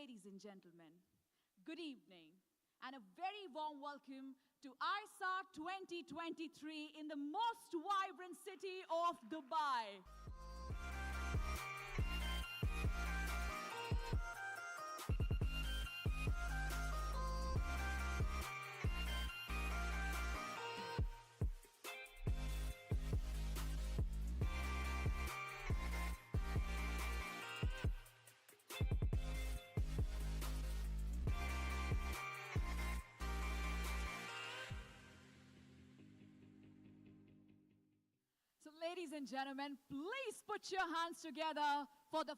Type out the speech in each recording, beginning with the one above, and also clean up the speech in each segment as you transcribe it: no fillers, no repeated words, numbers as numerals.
Ladies and gentlemen, good evening and a very warm welcome to ISA 2023 in the most vibrant city of Dubai. So ladies and gentlemen, please put your hands together for the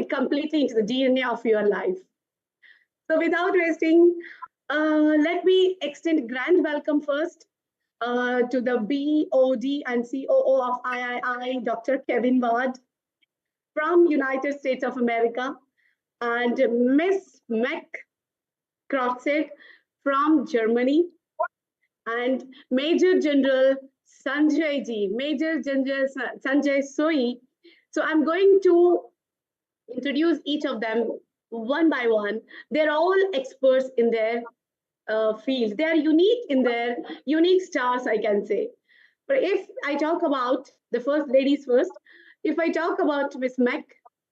completely into the DNA of your life. So without wasting, let me extend grand welcome first to the BOD and COO of III, Dr. Kevin Ward from United States of America, and Miss Meg Krofzig from Germany, and Major General Sanjay Ji, Major General Sanjay Soi. So I'm going to introduce each of them one by one. They're all experts in their field. They are unique in their unique stars, I can say. But if I talk about the first ladies first, if I talk about Miss Meg,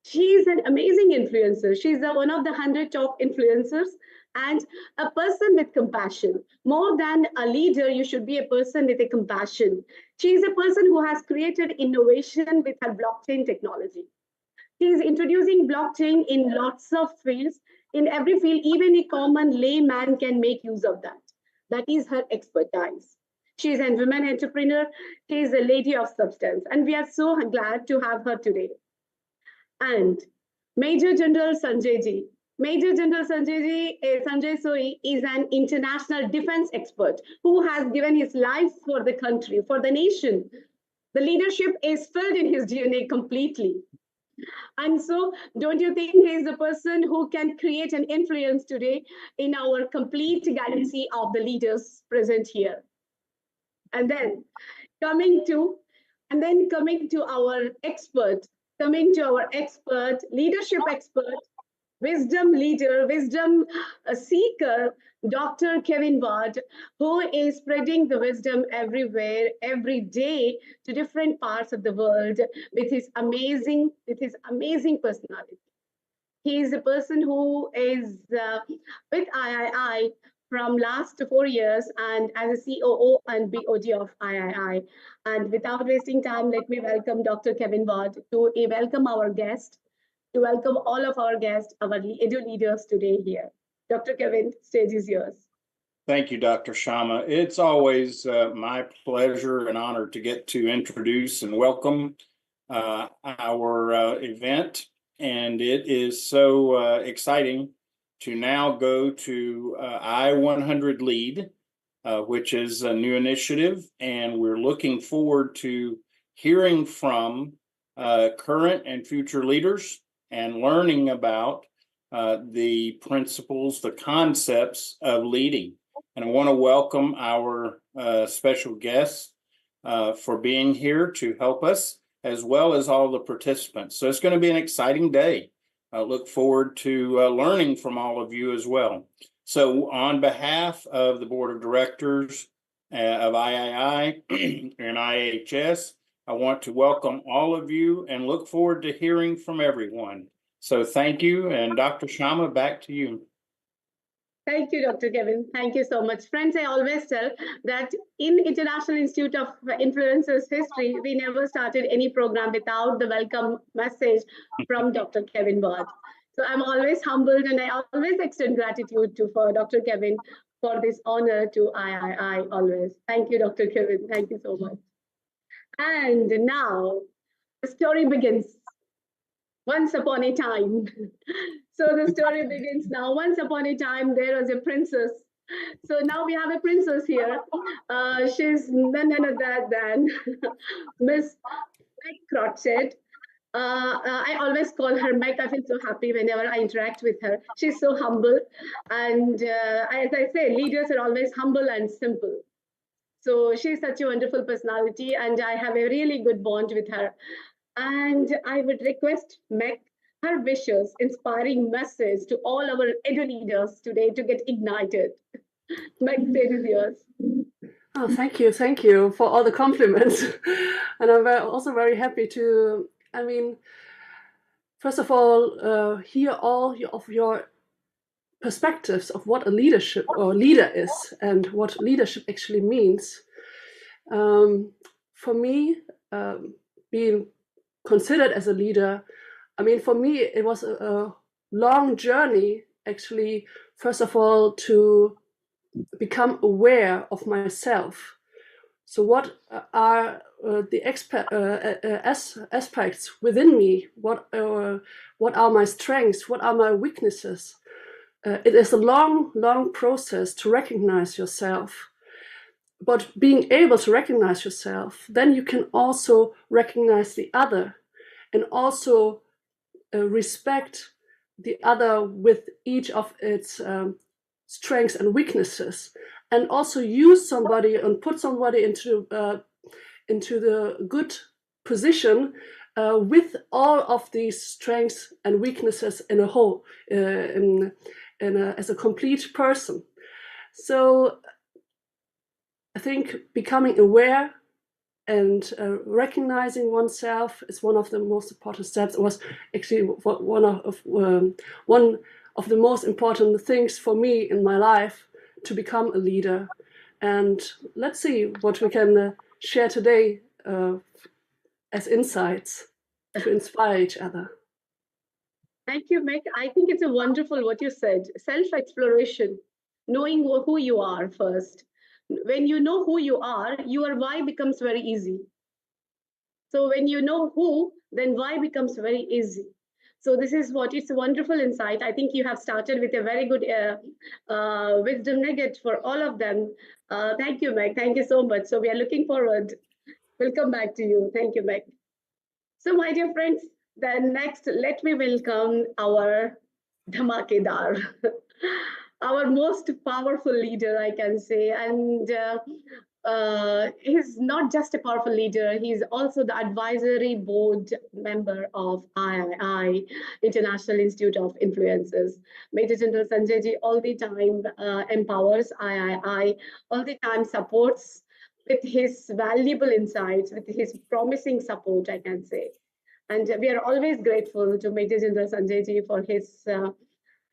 she's an amazing influencer. She's one of the 100 top influencers and a person with compassion. More than a leader, you should be a person with a compassion. She's a person who has created innovation with her blockchain technology. She's introducing blockchain in lots of fields. In every field, even a common layman can make use of that. That is her expertise. She is a women entrepreneur. She is a lady of substance. And we are so glad to have her today. And Major General Sanjay Ji. Major General Sanjay Soi is an international defense expert who has given his life for the country, for the nation. The leadership is filled in his DNA completely. And so, don't you think he is the person who can create an influence today in our complete galaxy of the leaders present here? And then coming to our expert, leadership expert, wisdom leader, wisdom seeker, Dr. Kevin Ward, who is spreading the wisdom everywhere, every day to different parts of the world with his amazing personality. He is a person who is with III from last 4 years and as a COO and BOD of III. And without wasting time, let me welcome Dr. Kevin Ward to welcome our guest, to welcome all of our guests, our edu leaders today here. Dr. Kevin, stage is yours. Thank you, Dr. Shama. It's always my pleasure and honor to get to introduce and welcome our event. And it is so exciting to now go to I-100 LEAD, which is a new initiative. And we're looking forward to hearing from current and future leaders and learning about the principles, the concepts of leading. And I want to welcome our special guests for being here to help us, as well as all the participants. So it's going to be an exciting day. I look forward to learning from all of you as well. So on behalf of the Board of Directors of III and IHS, I want to welcome all of you and look forward to hearing from everyone. So thank you. And Dr. Shama, back to you. Thank you, Dr. Kevin. Thank you so much. Friends, I always tell that in International Institute of Influencers history, we never started any program without the welcome message from Dr. Kevin Ward. So I'm always humbled and I always extend gratitude for Dr. Kevin for this honor to III always. Thank you, Dr. Kevin. Thank you so much. And now the story begins. Once upon a time. So the story begins now. Once upon a time, there was a princess. So now we have a princess here. She's none other than Miss Meg Crotchet. I always call her Meg. I feel so happy whenever I interact with her. She's so humble. And as I say, leaders are always humble and simple. So she's such a wonderful personality, and I have a really good bond with her. And I would request Meg, her wishes, inspiring message to all our edu leaders today to get ignited. Meg, stage is yours. Oh, thank you for all the compliments. And I'm also very happy to, first of all, hear all of your perspectives of what a leadership or leader is and what leadership actually means. For me, being considered as a leader, for me, it was a long journey, actually, first of all, to become aware of myself. So what are the aspects within me? What are my strengths? What are my weaknesses? It is a long process to recognize yourself. But being able to recognize yourself, then you can also recognize the other and also respect the other with each of its strengths and weaknesses, and also use somebody and put somebody into the good position with all of these strengths and weaknesses in a whole, as a complete person. So I think becoming aware and recognizing oneself is one of the most important steps. It was actually one of the most important things for me in my life to become a leader. And let's see what we can share today as insights to inspire each other. Thank you, Meg. I think it's a wonderful what you said. Self-exploration, knowing who you are first. When you know who you are, your why becomes very easy. So when you know who, then why becomes very easy. So this is what, it's a wonderful insight. I think you have started with a very good wisdom nugget for all of them. Thank you, Meg. Thank you so much. So we are looking forward. We'll come back to you. Thank you, Meg. So my dear friends, then next, let me welcome our Dhamakedar. Our most powerful leader, I can say. And he's not just a powerful leader, he's also the advisory board member of III, International Institute of Influencers. Major General Sanjay ji all the time empowers III, all the time supports with his valuable insights, with his promising support, I can say. And we are always grateful to Major General Sanjay ji for his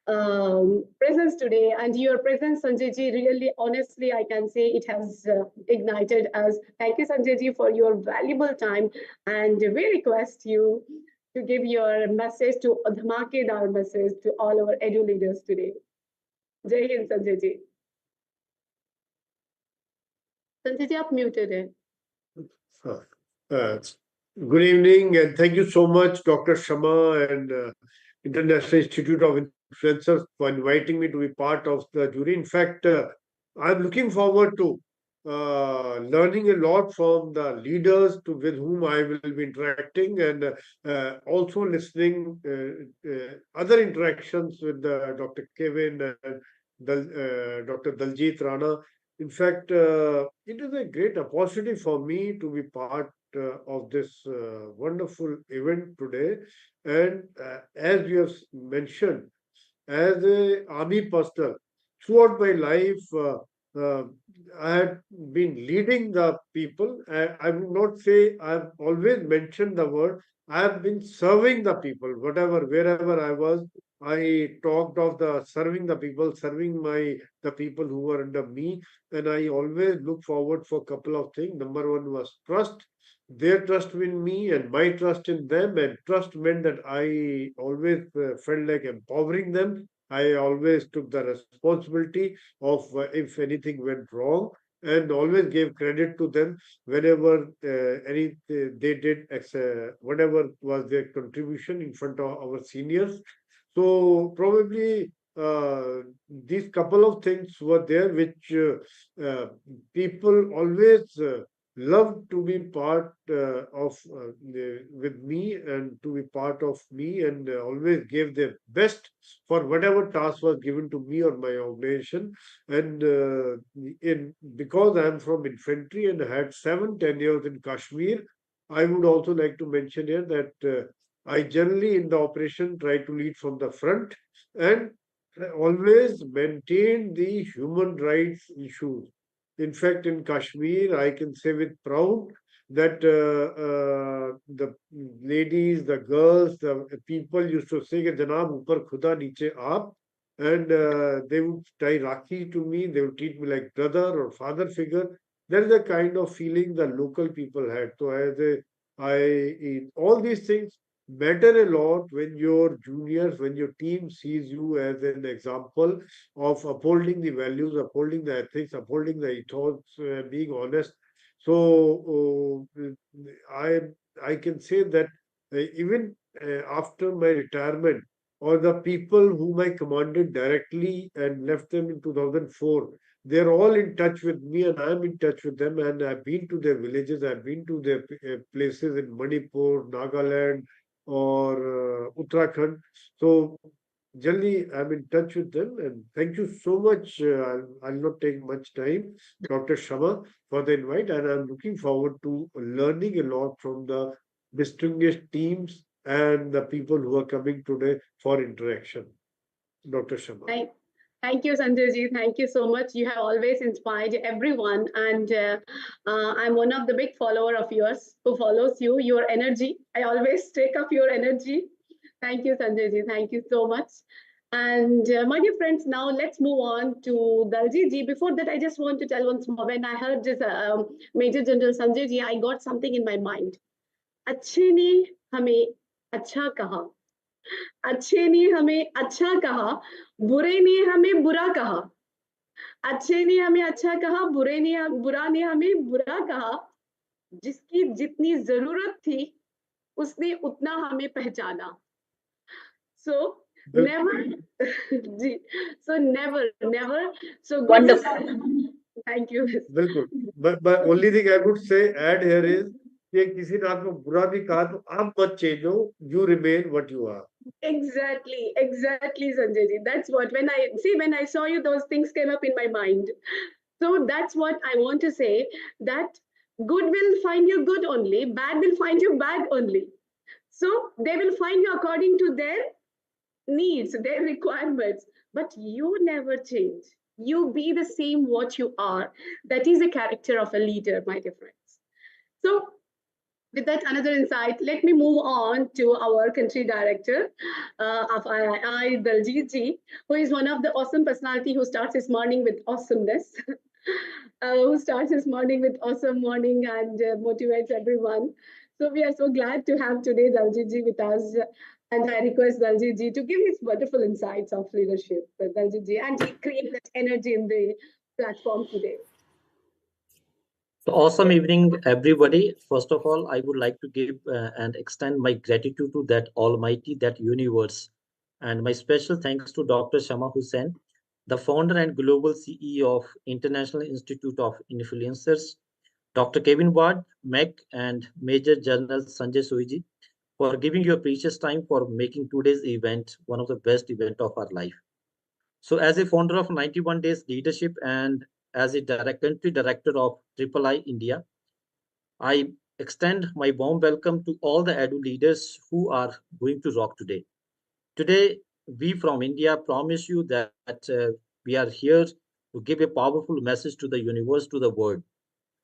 presence today. And your presence, Sanjay ji, really, honestly, I can say it has ignited us. Thank you, Sanjay ji, for your valuable time. And we request you to give your message to Dhamakedar message to all our edu leaders today. Jai Hind, Sanjay ji. Sanjay ji, aap muted hai. Good evening, and thank you so much, Dr. Shama and International Institute of Influencers, for inviting me to be part of the jury. In fact, I'm looking forward to learning a lot from the leaders with whom I will be interacting, and also listening other interactions with Dr. Kevin and Dr. Daljit Rana. In fact, it is a great opportunity for me to be part of this wonderful event today. And as you have mentioned, as a army personnel, throughout my life, I had been leading the people. I would not say I've always mentioned the word. I have been serving the people, wherever I was. I talked of the serving the people, serving the people who were under me, and I always look forward for a couple of things. Number one was trust, their trust in me and my trust in them. And trust meant that I always felt like empowering them. I always took the responsibility of if anything went wrong, and always gave credit to them whenever they did whatever was their contribution in front of our seniors. So probably these couple of things were there which people always love to be part with me, and to be part of me, and always gave their best for whatever task was given to me or my organization. And because I am from infantry and had 7 tenures in Kashmir, I would also like to mention here that I generally in the operation try to lead from the front, and always maintain the human rights issues. In fact, in Kashmir, I can say with proud that the ladies, the girls, the people used to say, Janab, upar khuda, niche aap. And they would tie Rakhi to me, they would treat me like brother or father figure. That is the kind of feeling the local people had. So, all these things matter a lot when your juniors, when your team sees you as an example of upholding the values, upholding the ethics, upholding the ethos, being honest. So I can say that even after my retirement, or the people whom I commanded directly and left them in 2004, they're all in touch with me, and I'm in touch with them. And I've been to their villages, I've been to their places in Manipur, Nagaland, or Uttarakhand. So generally, I'm in touch with them, and thank you so much. I'll not take much time, Dr. Shama, for the invite, and I'm looking forward to learning a lot from the distinguished teams and the people who are coming today for interaction. Dr. Shama. Thank you, Sanjay ji. Thank you so much. You have always inspired everyone, and I'm one of the big follower of yours who follows you. Your energy, I always take up your energy. Thank you, Sanjay ji. Thank you so much. And my dear friends, now let's move on to Daljit ji. Before that, I just want to tell once more. When I heard this Major General Sanjay ji, I got something in my mind. अच्छे ने हमें अच्छा कहा, अच्छे ने हमें अच्छा कहा, बुरे ने हमें बुरा कहा, अच्छे ने हमें अच्छा कहा, बुरा ने हमें बुरा कहा, जिसकी जितनी जरूरत थी उसने उतना हमें पहचाना. So never so never so wonderful. Thank you. बिल्कुल. But only thing I would say add here is कि किसी ने आपको बुरा भी कहा तो आप मत change हो, you remain what you are. Exactly, Sanjay ji. That's what when I saw you, those things came up in my mind. So that's what I want to say, that good will find you good only, bad will find you bad only. So they will find you according to their needs, their requirements, but you never change. You be the same what you are. That is the character of a leader, my dear friends. So with that another insight, let me move on to our country director of III, Daljit ji, who is one of the awesome personality who starts his morning with awesomeness, who starts his morning with awesome morning and motivates everyone. So we are so glad to have today Daljit ji with us. And I request Daljit ji to give his wonderful insights of leadership, Daljit ji, and create that energy in the platform today. So awesome evening, everybody. First of all, I would like to give and extend my gratitude to that Almighty, that universe. And my special thanks to Dr. Shama Hussain, the founder and global CEO of International Institute of Influencers, Dr. Kevin Ward, MEC, and Major General Sanjay Soiji, for giving your precious time for making today's event one of the best events of our life. So as a founder of 91 Days Leadership and as a country director of III India, I extend my warm welcome to all the EDU leaders who are going to rock today. Today, we from India promise you that we are here to give a powerful message to the universe, to the world,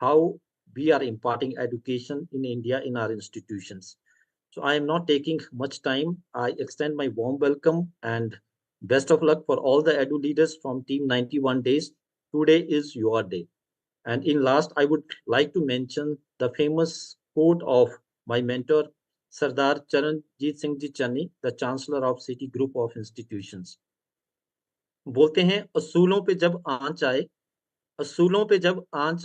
how we are imparting education in India in our institutions. So I am not taking much time. I extend my warm welcome and best of luck for all the EDU leaders from Team 91 Days. Today is your day. And in last, I would like to mention the famous quote of my mentor, Sardar Charanjit Singh Ji Channi, the Chancellor of City Group of Institutions. बोलते हैं असूलों पे जब आंच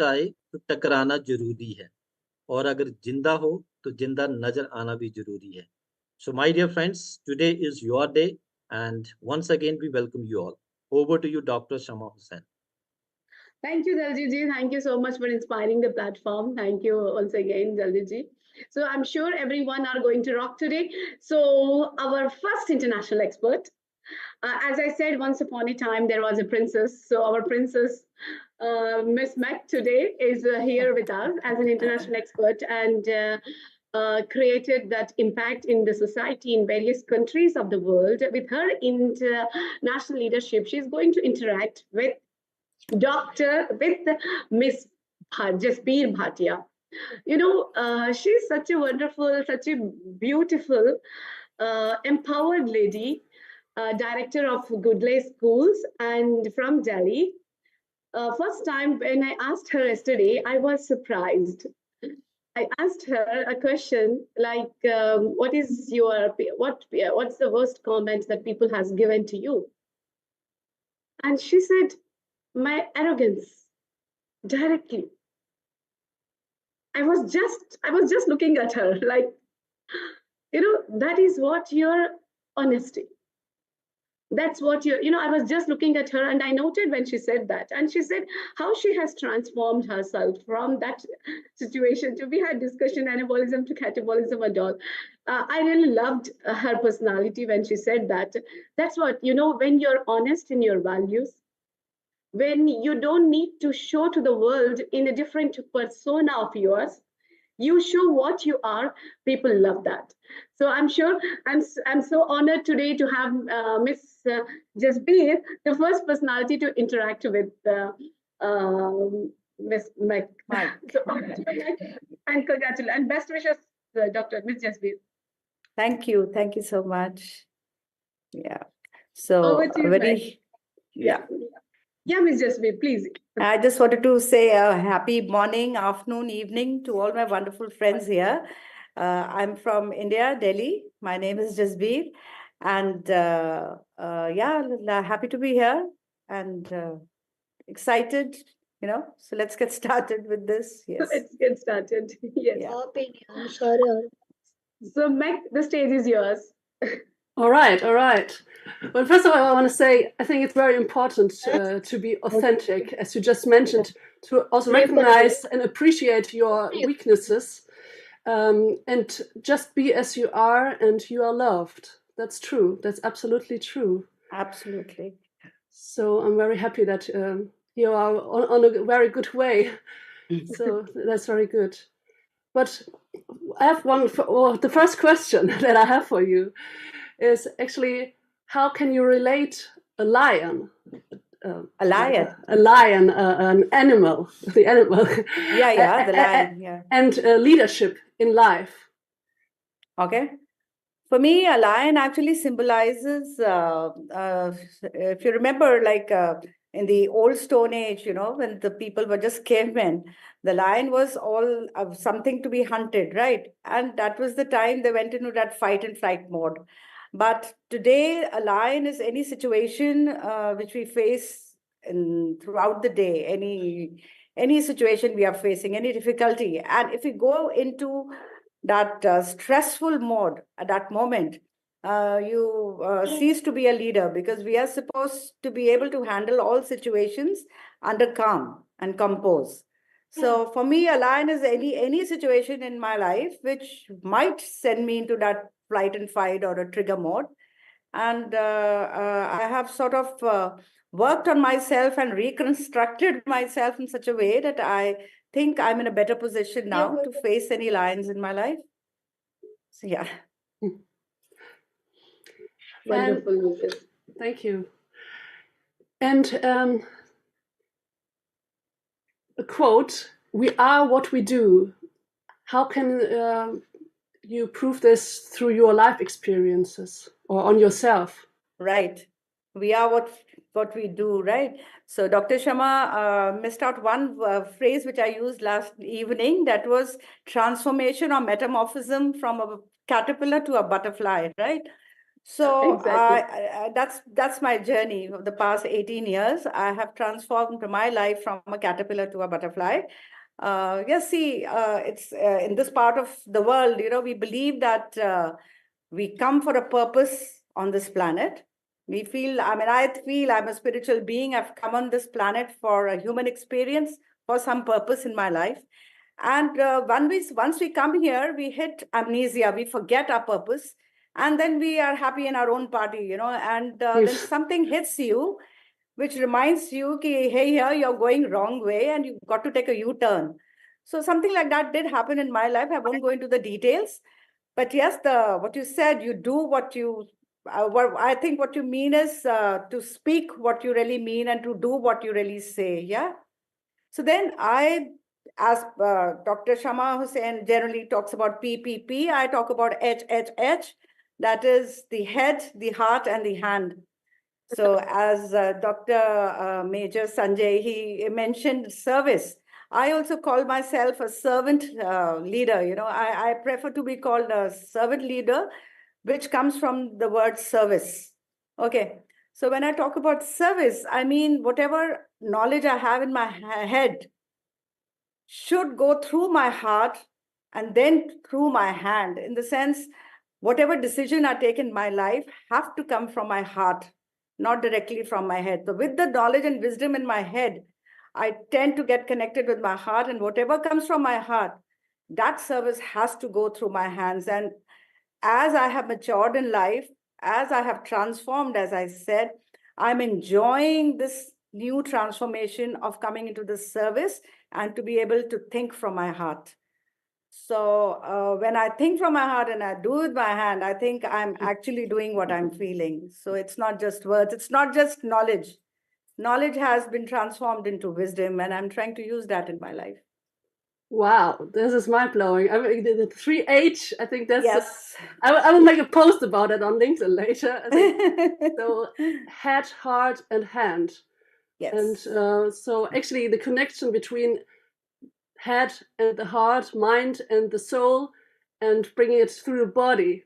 आए तो टकराना जरूरी है और अगर जिंदा हो तो जिंदा नजर आना भी जरूरी है. So my dear friends, today is your day and once again we welcome you all. Over to you, Dr. Shama Hussain. Thank you, Daljit ji. Thank you so much for inspiring the platform. Thank you once again, Daljit ji. So I'm sure everyone are going to rock today. So our first international expert, as I said, once upon a time, there was a princess. So our princess, Miss Mac today is here with us as an international expert and created that impact in the society in various countries of the world. With her international leadership, she's going to interact with Miss Jasbir Bhatia. You know, she's such a wonderful, such a beautiful, empowered lady, director of Goodlay Schools and from Delhi. First time when I asked her yesterday, I was surprised. I asked her a question like, what's the worst comment that people has given to you? And she said, my arrogance, directly. I was just looking at her like, you know, that is what your honesty. That's what I was just looking at her and I noted when she said that. And she said how she has transformed herself from that situation to, we had discussion, anabolism to catabolism and all. I really loved her personality when she said that. That's what, you know, when you're honest in your values, when you don't need to show to the world in a different persona of yours, you show what you are, people love that. So I'm sure, I'm so honored today to have Miss Jasbir, the first personality to interact with Miss Meg. So, and congratulations, and best wishes, Dr. Miss Jasbir. Thank you so much. Yeah. So Yeah, Ms. Jasbir, please. I just wanted to say a happy morning, afternoon, evening to all my wonderful friends here. I'm from India, Delhi. My name is Jasbir. And happy to be here and excited, you know. So let's get started with this. Yes. Let's get started. Yes. Yeah. So, Meg, the stage is yours. All right. Well, first of all, I want to say I think it's very important to be authentic, as you just mentioned, to also recognize and appreciate your weaknesses, and just be as you are, and you are loved. That's true. That's absolutely true. Absolutely. So I'm very happy that you are on a very good way. So that's very good. But I have the first question that I have for you is actually, how can you relate a lion? A lion? An animal, the animal. Yeah, the lion, yeah. And leadership in life? Okay. For me, a lion actually symbolizes, if you remember, like in the old Stone Age, you know, when the people were just cavemen, the lion was all something to be hunted, right? And that was the time they went into that fight and flight mode. But today, a lion is any situation which we face throughout the day, any situation we are facing, any difficulty. And if we go into that stressful mode at that moment, you cease to be a leader, because we are supposed to be able to handle all situations under calm and compose. So for me, a lion is any situation in my life which might send me into that flight and fight or a trigger mode. And I have sort of worked on myself and reconstructed myself in such a way that I think I'm in a better position now to face any lions in my life. So yeah. Wonderful. Thank you. And a quote, "We are what we do." How can you prove this through your life experiences or on yourself? Right. We are what we do, right? So Dr. Shama missed out one phrase which I used last evening. That was transformation or metamorphism from a caterpillar to a butterfly, right? So Exactly. that's my journey of the past 18 years. I have transformed my life from a caterpillar to a butterfly. Yes, see, it's in this part of the world, you know, we believe that we come for a purpose on this planet. I feel I'm a spiritual being. I've come on this planet for a human experience, for some purpose in my life. And once we come here, we hit amnesia, we forget our purpose, and then we are happy in our own party, you know, and then something hits you, which reminds you, ki, hey, here you're going wrong way and you've got to take a U-turn. So something like that did happen in my life. I won't go into the details, but yes, what you said, you do what you, what I think what you mean is to speak what you really mean and to do what you really say. Yeah. So then as Dr. Shama Hussain generally talks about PPP, I talk about HHH, that is the head, the heart, and the hand. So as Dr. Major Sanjay, he mentioned service. I also call myself a servant leader. You know, I prefer to be called a servant leader, which comes from the word service. Okay. So when I talk about service, I mean, whatever knowledge I have in my head should go through my heart and then through my hand, in the sense, whatever decision I take in my life have to come from my heart, not directly from my head. So with the knowledge and wisdom in my head, I tend to get connected with my heart, and whatever comes from my heart, that service has to go through my hands. And as I have matured in life, as I have transformed, as I said, I'm enjoying this new transformation of coming into this service and to be able to think from my heart. So when I think from my heart and I do with my hand, I think I'm actually doing what I'm feeling. So it's not just words, it's not just knowledge. Knowledge has been transformed into wisdom, and I'm trying to use that in my life. Wow, this is mind-blowing. I mean, the 3H, I think that's... Yes. I will make a post about it on LinkedIn later. I think. So head, heart, and hand. Yes. And so actually the connection between head and the heart, mind and the soul, and bringing it through the body.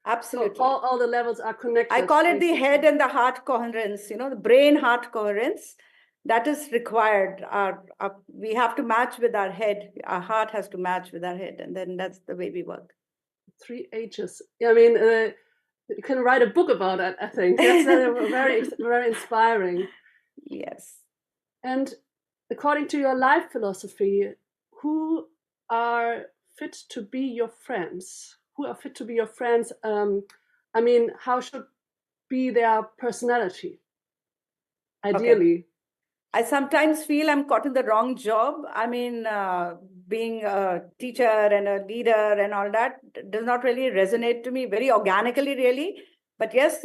Absolutely. So all the levels are connected. I call it the head and the heart coherence, you know, the brain-heart coherence. That is required. We have to match with our head. Our heart has to match with our head, and then that's the way we work. 3 H's. I mean, you can write a book about it, I think. That's very, very inspiring. Yes. And according to your life philosophy, who are fit to be your friends? Who are fit to be your friends? I mean, how should be their personality? Ideally. Okay. I sometimes feel I'm caught in the wrong job. I mean, being a teacher and a leader and all that does not really resonate to me very organically, really. But yes,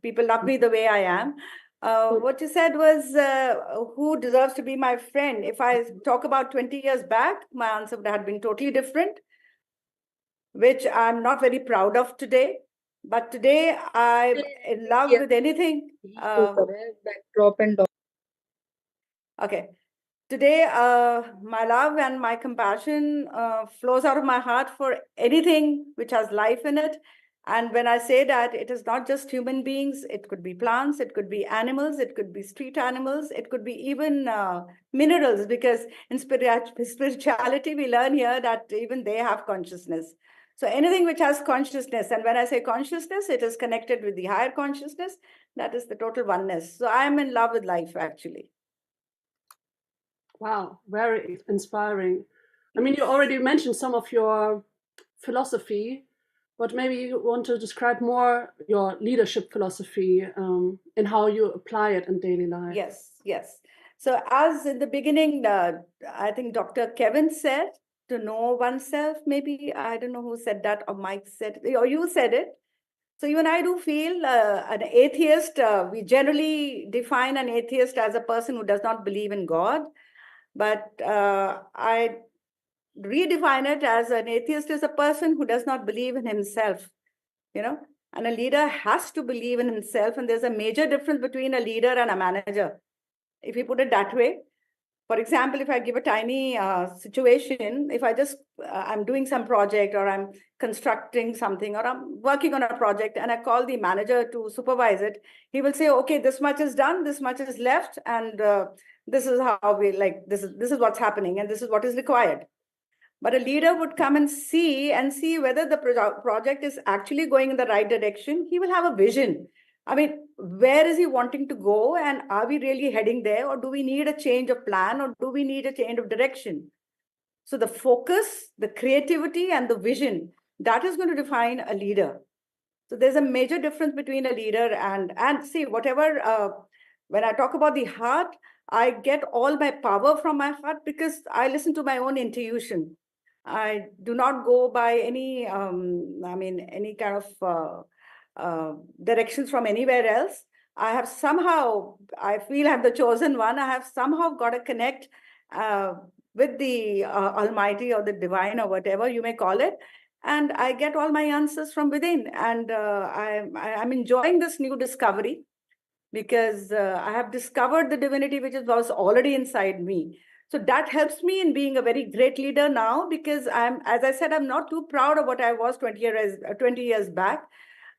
people love me the way I am. What you said was, who deserves to be my friend? If I talk about 20 years back, my answer would have been totally different, which I'm not very proud of today. But today, I'm in love with anything. Okay. Today, my love and my compassion flows out of my heart for anything which has life in it. And when I say that, it is not just human beings, it could be plants, it could be animals, it could be street animals, it could be even minerals, because in spirituality, we learn here that even they have consciousness. So anything which has consciousness, and when I say consciousness, it is connected with the higher consciousness, that is the total oneness. So I am in love with life, actually. Wow, very inspiring. I mean, you already mentioned some of your philosophy, but maybe you want to describe more your leadership philosophy and how you apply it in daily life. Yes, yes. So as in the beginning, I think Dr. Kevin said, to know oneself, maybe, I don't know who said that, or Mike said, or you said it. So you and I do feel an atheist, we generally define an atheist as a person who does not believe in God. But I redefine it as an atheist is a person who does not believe in himself, you know, and a leader has to believe in himself. And there's a major difference between a leader and a manager, if you put it that way. For example, if I give a tiny situation, if I just, I'm doing some project, or I'm constructing something, or I'm working on a project, and I call the manager to supervise it, he will say, okay, this much is done, this much is left, and this is how we, like, this is what's happening, and this is what is required. But a leader would come and see whether the project is actually going in the right direction. He will have a vision. I mean, where is he wanting to go? And are we really heading there? Or do we need a change of plan? Or do we need a change of direction? So the focus, the creativity, and the vision, that is going to define a leader. So there's a major difference between a leader and see, whatever, when I talk about the heart, I get all my power from my heart because I listen to my own intuition. I do not go by any, any kind of directions from anywhere else. I feel I'm the chosen one. I have somehow got to connect with the Almighty or the divine or whatever you may call it. And I get all my answers from within. And I'm enjoying this new discovery because I have discovered the divinity which was already inside me. So that helps me in being a very great leader now, because as I said, I'm not too proud of what I was 20 years back.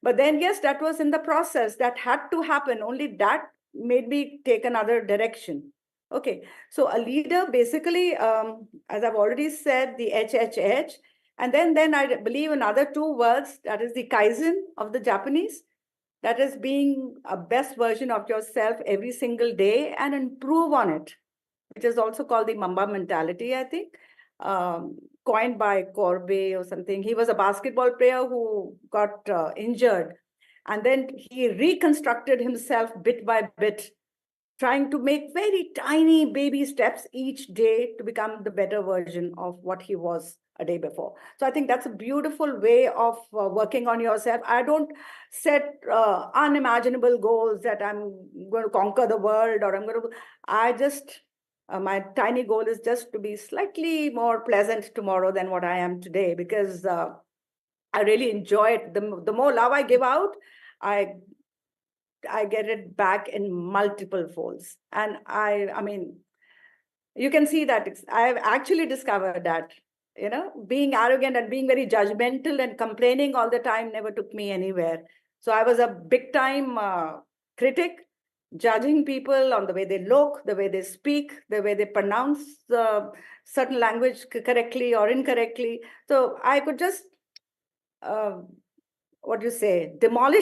But then, yes, that was in the process. That had to happen. Only that made me take another direction. Okay, so a leader basically, as I've already said, the HHH, and then I believe in other two words, that is the Kaizen of the Japanese. That is being a best version of yourself every single day and improve on it, which is also called the Mamba mentality, I think, coined by Corbe or something. He was a basketball player who got injured, and then he reconstructed himself bit by bit, trying to make very tiny baby steps each day to become the better version of what he was a day before. So I think that's a beautiful way of working on yourself. I don't set unimaginable goals that I'm going to conquer the world, or I just, my tiny goal is just to be slightly more pleasant tomorrow than what I am today, because I really enjoy it. The more love I give out, I get it back in multiple folds. And I mean, you can see that I've actually discovered that, being arrogant and being very judgmental and complaining all the time never took me anywhere. So I was a big time critic, judging people on the way they look, the way they speak, the way they pronounce certain language correctly or incorrectly. So I could just demolish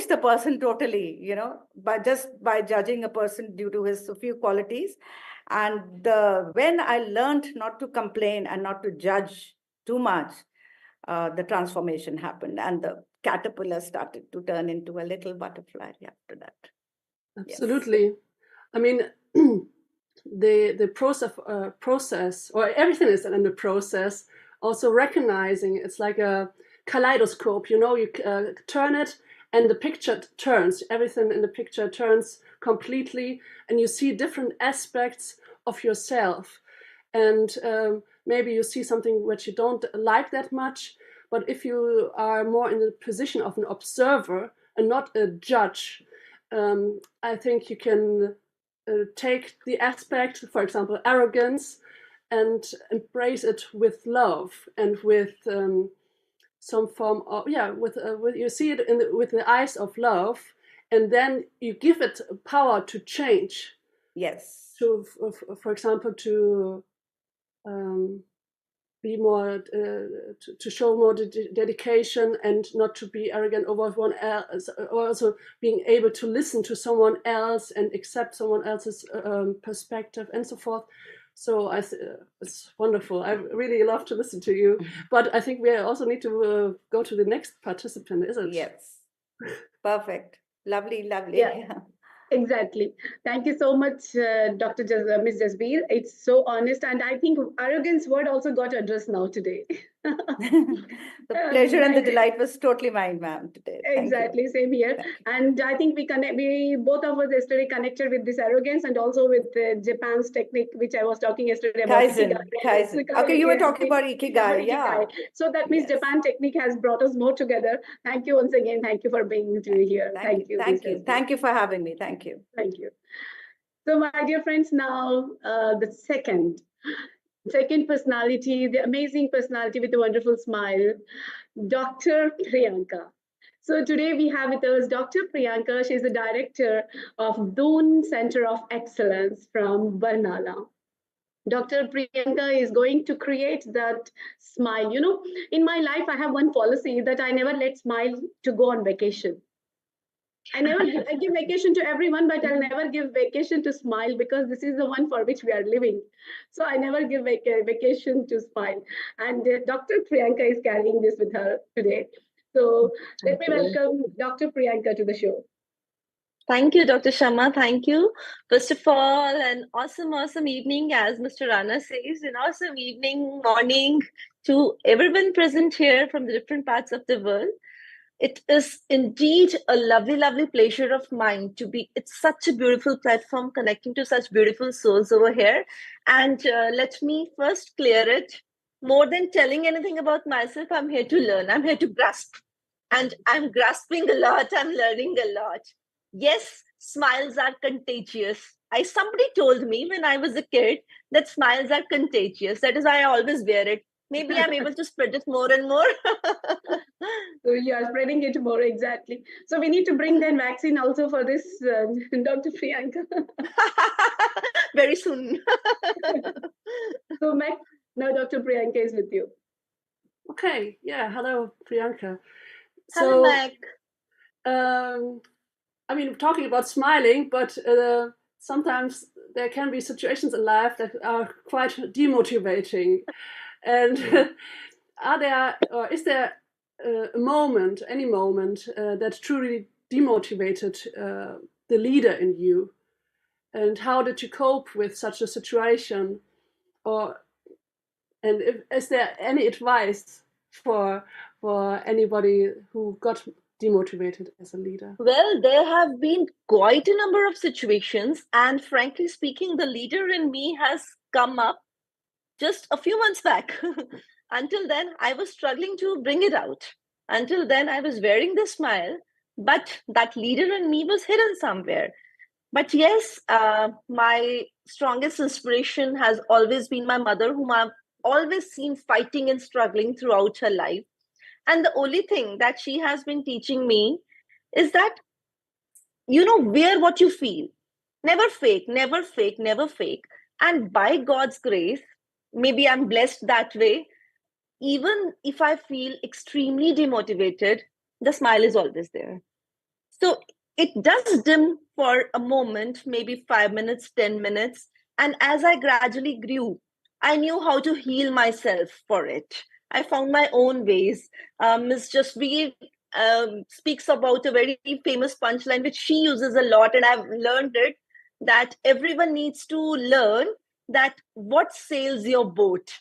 the person totally, by judging a person due to his few qualities. And when I learned not to complain and not to judge too much, the transformation happened, and the caterpillar started to turn into a little butterfly after that. Absolutely. Yes. I mean, the process, or everything is in the process. Also recognizing it's like a kaleidoscope, you turn it and the picture turns, everything in the picture turns completely, and you see different aspects of yourself. And maybe you see something which you don't like that much, but if you are more in the position of an observer and not a judge, I think you can take the aspect, for example, arrogance, and embrace it with love and with some form of, with you see it with the eyes of love, and then you give it power to change. Yes. To, for example, to be more, to show more dedication and not to be arrogant over one else, also being able to listen to someone else and accept someone else's perspective and so forth. So it's wonderful. I really love to listen to you. But I think we also need to go to the next participant, is it? Yes. Perfect. Lovely, lovely. Yeah. Exactly. Thank you so much, Dr. Ms. Jasbir. It's so honest. And I think arrogance word also got addressed now today. The pleasure and the delight was totally mine, ma'am, today. Exactly, same here. And I think we both of us yesterday connected with this arrogance and also with Japan's technique, which I was talking yesterday about. Kaizen. Okay, you were talking about Ikigai, yeah. So that means Japan technique has brought us more together. Thank you once again. Thank you for being here. Thank you. Thank you for having me. Thank you. Thank you. So my dear friends, now the second personality, the amazing personality with a wonderful smile, Dr. Priyanka. So today we have with us Dr. Priyanka. She's the director of Doon Center of Excellence from Barnala. Dr. Priyanka is going to create that smile. You know, in my life, I have one policy that I never let smile to go on vacation. I give vacation to everyone, but I'll never give vacation to smile, because this is the one for which we are living. So I never give vacation to smile. And Dr. Priyanka is carrying this with her today. So let me welcome Dr. Priyanka to the show. Thank you, Dr. Shama. Thank you. First of all, an awesome evening, as Mr. Rana says, an awesome evening, morning to everyone present here from the different parts of the world. It is indeed a lovely pleasure of mine to be. It's such a beautiful platform connecting to such beautiful souls over here. And let me first clear it. More than telling anything about myself, I'm here to learn. I'm here to grasp. And I'm grasping a lot. I'm learning a lot. Yes, smiles are contagious. Somebody told me when I was a kid that smiles are contagious. That is why I always wear it. Maybe I'm able to spread it more and more. So you are spreading it more, exactly. So we need to bring that vaccine also for this, Dr. Priyanka. Very soon. So now Dr. Priyanka is with you. Okay, yeah, hello, Priyanka. Hello, Mac. I mean, talking about smiling, but sometimes there can be situations in life that are quite demotivating. And is there a moment, any moment, that truly demotivated the leader in you? And how did you cope with such a situation? Is there any advice for anybody who got demotivated as a leader? Well, there have been quite a number of situations, and frankly speaking, the leader in me has come up just a few months back. Until then, I was struggling to bring it out. Until then, I was wearing the smile, but that leader in me was hidden somewhere. But yes, my strongest inspiration has always been my mother, whom I've always seen fighting and struggling throughout her life. And the only thing that she has been teaching me is that, wear what you feel. Never fake, never fake, never fake. And by God's grace, maybe I'm blessed that way. Even if I feel extremely demotivated, the smile is always there. So it does dim for a moment, maybe 5 minutes, 10 minutes. And as I gradually grew, I knew how to heal myself for it. I found my own ways. Ms. Jasbir speaks about a very famous punchline, which she uses a lot, and I've learned it, that everyone needs to learn that what sails your boat.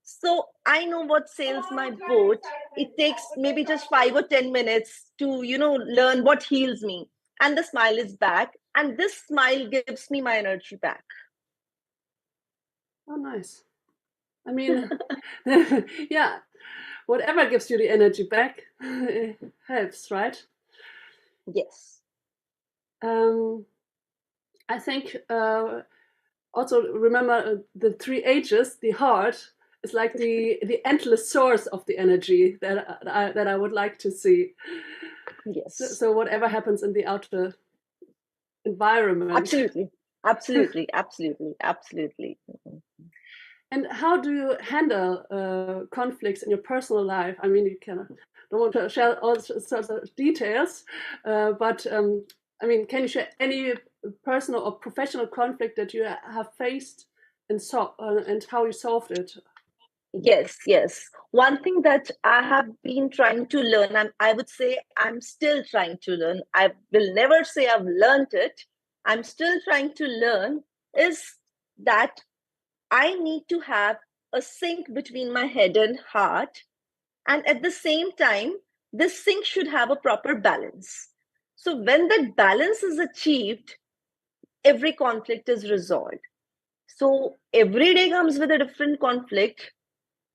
So I know what sails my boat. It takes maybe just 5 or 10 minutes to, learn what heals me. And the smile is back. And this smile gives me my energy back. Oh, nice. I mean, yeah, whatever gives you the energy back helps, right? Yes. I think also remember the 3 H's. The heart is like the endless source of the energy that I would like to see. Yes. So whatever happens in the outer environment. Absolutely. Absolutely. Absolutely. Absolutely. And how do you handle conflicts in your personal life? I mean, you don't want to share all sorts of details, but I mean, can you share any personal or professional conflict that you have faced and how you solved it? Yes, yes. One thing that I have been trying to learn, and I would say I'm still trying to learn, I will never say I've learned it, I'm still trying to learn, is that I need to have a sync between my head and heart. And at the same time, this sync should have a proper balance. So when that balance is achieved, every conflict is resolved. So every day comes with a different conflict.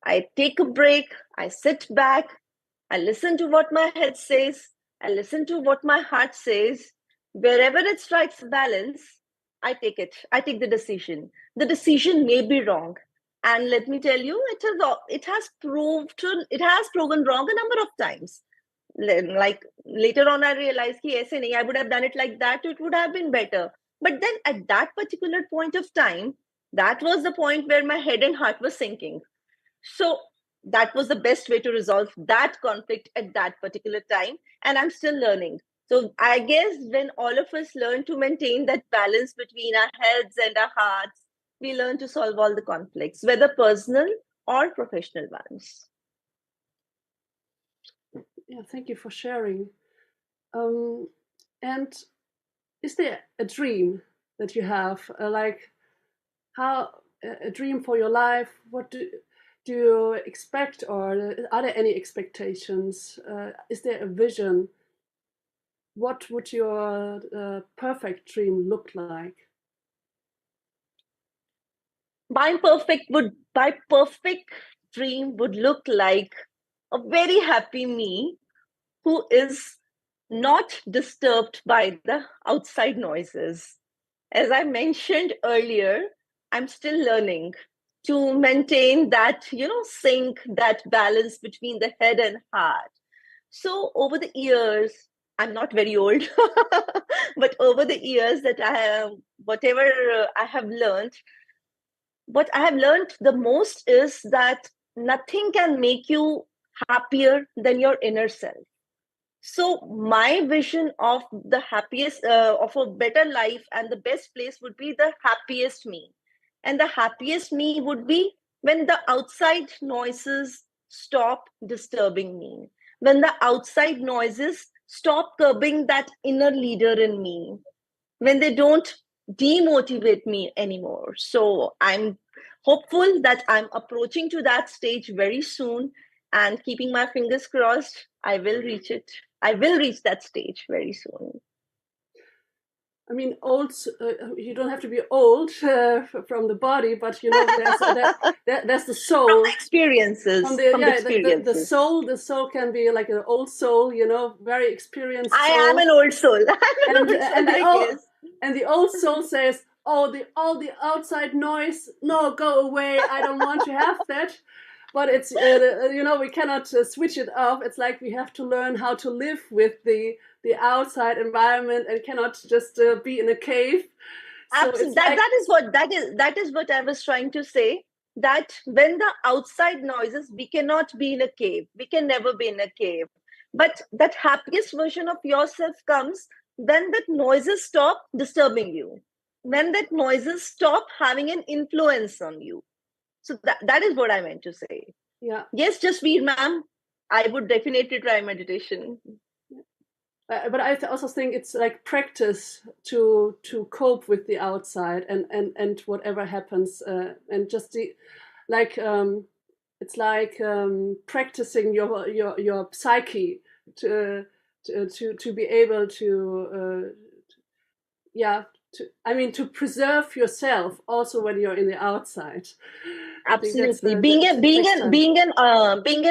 I take a break, I sit back, I listen to what my head says, I listen to what my heart says. Wherever it strikes balance, I take it. I take the decision. The decision may be wrong. And let me tell you, it has proven wrong a number of times. Like later on, I realized, yes, I would have done it like that, it would have been better. But then at that particular point of time, that was the point where my head and heart were sinking. So that was the best way to resolve that conflict at that particular time. And I'm still learning. So I guess when all of us learn to maintain that balance between our heads and our hearts, we learn to solve all the conflicts, whether personal or professional ones. Yeah, thank you for sharing. And is there a dream that you have, like a dream for your life? What do you expect, or are there any expectations? Is there a vision? What would your perfect dream look like? My perfect dream would look like a very happy me who is not disturbed by the outside noises. As I mentioned earlier, I'm still learning to maintain that, sync, that balance between the head and heart. So over the years, I'm not very old, but over the years that whatever I have learned, what I have learned the most is that nothing can make you happier than your inner self. So my vision of the happiest, of a better life and the best place would be the happiest me. And the happiest me would be when the outside noises stop disturbing me, when the outside noises stop curbing that inner leader in me, when they don't demotivate me anymore. So I'm hopeful that I'm approaching to that stage very soon, and keeping my fingers crossed, I will reach it. I will reach that stage very soon. I mean, old. You don't have to be old from the body, but there's the soul. From the experiences. From the experiences. The soul can be like an old soul, very experienced. I am an old soul. And the old soul says, "Oh, all the outside noise, no, go away. I don't want to have that." But it's we cannot switch it off. It's like we have to learn how to live with the outside environment and cannot just be in a cave. So absolutely. That is what I was trying to say. That when the outside noises, we cannot be in a cave. We can never be in a cave. But that happiest version of yourself comes when that noises stop disturbing you. When that noises stop having an influence on you. So that is what I meant to say. Yeah. Yes, just read, ma'am. I would definitely try meditation. But I also think it's like practice to cope with the outside and whatever happens, and just It's like practicing your psyche to be able to to preserve yourself also when you're in the outside. Absolutely. Being an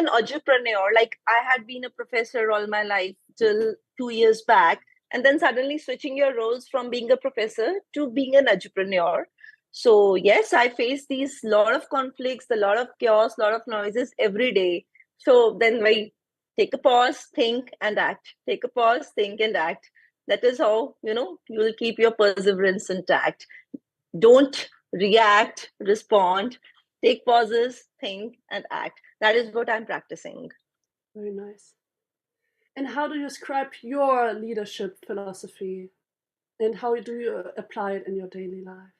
entrepreneur, like I had been a professor all my life till 2 years back, and then suddenly switching your roles from being a professor to being an entrepreneur. So yes, I face these lot of conflicts, a lot of chaos, lot of noises every day. So then I take a pause, think and act. Take a pause, think and act. That is how, you will keep your perseverance intact. Don't react, respond, take pauses, think and act. That is what I'm practicing. Very nice. And how do you describe your leadership philosophy, and how do you apply it in your daily life?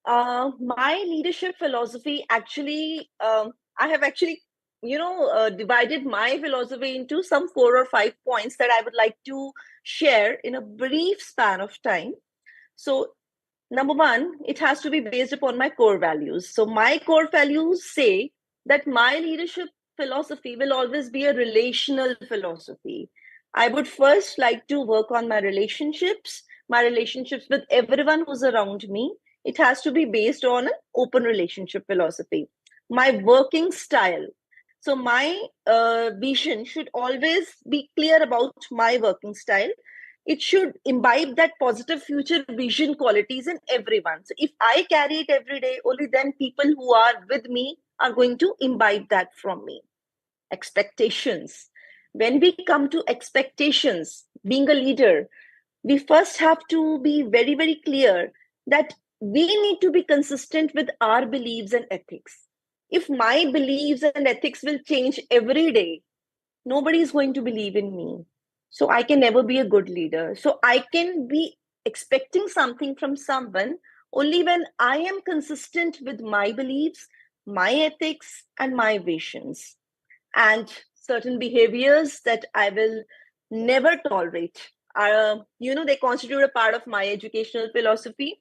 My leadership philosophy actually, I have actually, divided my philosophy into some 4 or 5 points that I would like to share in a brief span of time. So, number one, it has to be based upon my core values. So, my core values say that my leadership philosophy will always be a relational philosophy. I would first like to work on my relationships with everyone who's around me. It has to be based on an open relationship philosophy. My working style. So my vision should always be clear about my working style. It should imbibe that positive future vision qualities in everyone. So if I carry it every day, only then people who are with me are going to imbibe that from me. Expectations. When we come to expectations, being a leader, we first have to be very, very clear that we need to be consistent with our beliefs and ethics. If my beliefs and ethics will change every day, nobody is going to believe in me. So I can never be a good leader. So I can be expecting something from someone only when I am consistent with my beliefs, my ethics, and my visions, and certain behaviors that I will never tolerate. They constitute a part of my educational philosophy.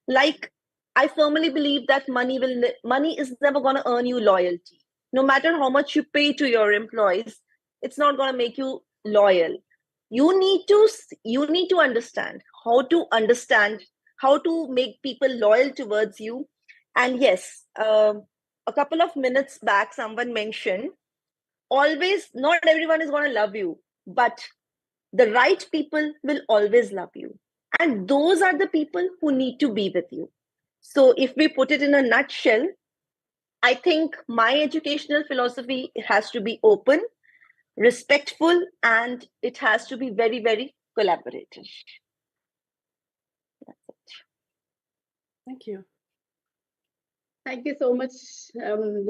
Like, I firmly believe that money is never going to earn you loyalty. No matter how much you pay to your employees, it's not going to make you loyal. You need to understand how to make people loyal towards you. And yes, a couple of minutes back, someone mentioned, always, not everyone is going to love you, but the right people will always love you. And those are the people who need to be with you. So if we put it in a nutshell, I think my educational philosophy has to be open, respectful, and it has to be very, very collaborative. That's it. Thank you. Thank you so much,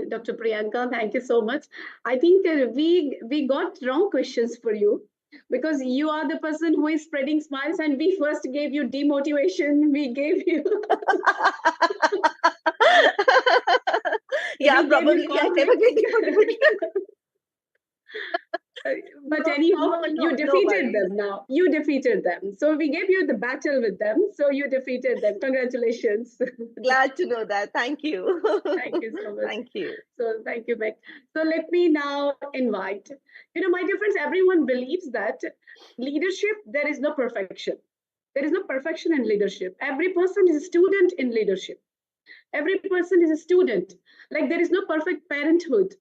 Dr. Priyanka. Thank you so much. I think we got wrong questions for you, because you are the person who is spreading smiles, and we first gave you demotivation. We gave you. Yeah, probably I never get demotivated. But anyhow, you defeated them now. You defeated them. So we gave you the battle with them. So you defeated them. Congratulations. Glad to know that. Thank you. Thank you so much. Thank you. So thank you, Meg. So let me now invite, my dear friends, everyone believes that leadership, there is no perfection. There is no perfection in leadership. Every person is a student in leadership. Every person is a student. Like there is no perfect parenthood.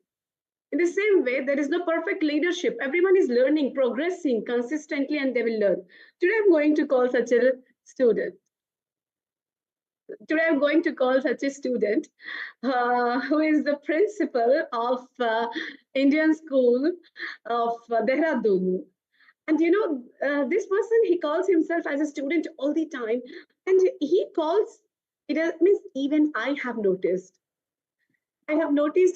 In the same way, there is no perfect leadership. Everyone is learning, progressing consistently, and they will learn. Today, I'm going to call such a student. Today, I'm going to call such a student who is the principal of Indian School of Dehradun. And this person, he calls himself as a student all the time. And he calls, it means even I have noticed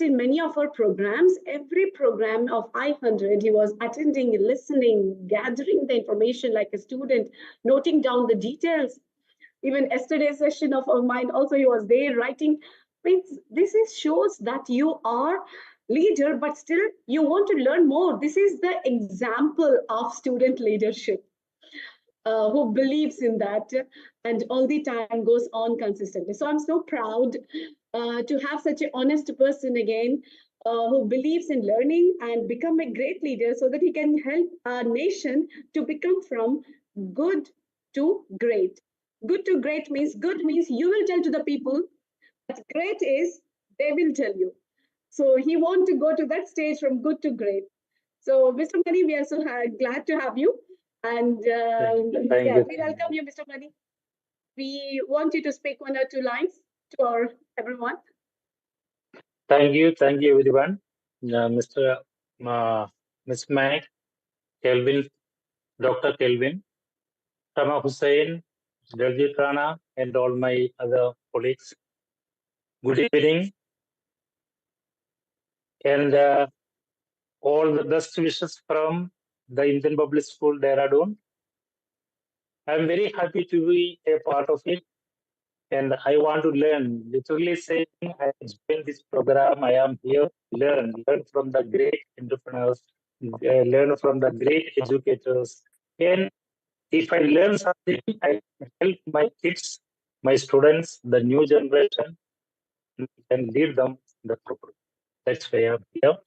in many of our programs, every program of i-100, he was attending, listening, gathering the information like a student, noting down the details. Even yesterday's session of mine, also he was there writing. This shows that you are leader, but still you want to learn more. This is the example of student leadership. who believes in that and all the time goes on consistently. So I'm so proud to have such an honest person again who believes in learning and become a great leader so that he can help our nation to become from good to great. Good to great means good means you will tell to the people, but great is they will tell you. So he wants to go to that stage from good to great. So, Mr. Mani, we are so glad to have you. And Thank yeah, you. we welcome you, Mr. Mani. We want you to speak 1 or 2 lines to our everyone. Thank you, everyone. Mr. Ms. Mac, Kelvin, Dr. Kelvin, Shama Hussain, Daljit Rana, and all my other colleagues. Good evening, and all the best wishes from the Indian Public School, Dehradun. I'm very happy to be a part of it, and I want to learn. Literally saying, I joined this program. I am here to learn from the great entrepreneurs, learn from the great educators, and if I learn something, I help my kids, my students, the new generation, and lead them the proper. That's why I'm here.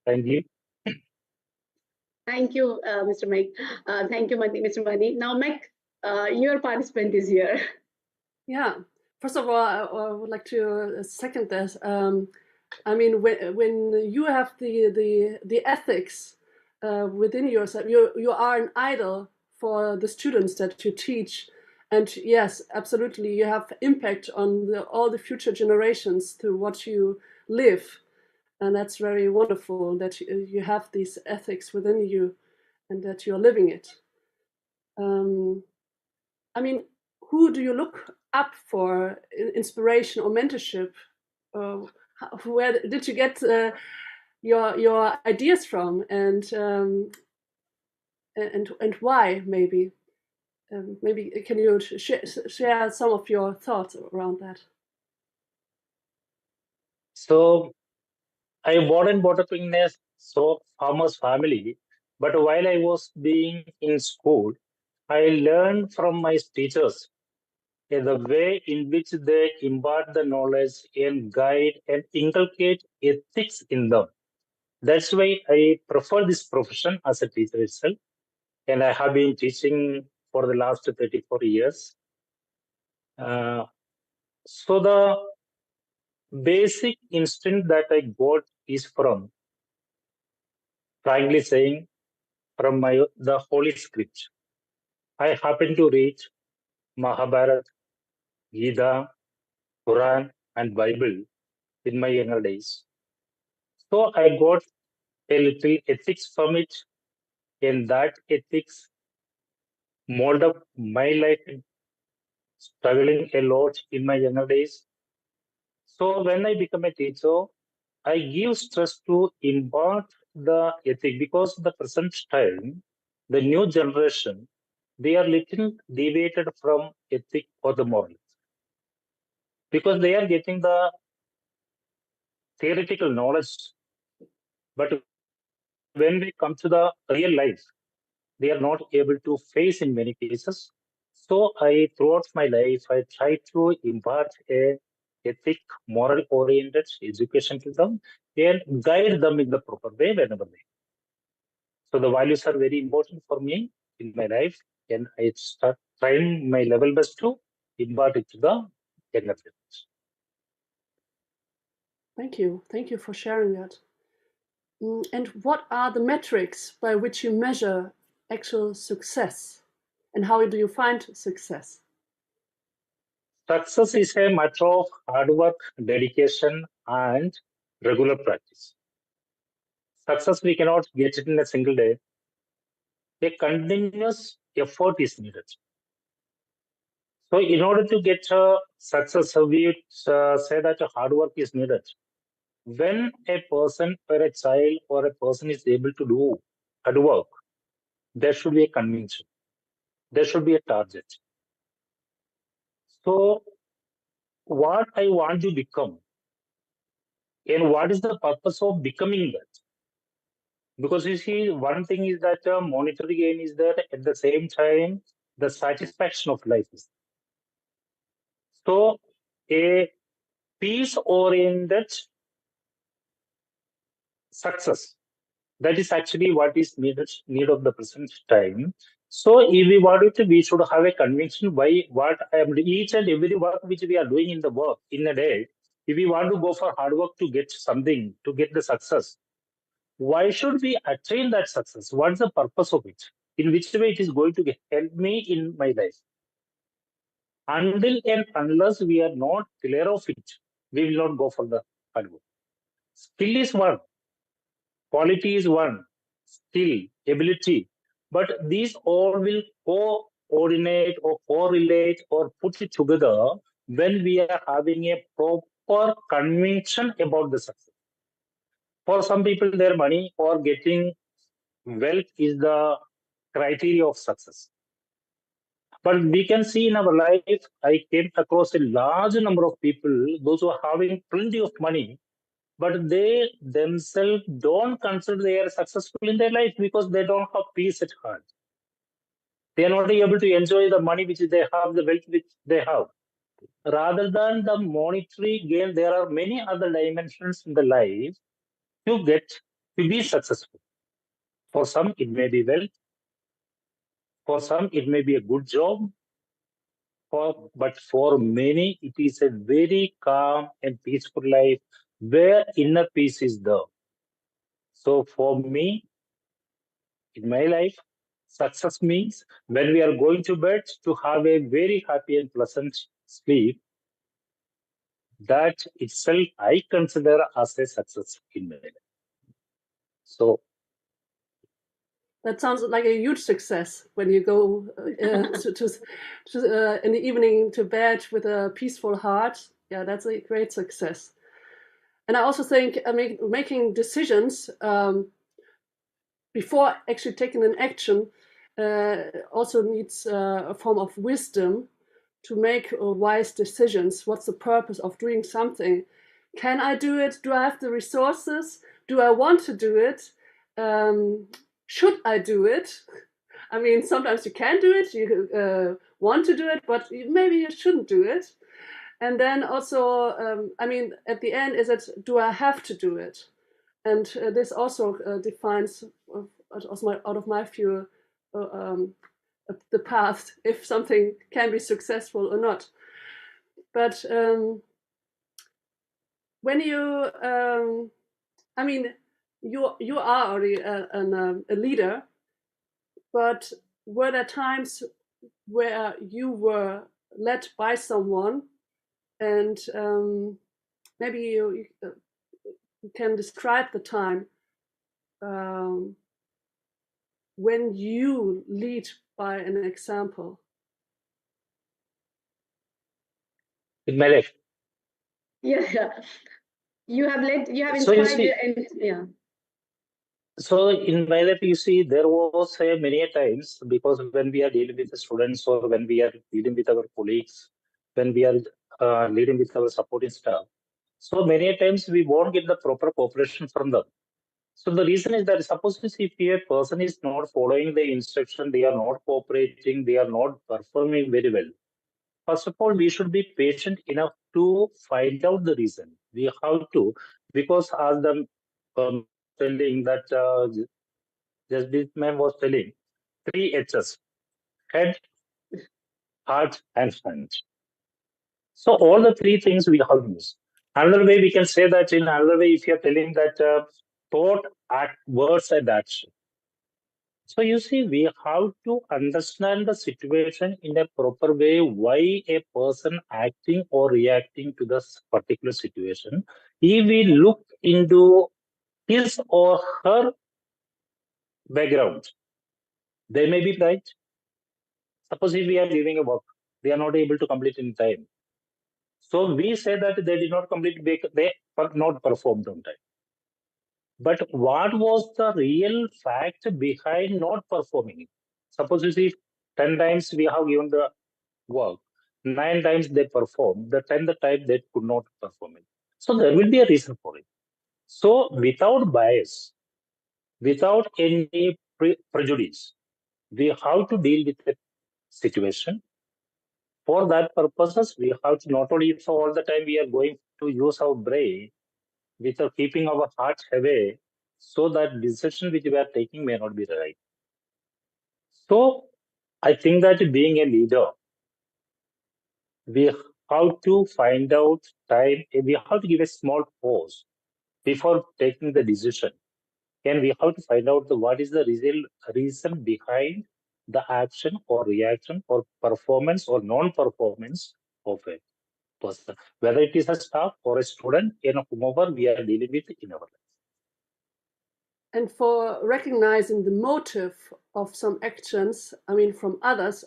Thank you. Thank you, Mr. Mike. Thank you, Mr. Mani. Now, Mike, your participant is here. Yeah. First of all, I would like to second this. I mean, when you have the ethics within yourself, you are an idol for the students that you teach, and yes, absolutely, you have impact on all the future generations through what you live, and that's very wonderful that you have these ethics within you, and that you're living it. I mean, who do you look up for inspiration or mentorship? Where did you get your ideas from, and why? Maybe can you share some of your thoughts around that? So I brought up in a farmer's family, but while I was being in school, I learned from my teachers the way in which they impart the knowledge and guide and inculcate ethics in them. That's why I prefer this profession as a teacher itself. And I have been teaching for the last 34 years. So the basic instinct that I got is from, frankly saying, from the Holy Script. I happen to read Mahabharata, Gita, Quran, and Bible in my younger days. So I got a little ethics from it, and that ethics mold up my life, struggling a lot in my younger days. So when I become a teacher, I give stress to impart the ethic because the present time, the new generation, they are little deviated from ethic or the moral because they are getting the theoretical knowledge, but when we come to the real life, they are not able to face in many cases. So throughout my life, I try to impart a ethic, moral-oriented education to them and guide them in the proper way whenever they. So the values are very important for me in my life, and I start trying my level best to impart it to the younger generation. Thank you for sharing that. And what are the metrics by which you measure actual success? And how do you find success? Success is a matter of hard work, dedication, and regular practice. Success we cannot get it in a single day. A continuous effort is needed. So in order to get success, we say that hard work is needed. When a person or a child or a person is able to do hard work, there should be a conviction. There should be a target. So what I want to become and what is the purpose of becoming that? Because you see, one thing is that monetary gain is there. At the same time, the satisfaction of life is. So a peace-oriented success, that is actually what is need of the present time. So if we want it, we should have a conviction why what each and every work which we are doing in the work in a day, if we want to go for hard work to get something, to get the success, why should we attain that success? What's the purpose of it? In which way it is going to help me in my life? Until and unless we are not clear of it, we will not go for the hard work. Skill is one, quality is one, skill, ability, but these all will coordinate or correlate or put it together when we are having a proper conviction about the success. For some people, their money or getting wealth is the criteria of success. But we can see in our life, I came across a large number of people, those who are having plenty of money, but they themselves don't consider they are successful in their life because they don't have peace at heart. They are not able to enjoy the money which they have, the wealth which they have. Rather than the monetary gain, there are many other dimensions in the life to get to be successful. For some, it may be wealth. For some, it may be a good job. But for many, it is a very calm and peaceful life where inner peace is there. So for me, in my life, success means when we are going to bed to have a very happy and pleasant sleep. That itself I consider as a success in my life. So that sounds like a huge success when you go in the evening to bed with a peaceful heart. Yeah, that's a great success. And I also think making decisions before actually taking an action also needs a form of wisdom to make wise decisions. What's the purpose of doing something? Can I do it? Do I have the resources? Do I want to do it? Should I do it? I mean, sometimes you can do it, you want to do it, but maybe you shouldn't do it. And then also, I mean, at the end, is it, do I have to do it? And this also defines, out of my view, the path, if something can be successful or not. But when you, I mean, you are already a leader, but were there times where you were led by someone, and maybe you can describe the time when you lead by an example? in my life, Yeah, you have so you inspired, see, and yeah. so in my life, you see, there was many times, because when we are dealing with the students or when we are dealing with our colleagues, when we are leading with our supporting staff, so many times we won't get the proper cooperation from them. So the reason is that suppose if a person is not following the instruction, they are not cooperating, they are not performing very well. First of all, we should be patient enough to find out the reason. We have to, because as the telling that just this man was telling, 3 H's: head, heart, and hand. So all the 3 things we have used. Another way we can say that, in another way, if you're telling that thought, act, words, and action. So you see, we have to understand the situation in a proper way, why a person acting or reacting to this particular situation. If we look into his or her background, they may be right. Suppose if we are giving a work, they are not able to complete in time. So we say that they did not complete, they not performed on time. But what was the real fact behind not performing it? Suppose you see 10 times we have given the work, 9 times they performed, the 10th time they could not perform it. So there will be a reason for it. So without bias, without any prejudice, we have to deal with the situation. For that purposes, we have to not only for all the time we are going to use our brain without keeping our hearts away, so that decision which we are taking may not be right. So I think that being a leader, we have to find out time, we have to give a small pause before taking the decision. And we have to find out what is the reason behind the action or reaction or performance or non-performance of a person, whether it is a staff or a student, whomever we are dealing with in our life. And for recognizing the motive of some actions, I mean, from others,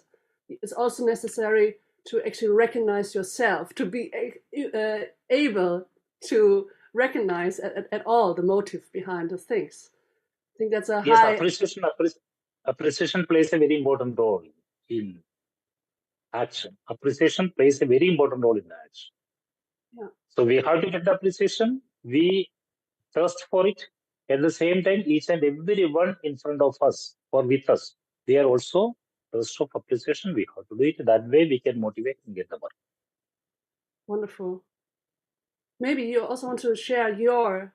it's also necessary to actually recognize yourself, to be able to recognize at all the motive behind the things. I think that's a Yes, high... appreciation plays a very important role in action. Appreciation plays a very important role in action. Yeah. So we have to get the appreciation. We thirst for it. At the same time, each and everyone in front of us or with us, they are also thirst of appreciation. We have to do it. That way we can motivate and get the work. Wonderful. Maybe you also want to share your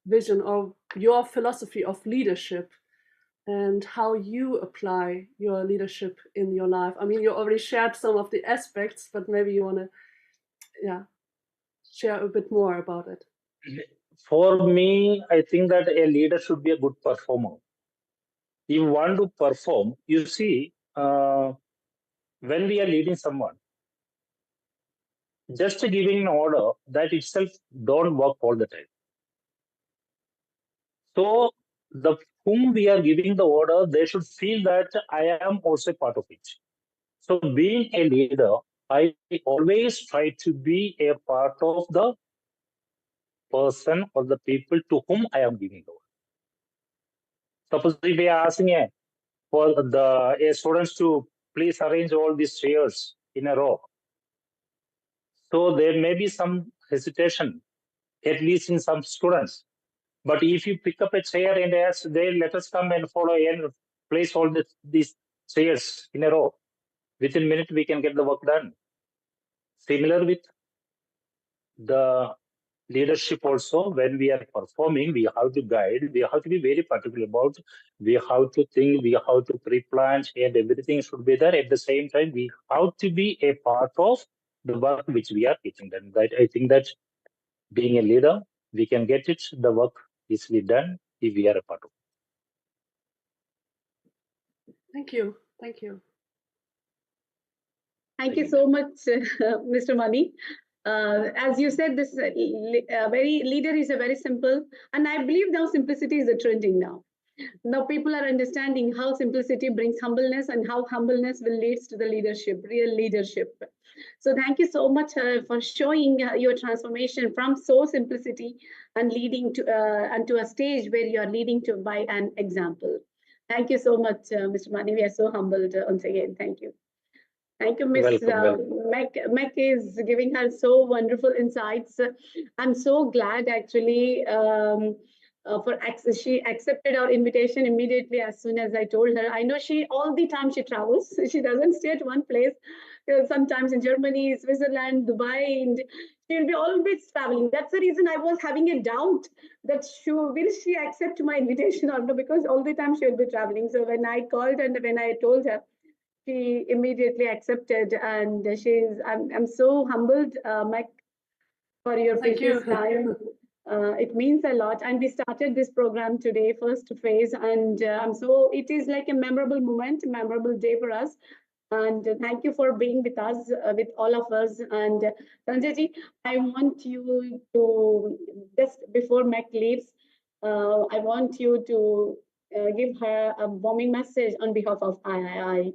vision or your philosophy of leadership and how you apply your leadership in your life. I mean, you already shared some of the aspects, but maybe you want to share a bit more about it. For me, I think that a leader should be a good performer. If you want to perform, you see, when we are leading someone, just giving an order, that itself don't work all the time. So the whom we are giving the order, they should feel that I am also part of it. So being a leader, I always try to be a part of the person or the people to whom I am giving the order. Suppose if we are asking for the students to please arrange all these chairs in a row. So there may be some hesitation, at least in some students. But if you pick up a chair and ask, let us come and follow and place all these chairs in a row, within a minute we can get the work done. Similar with the leadership also, when we are performing, we have to guide, we have to be very particular about, we have to think, we have to pre-plan, and everything should be there. At the same time, we have to be a part of the work which we are teaching them. That I think that being a leader, we can get it, the work is done if we are a part of it. Thank you. Thank you. Thank you so much, Mr. Mani. As you said, this leader is a very simple, and I believe now simplicity is a trending now. Now people are understanding how simplicity brings humbleness and how humbleness will lead to the leadership, real leadership. So thank you so much for showing your transformation from so simplicity and leading to and to a stage where you are leading to by an example. Thank you so much, Mr. Mani. We are so humbled once again. Thank you. Thank you, Ms. Meg is giving her so wonderful insights. I'm so glad actually she accepted our invitation immediately as soon as I told her. I know all the time she travels. She doesn't stay at one place. Sometimes in Germany, Switzerland, Dubai, and she'll be always traveling. That's the reason I was having a doubt that will she accept my invitation or no, because all the time she'll be traveling. So when I called and when I told her, she immediately accepted, and I'm so humbled, Mike, for your precious time. It means a lot, and we started this program today, first phase, and so it is like a memorable moment, memorable day for us. And thank you for being with us, with all of us. And Sanjay, I want you to, just before Meg leaves, I want you to give her a warming message on behalf of III.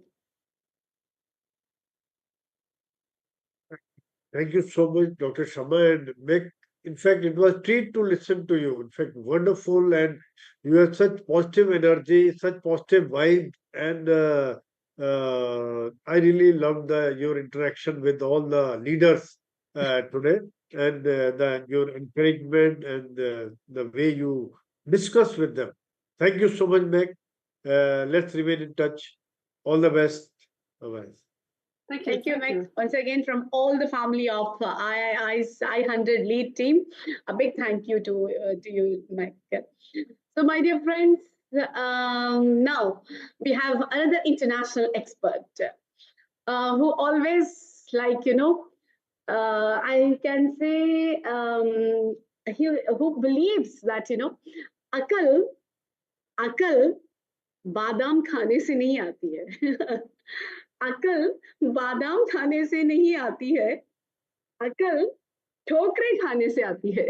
Thank you so much, Dr. Shama and Meg. In fact, it was a treat to listen to you. In fact, wonderful, and you have such positive energy, such positive vibe, and I really loved your interaction with all the leaders today, and your encouragement and the way you discuss with them. Thank you so much, Meg. Let's remain in touch. All the best. Bye-bye. Thank you. Thank you, Meg. Once again, from all the family of I-100 lead team, a big thank you to you, Meg. So, my dear friends, now we have another international expert who always, like, I can say, who believes that, अकल बादाम खाने से नहीं आती है अकल बादाम खाने से नहीं आती है अकल ठोकरें खाने से आती है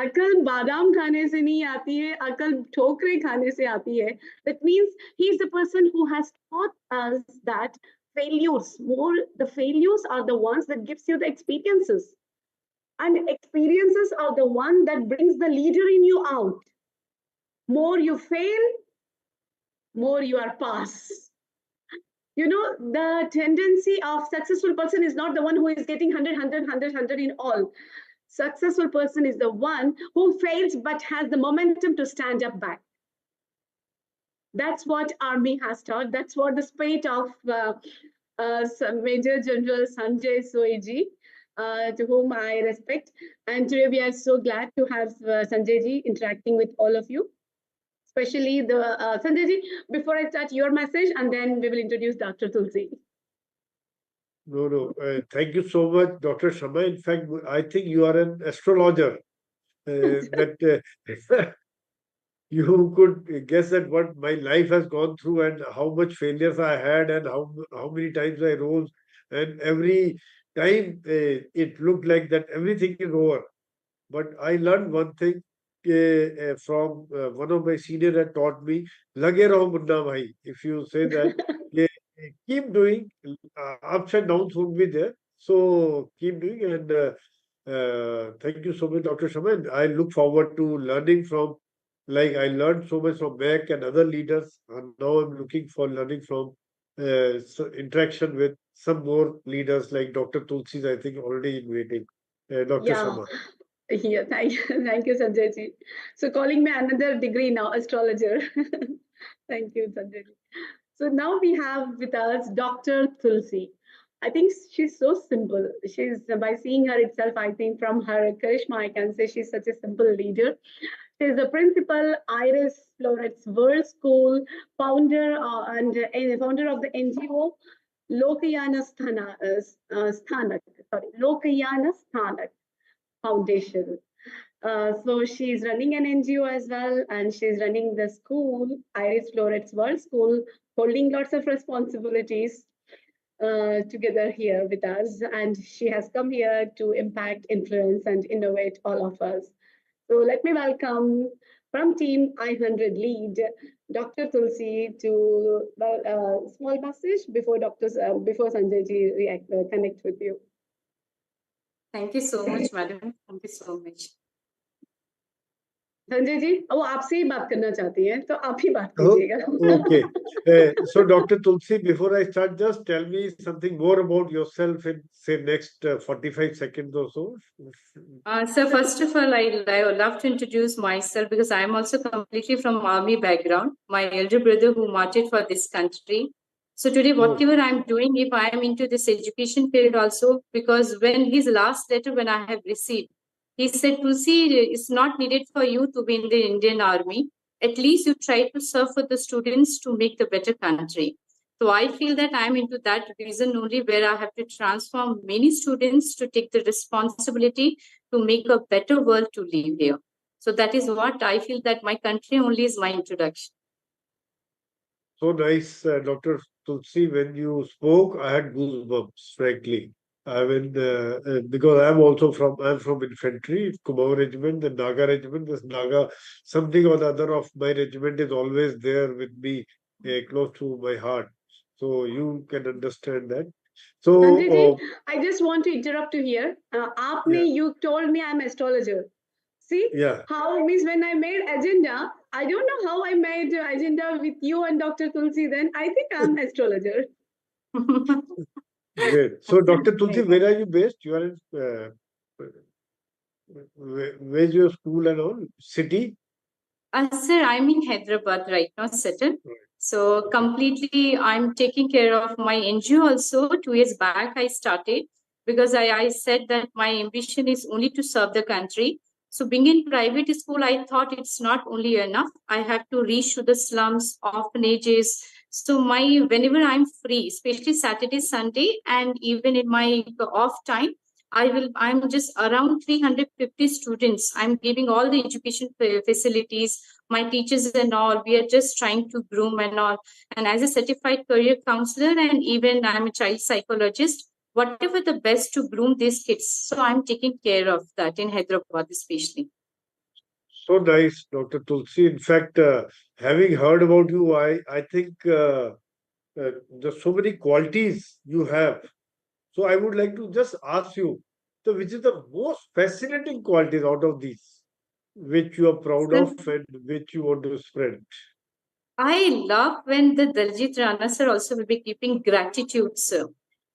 अकल बादाम खाने से नहीं आती है अकल ठोकरें खाने से आती है that means he is the person who has taught us that the failures are the ones that gives you the experiences, and experiences are the one that brings the leader in you out. More you fail, more you are pass. The tendency of successful person is not the one who is getting 100 in all. Successful person is the one who fails but has the momentum to stand up back. That's what Army has taught. That's what the spirit of Major General Sanjay Soiji, to whom I respect. And today we are so glad to have Sanjay ji interacting with all of you. Especially the Sanjay ji, before I start your message, and then we will introduce Dr. Tulsi. No. Thank you so much, Dr. Shama. In fact, I think you are an astrologer. You could guess at what my life has gone through and how much failures I had and how many times I rose. And every time it looked like that everything is over. But I learned one thing from one of my seniors had taught me, lage raho munna bhai. If you say that, keep doing, ups and downs would be there. So keep doing, and thank you so much, Dr. Shaman. I look forward to learning from, like I learned so much from Mac and other leaders, and now I'm looking for learning from interaction with some more leaders like Dr. Tulsi, I think already in waiting. Dr. Shama. Yeah, thank you, Sanjay ji. So calling me another degree now, astrologer. Thank you, Sanjay ji. So now we have with us Dr. Tulsi. I think she's so simple. She's, by seeing her itself, I think from her charisma, I can say she's such a simple leader. She's the principal, Iris Florets World School, founder founder of the NGO Lokayana Sthanak Foundation. So she's running an NGO as well, and she's running the school, Iris Florets World School, holding lots of responsibilities together here with us. And she has come here to impact, influence, and innovate all of us. So let me welcome from Team I-100 Lead, Dr. Tulsi, to small message before before Sanjay ji connect with you. Thank you so much, madam. Thank you so much. Sanjay ji वो आपसे ही बात करना चाहती हैं तो आप ही बात कीजिएगा. Okay. So Dr. Tulsi, before I start, just tell me something more about yourself in say next 45 seconds or so. So first of all, I would love to introduce myself because I'm also completely from army background. My elder brother who marched for this country. So today, whatever I'm doing, if I am into this education field also, because when his last letter when I have received, he said, Tulsi, it's not needed for you to be in the Indian Army. At least you try to serve for the students to make the better country. So I feel that I'm into that reason only where I have to transform many students to take the responsibility to make a better world to live here. So that is what I feel that my country only is my introduction. So nice, Dr. Tulsi, when you spoke, I had goosebumps, frankly. I mean, because I'm from infantry, Kumaon regiment, the Naga regiment, this Naga, something or the other of my regiment is always there with me, close to my heart. So you can understand that. So, Sanjay ji, I just want to interrupt you here. You told me I'm astrologer. See, how means when I made agenda, I don't know how I made agenda with you and Dr. Tulsi. Then I think I'm astrologer. Great. So, Dr. Tulsi, where are you based? You are in, where's your school and all? City? Sir, I'm in Hyderabad right now, settled. So completely, I'm taking care of my NGO also. 2 years back, I started because I said that my ambition is only to serve the country. So being in private school, I thought it's not only enough. I had to reach to the slums, orphanages. So whenever I'm free, especially Saturday, Sunday, and even in my off time, I'm just around 350 students. I'm giving all the education facilities, my teachers and all. We are just trying to groom and all. And as a certified career counselor, and even I'm a child psychologist, whatever the best to groom these kids. So I'm taking care of that in Hyderabad, especially. So nice, Dr. Tulsi. In fact, having heard about you, I think there's so many qualities you have. So I would like to just ask you, so which is the most fascinating qualities out of these, which you are proud So of and which you want to spread? I love when the Daljit Rana sir also will be keeping gratitude, sir.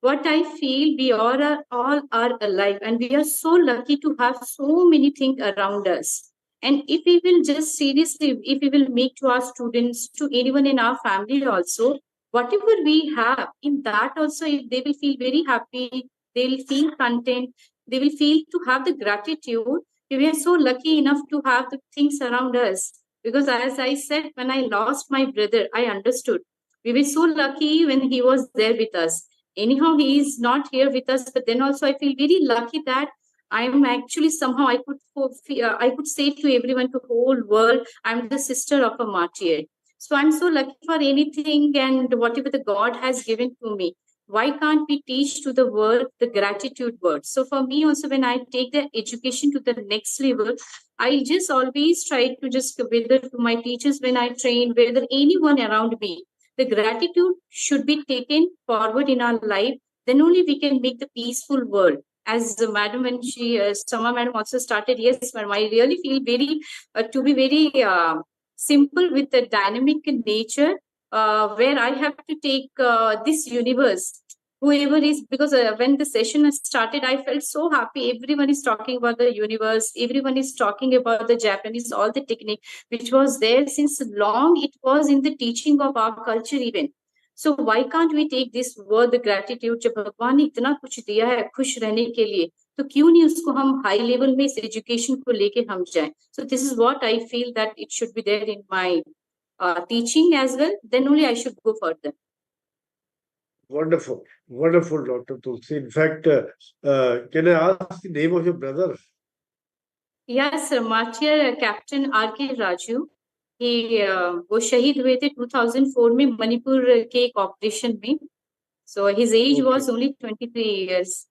What I feel, we all are alive, and we are so lucky to have so many things around us. And if we will just seriously, if we will make to our students, to anyone in our family also, whatever we have, in that also, if they will feel very happy, they will feel content, they will feel to have the gratitude. We are so lucky enough to have the things around us. Because as I said, when I lost my brother, I understood. We were so lucky when he was there with us. Anyhow, he is not here with us, but then also I feel very lucky that I'm actually somehow I could say to everyone, to whole world, I'm the sister of a martyr. So I'm so lucky for anything and whatever the God has given to me. Why can't we teach to the world the gratitude word? So for me also, when I take the education to the next level, I just always try to just, whether to my teachers when I train, whether anyone around me, the gratitude should be taken forward in our life. Then only we can make the peaceful world. As the madam, when Shama madam also started, yes, madam, I really feel very, to be very simple with the dynamic nature, where I have to take this universe, whoever is, because when the session started, I felt so happy. Everyone is talking about the universe, everyone is talking about the Japanese, all the technique which was there since long, it was in the teaching of our culture even. So why can't we take this word the gratitude, जब भगवान ने इतना कुछ दिया है खुश रहने के लिए, तो क्यों नहीं उसको हम हाई लेवल में इस एजुकेशन को लेके हम जाएं. So this is what I feel that it should be there in my teaching as well. Then only I should go further. Wonderful, wonderful, Dr. Tulsi. In fact, can I ask the name of your brother? Yes, sir. Martyr Captain R.K. Raju. वो शहीद हुए थे 2004 में मणिपुर के एक operation में. So his age was only 23 years.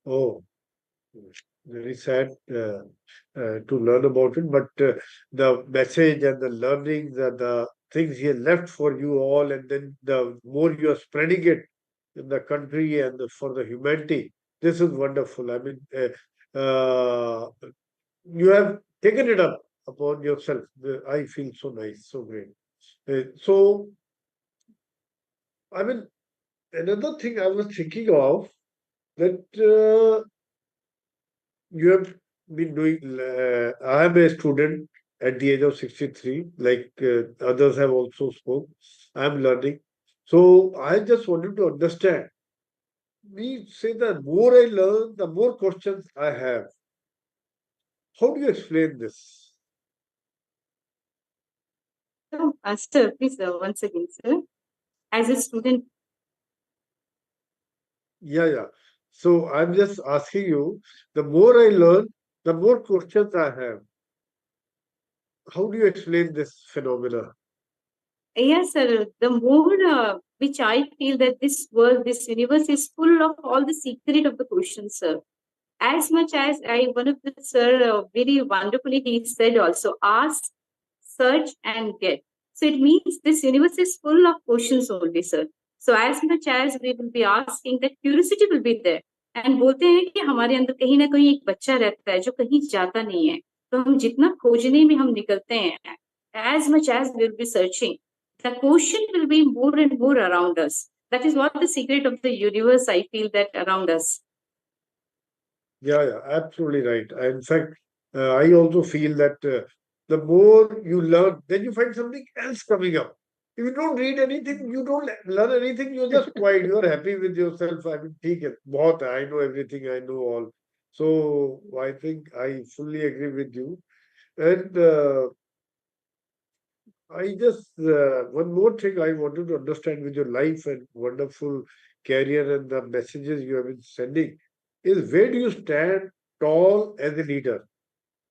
Oh, very sad to learn about it, but the message and the learnings and the things he has left for you all, and then the more you are spreading it in the country and for the humanity, this is wonderful. I mean, you have taken it up upon yourself. I feel so nice, so great. So, I mean, another thing I was thinking of that you have been doing. I am a student at the age of 63, like others have also spoke. I am learning. So I just wanted to understand. We say that more I learn, the more questions I have. How do you explain this? Sir, please, once again, sir. As a student. Yeah. So I'm just asking you, the more I learn, the more questions I have. How do you explain this phenomena? Yes, sir. The more which I feel that this world, this universe is full of all the secret of the questions, sir. As much as one of the sir very wonderfully he said also, ask, search and get. So it means this universe is full of questions only, sir. So as much as we will be asking, that curiosity will be there. And बोलते हैं कि हमारे अंदर कहीं ना कहीं एक बच्चा रहता है जो कहीं जाता नहीं है. तो हम जितना खोजने में हम निकलते हैं, as much as we will be searching, the question will be more and more around us. That is what the secret of the universe I feel that around us. Yeah, absolutely right. In fact, I also feel that the more you learn, then you find something else coming up. If you don't read anything, you don't learn anything, you're just quiet, you're happy with yourself. I mean, ठीक है, बहुत है, I know everything, I know all. So I think I fully agree with you. And I just, one more thing I wanted to understand with your life and wonderful career and the messages you have been sending is where do you stand tall as a leader?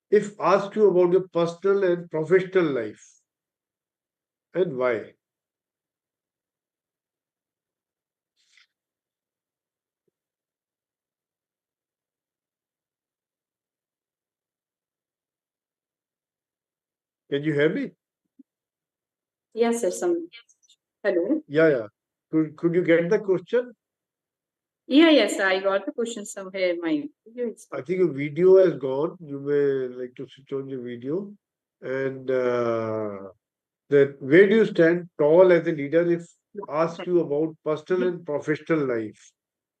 If asked you about your personal and professional life, and why? Can you hear me? Yes, sir. Hello. Yeah. Could you get the question? Yes, I got the question somewhere. My video is I think your video has gone. You may like to switch on your video. And that where do you stand tall as a leader if asked you about personal and professional life?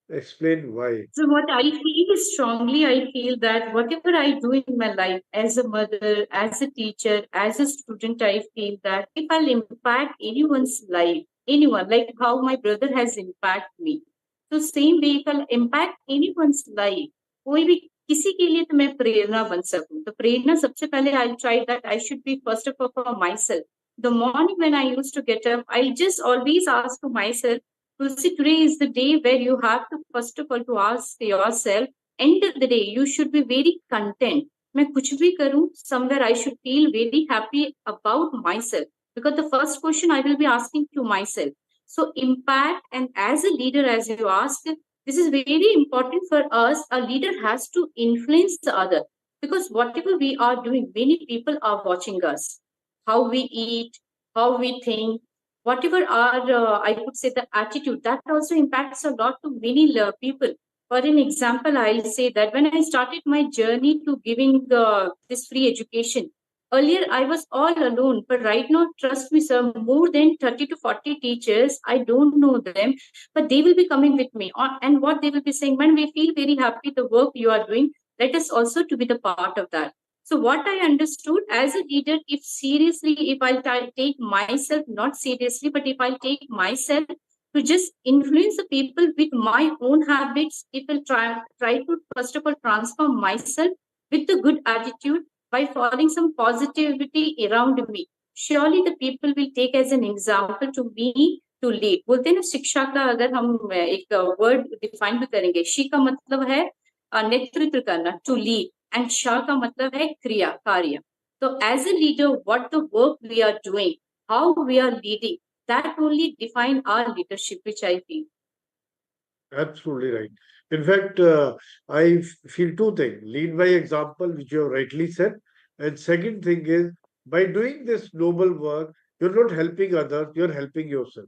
Explain why. So what I feel is strongly, I feel that whatever I do in my life as a mother, as a teacher, as a student, I feel that if I'll impact anyone's life, anyone, like how my brother has impacted me, so same way if I'll impact anyone's life, कोई भी किसी के लिए तो मैं प्रेरणा बन सकूं. तो प्रेरणा सबसे पहले I'll try that I should be first of all for myself. The morning when I used to get up, I just always ask to myself, Tulsi, today is the day where you have to first of all to ask yourself, end of the day, you should be very content. मैं कुछ भी करूं, somewhere I should feel very happy about myself. Because the first question I will be asking to myself. So impact, and as a leader, as you asked, this is very important for us. A leader has to influence the other. Because whatever we are doing, many people are watching us. How we eat, how we think, whatever our, I could say the attitude, that also impacts a lot to many people. For an example, I'll say that when I started my journey to giving this free education, earlier I was all alone, but right now, trust me, sir, more than 30 to 40 teachers, I don't know them, but they will be coming with me. And what they will be saying, when we feel very happy the work you are doing, let us also to be the part of that. So what I understood as a leader, if seriously, if I'll take myself, not seriously, but if I'll take myself to just influence the people with my own habits, if I'll try to first of all transform myself with a good attitude by following some positivity around me, surely the people will take as an example to me to lead. बोलते हैं ना शिक्षा का अगर हम एक word define भी करेंगे, शी का मतलब है नेतृत्व करना, टू लीड, एंड शा का मतलब है क्रिया, कार्य. So as a leader, what the work we are doing, how we are leading, that only define our leadership, which I feel. Absolutely right. In fact, I feel two things. Lead by example, which you have rightly said. And second thing is, by doing this noble work, you're not helping others, you're helping yourself.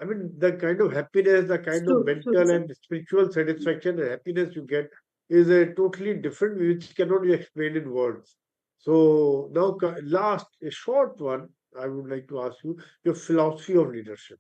I mean, the kind of happiness, the kind of mental and spiritual satisfaction and happiness you get is a totally different, which cannot be explained in words. So now, last, a short one, I would like to ask you your philosophy of leadership.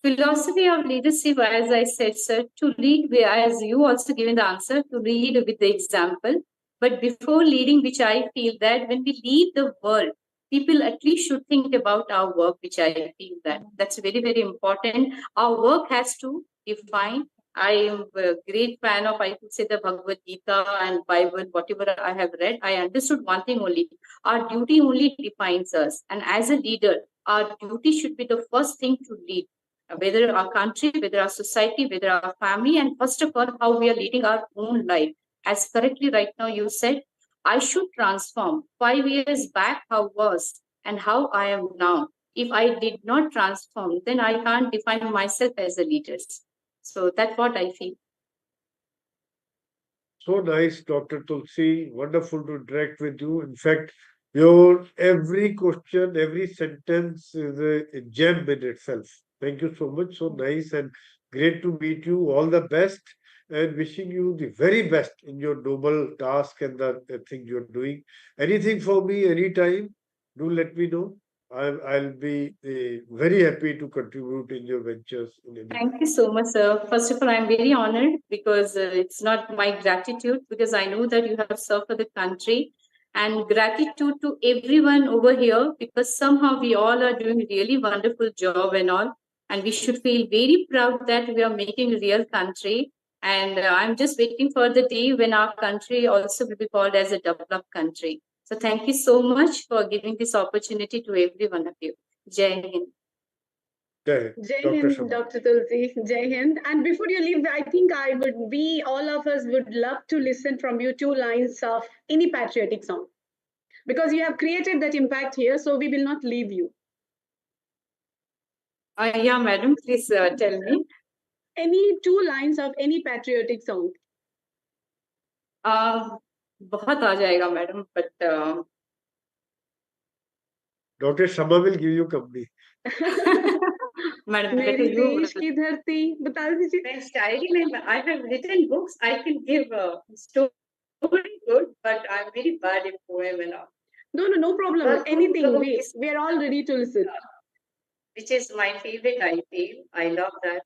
Philosophy of leadership, as I said, sir, to lead, as you also given the answer, to lead with the example. But before leading, which I feel that when we lead the world, people at least should think about our work, which I feel that that's very, very important. Our work has to define. I am a great fan of, I could say, the Bhagavad Gita and Bible, whatever I have read. I understood one thing only. Our duty only defines us. And as a leader, our duty should be the first thing to lead. Whether our country, whether our society, whether our family, and first of all, how we are leading our own life. As correctly right now you said, I should transform. 5 years back, how was and how I am now. If I did not transform, then I can't define myself as a leader. So that's what I feel. So nice, Dr. Tulsi. Wonderful to interact with you. In fact, your every question, every sentence is a gem in itself. Thank you so much. So nice and great to meet you. All the best and wishing you the very best in your noble task and the thing you're doing. Anything for me, anytime, do let me know. I'll be very happy to contribute in your ventures. Thank you so much, sir. First of all, I'm very honored because it's not my gratitude, because I know that you have served for the country. And gratitude to everyone over here, because somehow we all are doing really wonderful job and all. And we should feel very proud that we are making a real country. And I'm just waiting for the day when our country also will be called as a developed country. So thank you so much for giving this opportunity to every one of you. Jai Hind. Jai Jai Dr. Hind, Shama. Dr. Tulsi. Jai Hind. And before you leave, I think we, all of us would love to listen from you 2 lines of any patriotic song. Because you have created that impact here, so we will not leave you. Yeah, madam, please tell me. Any 2 lines of any patriotic song. बहुत आ जाएगा madam, but Dr. Shama will give you company. Madam, मेरे देश की धरती बता दीजिए. Next, I have written books. I can give a story good, but I'm very bad at poem and all. No problem. Anything. We are all ready to listen. Which is my favorite, I feel. I love that.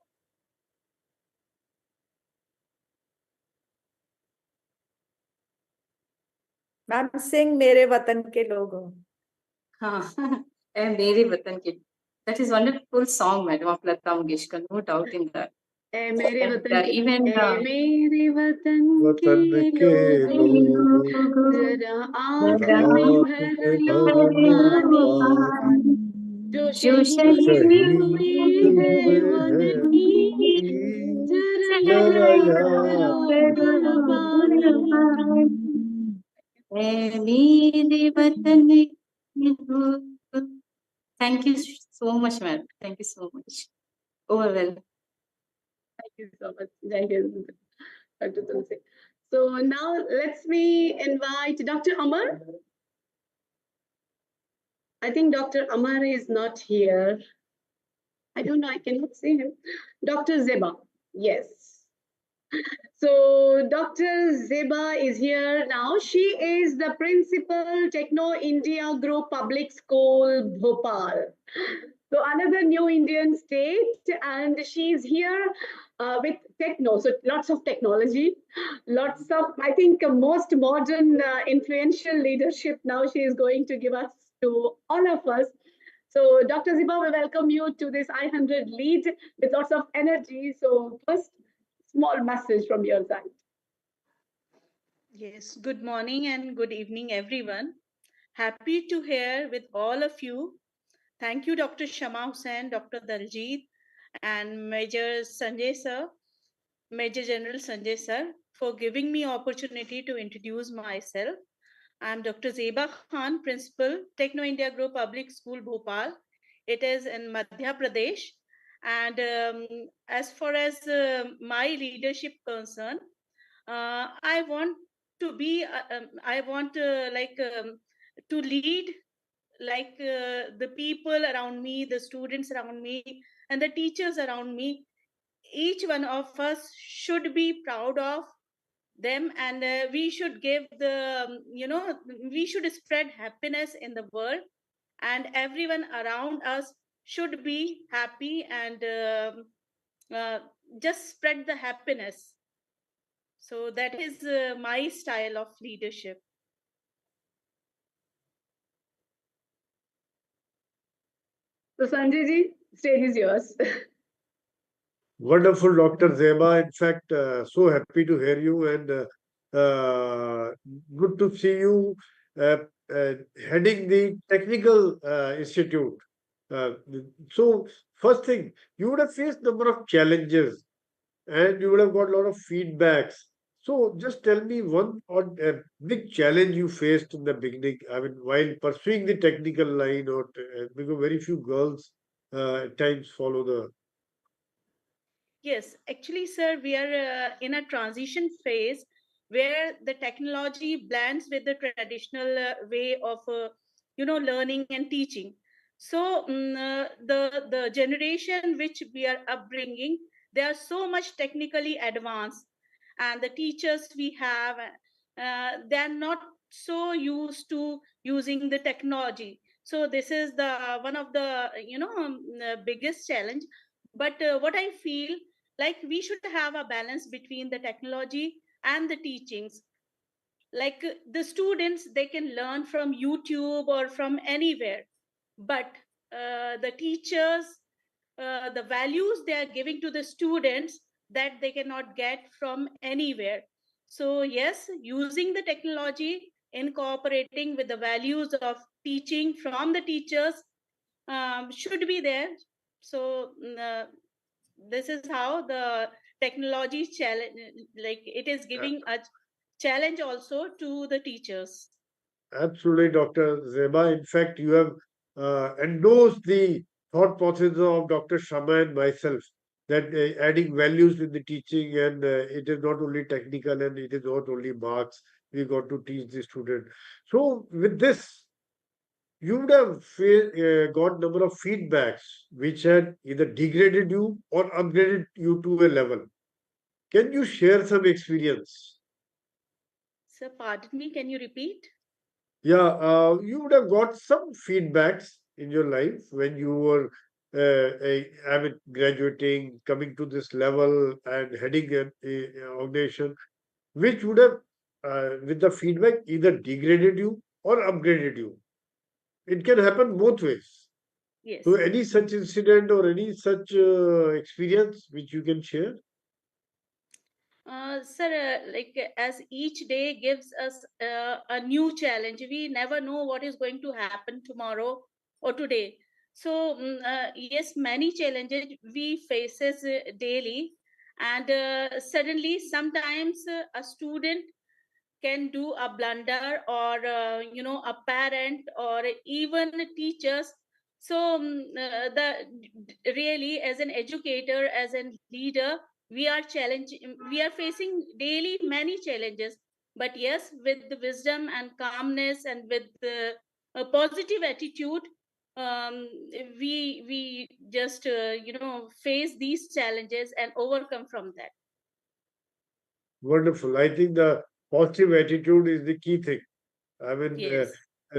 Ma'am, sing Mere Watan Ke Logo. Mere Watan Ke. That is wonderful song, madam, of Lata Mangeshkar. No doubt in that. मेरे वतन के Even मेरे वतन वतन के लोगों जरा आँख में भर लो पानी जो शहीद हुए हैं वतनी जरा याद करो कुर्बानी. मेरे वतन के लोगों. Thank you so much, madam. Thank you so much. Overwhelmed. Thank you so much. Jai Hind, Dr. Tulsi. So now let's me invite Dr. Amar. I think Dr. Amar is not here. I don't know, I cannot see him. Dr. Zeba, yes. So Dr. Zeba is here now. She is the principal Techno India Group Public School, Bhopal. So another new Indian state, and she's here with techno, so lots of technology, lots of, I think, most modern influential leadership now she is going to give us to all of us. So Dr. Ziba, we welcome you to this i-100 lead with lots of energy. So first, small message from your side. Yes, good morning and good evening, everyone. Happy to hear with all of you. Thank you, Dr. Shama Hussain, Dr. Daljit, and Major Sanjay sir, Major General Sanjay sir, for giving me opportunity to introduce myself. I'm Dr. Zeba Khan, Principal, Techno India Group Public School, Bhopal. It is in Madhya Pradesh. And as far as my leadership concern, I want to be, I want to lead like the people around me, the students around me, and the teachers around me. Each one of us should be proud of them, and we should give the, we should spread happiness in the world, and everyone around us should be happy and just spread the happiness. So that is my style of leadership. So Sanjay ji, stage is yours. Wonderful, Dr. Zeba. In fact, so happy to hear you and good to see you heading the technical institute. So first thing, you would have faced number of challenges and you would have got a lot of feedbacks. So just tell me one big challenge you faced in the beginning. I mean, while pursuing the technical line, or because very few girls at times follow the. Yes, actually, sir, we are in a transition phase where the technology blends with the traditional way of, learning and teaching. So the generation which we are upbringing, they are so much technically advanced, and the teachers we have, they are not so used to using the technology. So this is the one of the biggest challenge. But what I feel, like, we should have a balance between the technology and the teachings. like the students, they can learn from YouTube or from anywhere, but the teachers, the values they are giving to the students, that they cannot get from anywhere. So yes, using the technology, incorporating with the values of teaching from the teachers, should be there. So this is how the technology challenge, like it is giving a challenge also to the teachers. Absolutely, Dr. Zeba. In fact, you have endorsed the thought process of Dr. Shama and myself that adding values in the teaching, and it is not only technical and it is not only marks. We got to teach the student. So, with this, you would have got number of feedbacks which had either degraded you or upgraded you to a level. Can you share some experience? Sir, pardon me, can you repeat? Yeah, you would have got some feedbacks in your life when you were I mean, graduating, coming to this level and heading a organization, which would have, with the feedback, either degraded you or upgraded you. It can happen both ways. So, Yes. any such incident or any such experience which you can share? Sir, like as each day gives us a new challenge, we never know what is going to happen tomorrow or today. So yes, many challenges we faces daily, and suddenly sometimes a student can do a blunder, or a parent or even teachers. So the really, as an educator, as a leader, we are facing daily many challenges, but yes, with the wisdom and calmness and with a positive attitude, um, we just face these challenges and overcome from that. Wonderful. I think the positive attitude is the key thing. I mean, Yes.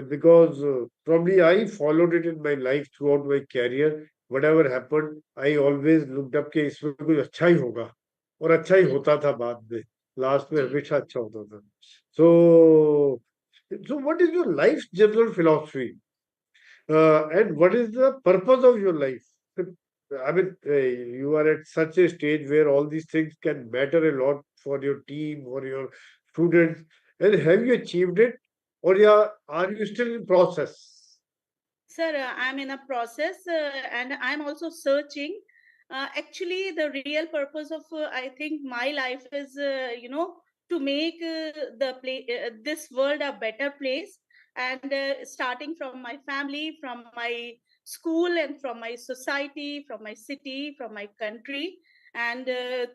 because probably I followed it in my life throughout my career. Whatever happened, I always looked up कि इसमें कुछ अच्छा ही होगा और अच्छा ही होता था बाद में. Last में जी. हमेशा अच्छा होता था. So what is your life's general philosophy? And what is the purpose of your life? I mean, you are at such a stage where all these things can matter a lot for your team or your students. And have you achieved it, or yeah, are you still in process? Sir, I'm in a process, and I'm also searching. Actually, the real purpose of I think my life is, to make this world a better place, and starting from my family, from my school, and from my society, from my city, from my country, and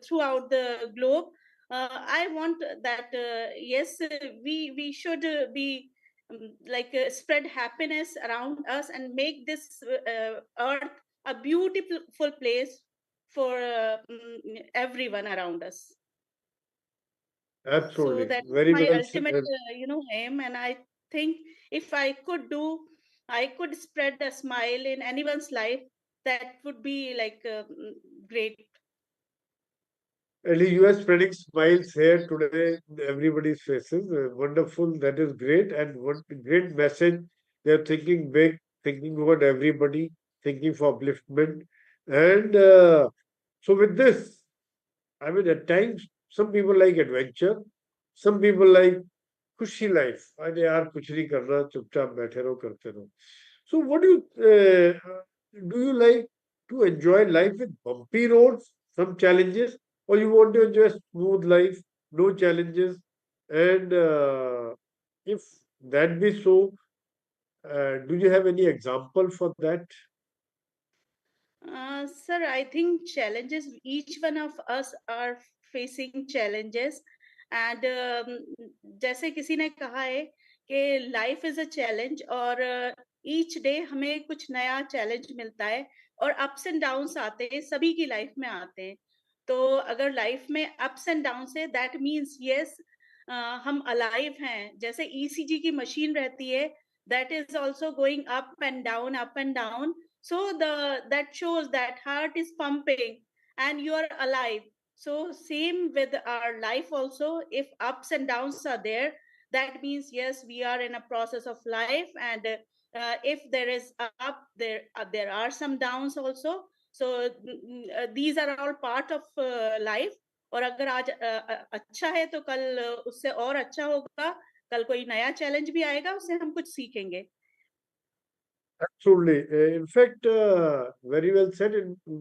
throughout the globe. I want that yes, we should be like spread happiness around us and make this earth a beautiful place for everyone around us. So Absolutely. that is Very my well ultimate said. aim, and I think if I could do, I could spread a smile in anyone's life, that would be like great. And you are spreading smiles here today, in everybody's faces. Wonderful. That is great. And one great message. They're thinking big, thinking about everybody, thinking for upliftment. And so, with this, I mean, at times, some people like adventure, some people like खुशी life. अरे यार कुछ नहीं करना चुपचाप बैठे रहो करते रहो. So what do you like to enjoy life with bumpy roads, some challenges, or you want to enjoy a smooth life, no challenges? And if that be so, do you have any example for that? Sir, I think challenges, each one of us are facing challenges. And जैसे किसी ने कहा है कि life is a challenge, और each day हमें कुछ नया challenge मिलता है, और ups and downs आते हैं, सभी की life में आते हैं. तो अगर life में ups and downs है, that means yes, हम alive हैं. जैसे ECG की machine रहती है, that is also going up and down, up and down. So that shows that heart is pumping and you are alive. So same with our life also. If ups and downs are there, That means, yes, we are in a process of life, and if there is up, there are some downs also. So these are all part of life. और अगर आज अच्छा है तो कल उससे और अच्छा होगा, कल कोई नया चैलेंज भी आएगा, उससे हम कुछ सीखेंगे. Absolutely. In fact, very well said,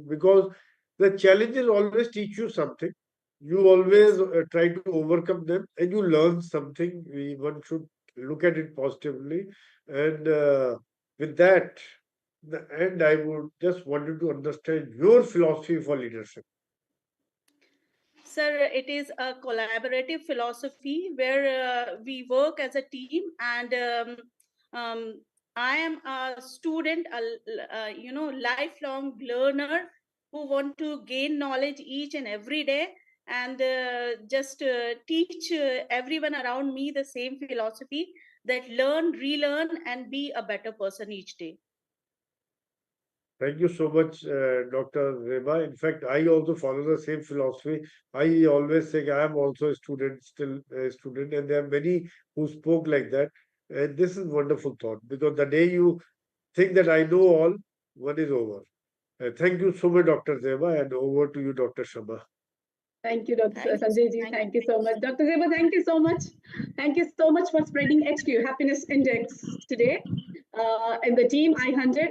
because the challenges always teach you something. You always try to overcome them and you learn something. One should look at it positively. And with that, and I would just wanted to understand your philosophy for leadership. Sir, it is a collaborative philosophy where we work as a team, and I am a student, lifelong learner who want to gain knowledge each and every day, and just teach everyone around me the same philosophy, that learn, relearn, and be a better person each day. Thank you so much, Dr. Reba. In fact, I also follow the same philosophy. I always say I am also a student, still a student, and there are many who spoke like that. And this is wonderful thought, because the day you think that I know all, one is over. Thank you so much, Dr. Reba, and over to you, Dr. Shama. Thank you, Dr. Sanjay ji. Thank you so much. Dr. Zeba, thank you so much. Thank you so much for spreading HQ, Happiness Index, today in the team i-100.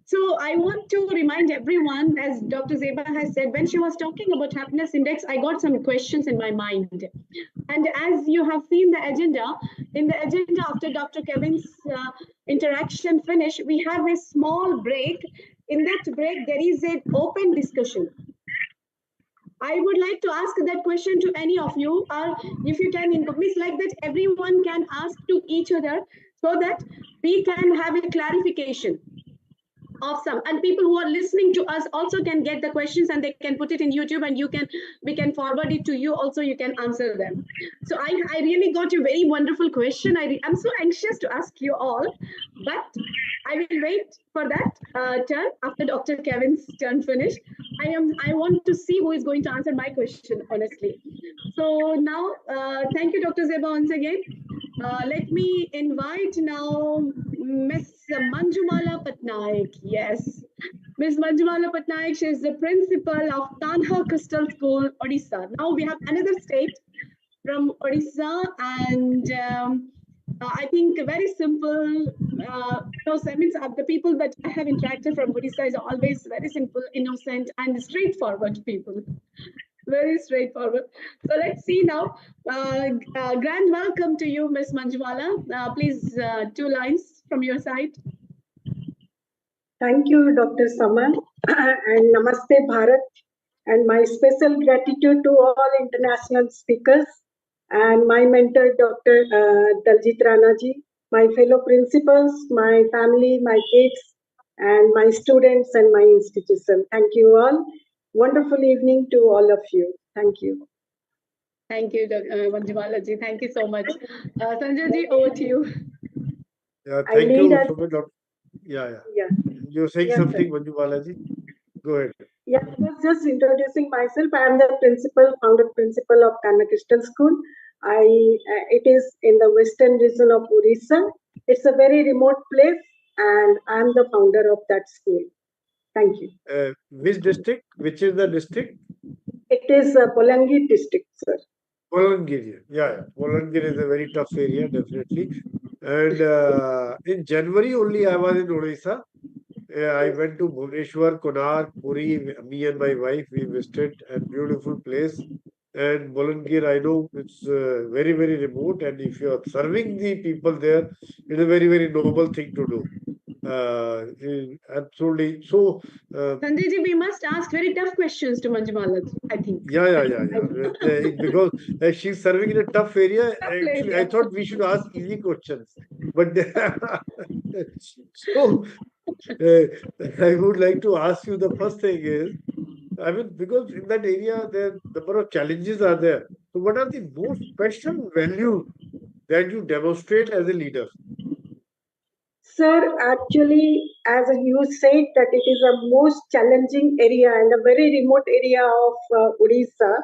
So I want to remind everyone, as Dr. Zeba has said, when she was talking about Happiness Index, I got some questions in my mind. And as you have seen the agenda, in the agenda after Dr. Kevin's interaction finish, we have a small break. In that break, there is an open discussion. I would like to ask that question to any of you, or if you can, it's like that everyone can ask to each other, so that we can have a clarification of some, and people who are listening to us also can get the questions, and they can put it in YouTube, and we can forward it to you also, you can answer them. So I really got a very wonderful question. I'm so anxious to ask you all, but I will wait for that turn after Dr. Kevin's turn finish. I want to see who is going to answer my question, honestly. So now, thank you, Dr. Zeba, once again. Let me invite now Miss Manjumala Patnaik. Yes, Miss Manjumala Patnaik, she is the principal of Tanha Crystal School, Odisha. Now we have another state from Odisha, and I think very simple. The people that I have interacted from Odisha is always very simple, innocent, and straightforward people. Very straightforward. So let's see now. Grand welcome to you, Ms. Manjumala. Please, 2 lines from your side. Thank you, Dr. Saman, and Namaste Bharat, and my special gratitude to all international speakers and my mentor, Dr. Daljit Ranaji, my fellow principals, my family, my kids, and my students and my institution. Thank you all. Wonderful evening to all of you. Thank you. Thank you, Manjumala ji. Thank you so much. Sanjay ji, over to you. Yeah, thank you so much, Dr. Yeah. You're saying something, Manjumala ji? Go ahead. Yeah, I was just introducing myself. I am the founder principal of Tanha Crystal School. It is in the western region of Odisha. It's a very remote place, and I am the founder of that school. Thank you. Which district? Which is the district? It is Bolangir district, sir. Bolangir, yeah. Bolangir is a very tough area, definitely. And in January only, I was in Odisha. I went to Bhubaneswar, Konark, Puri. Me and my wife, we visited a beautiful place. And Bolangir, I know it's very, very remote. And if you are serving the people there, it's a very, very noble thing to do. Absolutely. So, Sanjay ji, we must ask very tough questions to Manjumala, I think. Yeah. Because she's serving in a tough area. Actually, I thought we should ask easy questions. But so I would like to ask you, the first thing is, because in that area, the number of challenges are there. So what are the most special values that you demonstrate as a leader? Sir, actually, as you said, that it is a most challenging area and a very remote area of Odisha.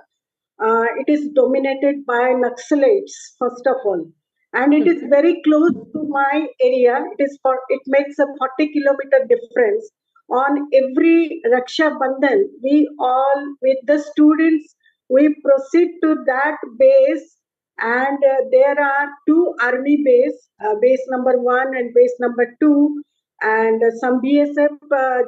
It is dominated by Naxalites, first of all. and it is very close to my area. It makes a 40-kilometer difference. On every Raksha Bandhan, we all with the students we proceed to that base, and there are two army base number 1 and base number 2, and some BSF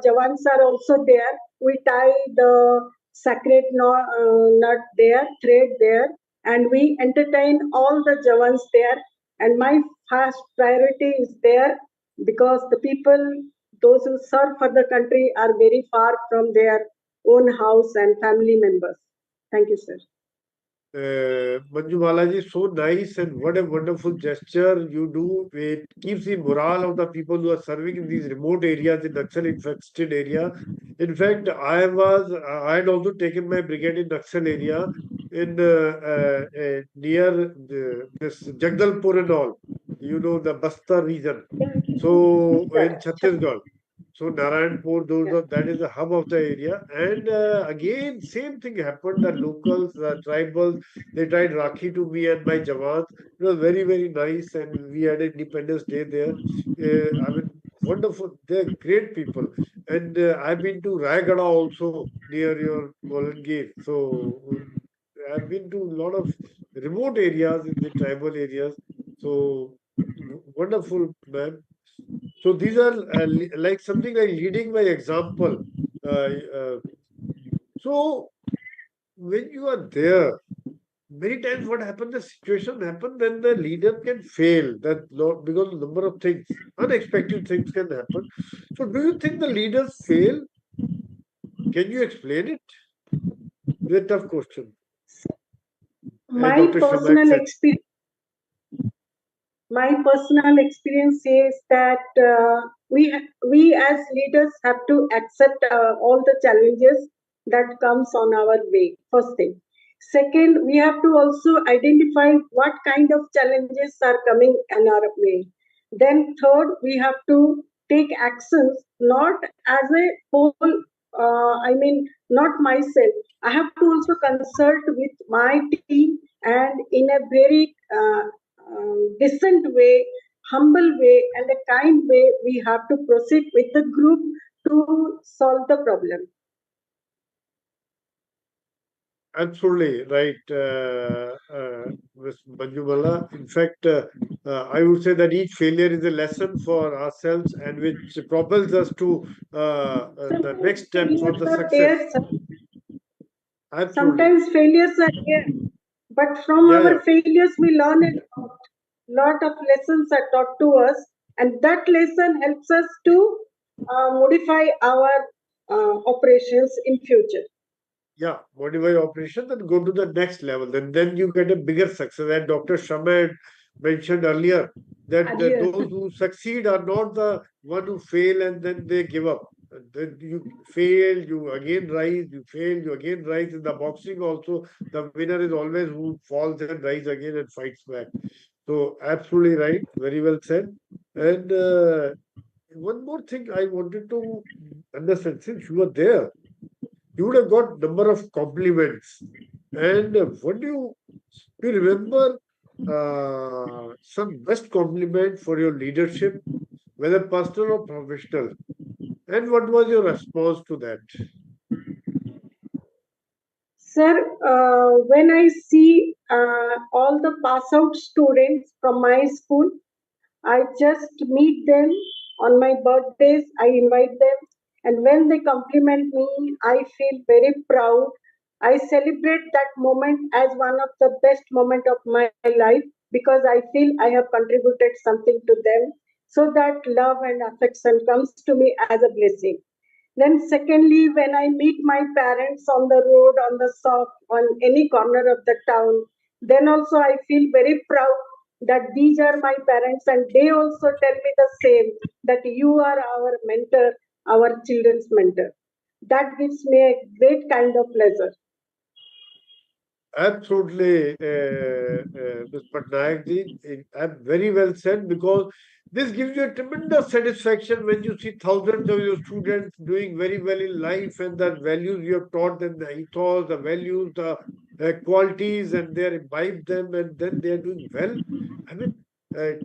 Jawans are also there. We tie the sacred nut there, thread there, and we entertain all the Jawans there. And my first priority is there because the people, those who serve for the country, are very far from their own house and family members. Thank you, sir. Manjumala ji, so nice, and what a wonderful gesture you do. It keeps the morale of the people who are serving in these remote areas, in Naxal infested area. In fact, I had also taken my brigade in Naxal area in near this Jagdalpur and all, the Bastar region. So in Chhattisgarh. So Narayanpur, that is the hub of the area. And again, same thing happened. The locals, the tribals, they tried Rakhi to me and my Jawans. It was very, very nice. And we had Independence Day there. I mean, wonderful. They're great people. And I've been to Raigada also near your Golden. So I've been to a lot of remote areas in the tribal areas. So wonderful, man. So these are like something like leading by example. Uh, uh, so when you are there, many times what happens, the situation happens, then the leader can fail. Because a number of things, unexpected things can happen. So do you think the leaders fail? Can you explain it? It's a tough question. My personal experience. My personal experience says that we as leaders have to accept all the challenges that comes on our way. First thing. Second, we have to also identify what kind of challenges are coming in our way. Then third, we have to take actions not as a whole. Not myself. I have to also consult with my team, and in a very decent way, humble way, and a kind way, we have to proceed with the group to solve the problem. Absolutely right, Ms. Manjumala. In fact, I would say that each failure is a lesson for ourselves and which propels us to the next step for the success. Absolutely. Sometimes failures are there, but from our failures we learn a lot of lessons are taught to us, and that lesson helps us to modify our operations in future. Yeah, modify operations and go to the next level. Then you get a bigger success. And Dr. Shama had mentioned earlier that those who succeed are not the one who fail and then they give up. Then you fail, you again rise, you fail, you again rise. In the boxing also, the winner is always who falls and rise again and fights back. So absolutely right, very well said. And one more thing I wanted to understand, since you were there, you would have got number of compliments. And what do you remember some best compliment for your leadership, whether personal or professional? And what was your response to that? Sir, when I see all the pass out students from my school, I just meet them on my birthdays, I invite them, and when they compliment me, I feel very proud. I celebrate that moment as one of the best moments of my life because I feel I have contributed something to them, so that love and affection comes to me as a blessing. Then secondly, when I meet my parents on the road, on the shop, on any corner of the town, then also I feel very proud that these are my parents, and they also tell me the same, that you are our mentor, our children's mentor. That gives me a great kind of pleasure. Absolutely, Ms. Patnaik ji, very well said, because this gives you a tremendous satisfaction when you see thousands of your students doing very well in life, and the values you have taught them, the ethos, the values, the qualities, and they are imbibed them, and then they are doing well. I mean,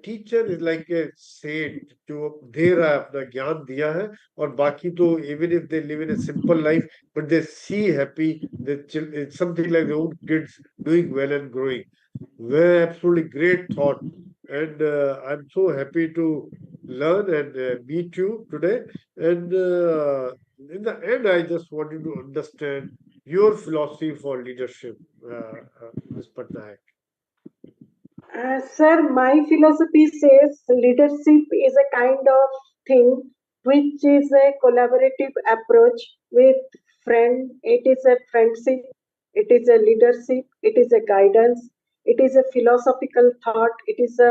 teacher is like a saint जो दे रहा है, अपना ज्ञान दिया है, और बाकी तो even if they live in a simple life but they see happy something like their own kids doing well and growing. Very absolutely great thought, and I'm so happy to learn and meet you today. And in the end, I just wanted to understand your philosophy for leadership, Ms. Patnaik. Sir, my philosophy says leadership is a kind of thing which is a collaborative approach with friend. It is a friendship, it is a leadership, it is a guidance, it is a philosophical thought, it is a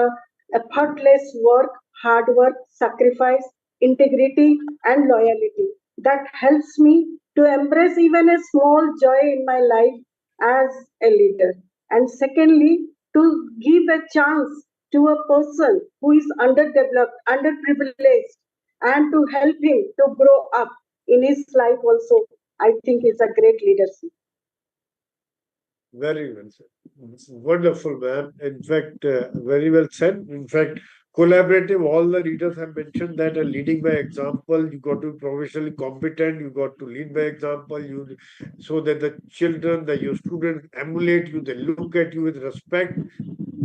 effortless work, hard work, sacrifice, integrity, and loyalty that helps me to embrace even a small joy in my life as a leader. And secondly, to give a chance to a person who is underdeveloped, underprivileged, and to help him to grow up in his life also, I think is a great leadership. Very well said. It's wonderful, ma'am. In fact, very well said. In fact, collaborative, all the leaders have mentioned that leading by example, you got to be professionally competent, you got to lead by example, so that the children, your students emulate you, they look at you with respect.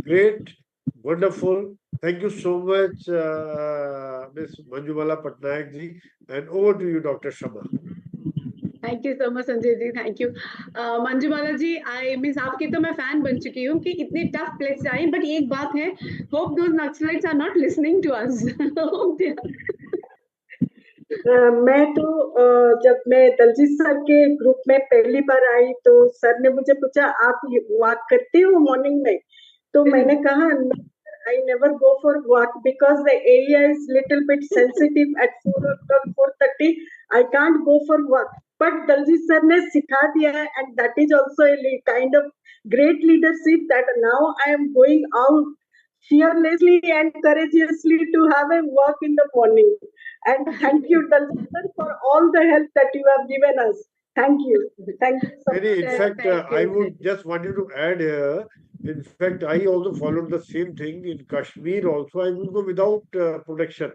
Great, wonderful. Thank you so much, Ms. Manjumala Patnaik ji. And over to you, Dr. Shama. Thank you so much Sanjay ji, thank you. Manjubala ji, I means आपकी तो मैं fan बन चुकी हूँ कि इतनी tough place I, but एक बात है, hope those Naxalites are not listening to us. मैं तो जब मैं दलजीत सर के ग्रुप में पहली बार आई तो सर ने मुझे पूछा आप वॉक करते हो मॉर्निंग में, तो मैंने कहा I never go for walk because the area is little bit sensitive at 4:30. I can't go for walk. But Daljit sir ने सिखा दिया है, and that is also a kind of great leadership that now I am going out fearlessly and courageously to have a walk in the morning. And thank you, Daljit sir, for all the help that you have given us. Thank you. Thank you so much. In fact, I would just want you to add here. In fact, I also followed the same thing in Kashmir. Also, I will go without protection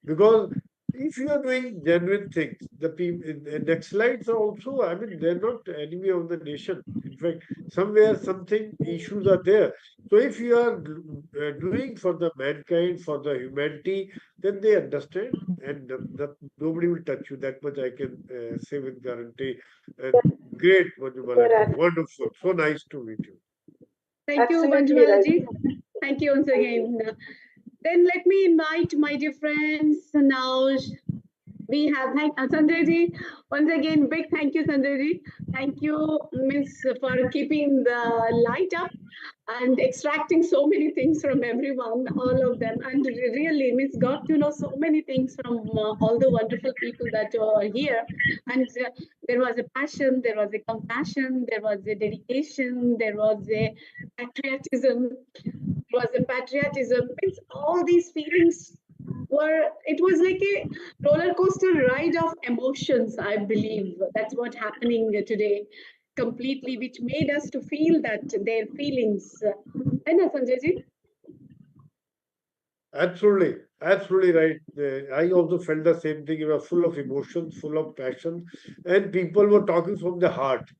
because if you are doing genuine things, the people, Naxalites are also. I mean, they're not enemy of the nation. In fact, somewhere something issues are there. So, if you are doing for the mankind, for the humanity, then they understand, and nobody will touch you. That much I can say with guarantee. Great, Manjumala. Wonderful. So nice to meet you. Thank you, Manjumala ji. Thank you once again. Then let me invite my dear friends. Now we have Sanjay ji. Once again, big thank you, Sanjay ji. Thank you, Miss, for keeping the light up and extracting so many things from everyone, all of them. And really, Miss, got to know so many things from all the wonderful people that are here. And there was a passion, there was a compassion, there was a dedication, there was a patriotism. It's all these feelings it was like a roller coaster ride of emotions, I believe. That's what's happening today completely, which made us to feel that their feelings. I know, Sanjay ji? Absolutely, absolutely right. I also felt the same thing. You were full of emotions, full of passion, and people were talking from the heart.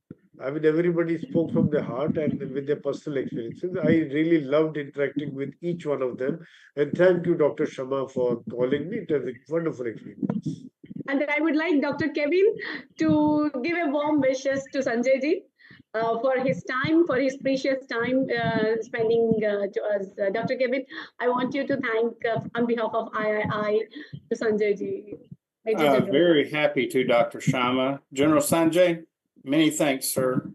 I mean, everybody spoke from their heart and with their personal experiences. I really loved interacting with each one of them. And thank you, Dr. Shama, for calling me. It was a wonderful experience. And I would like Dr. Kevin to give a warm wishes to Sanjay ji for his time, for his precious time spending to us. Dr. Kevin, I want you to thank on behalf of III to Sanjay ji. Very happy to, Dr. Shama. General Sanjay, many thanks, sir.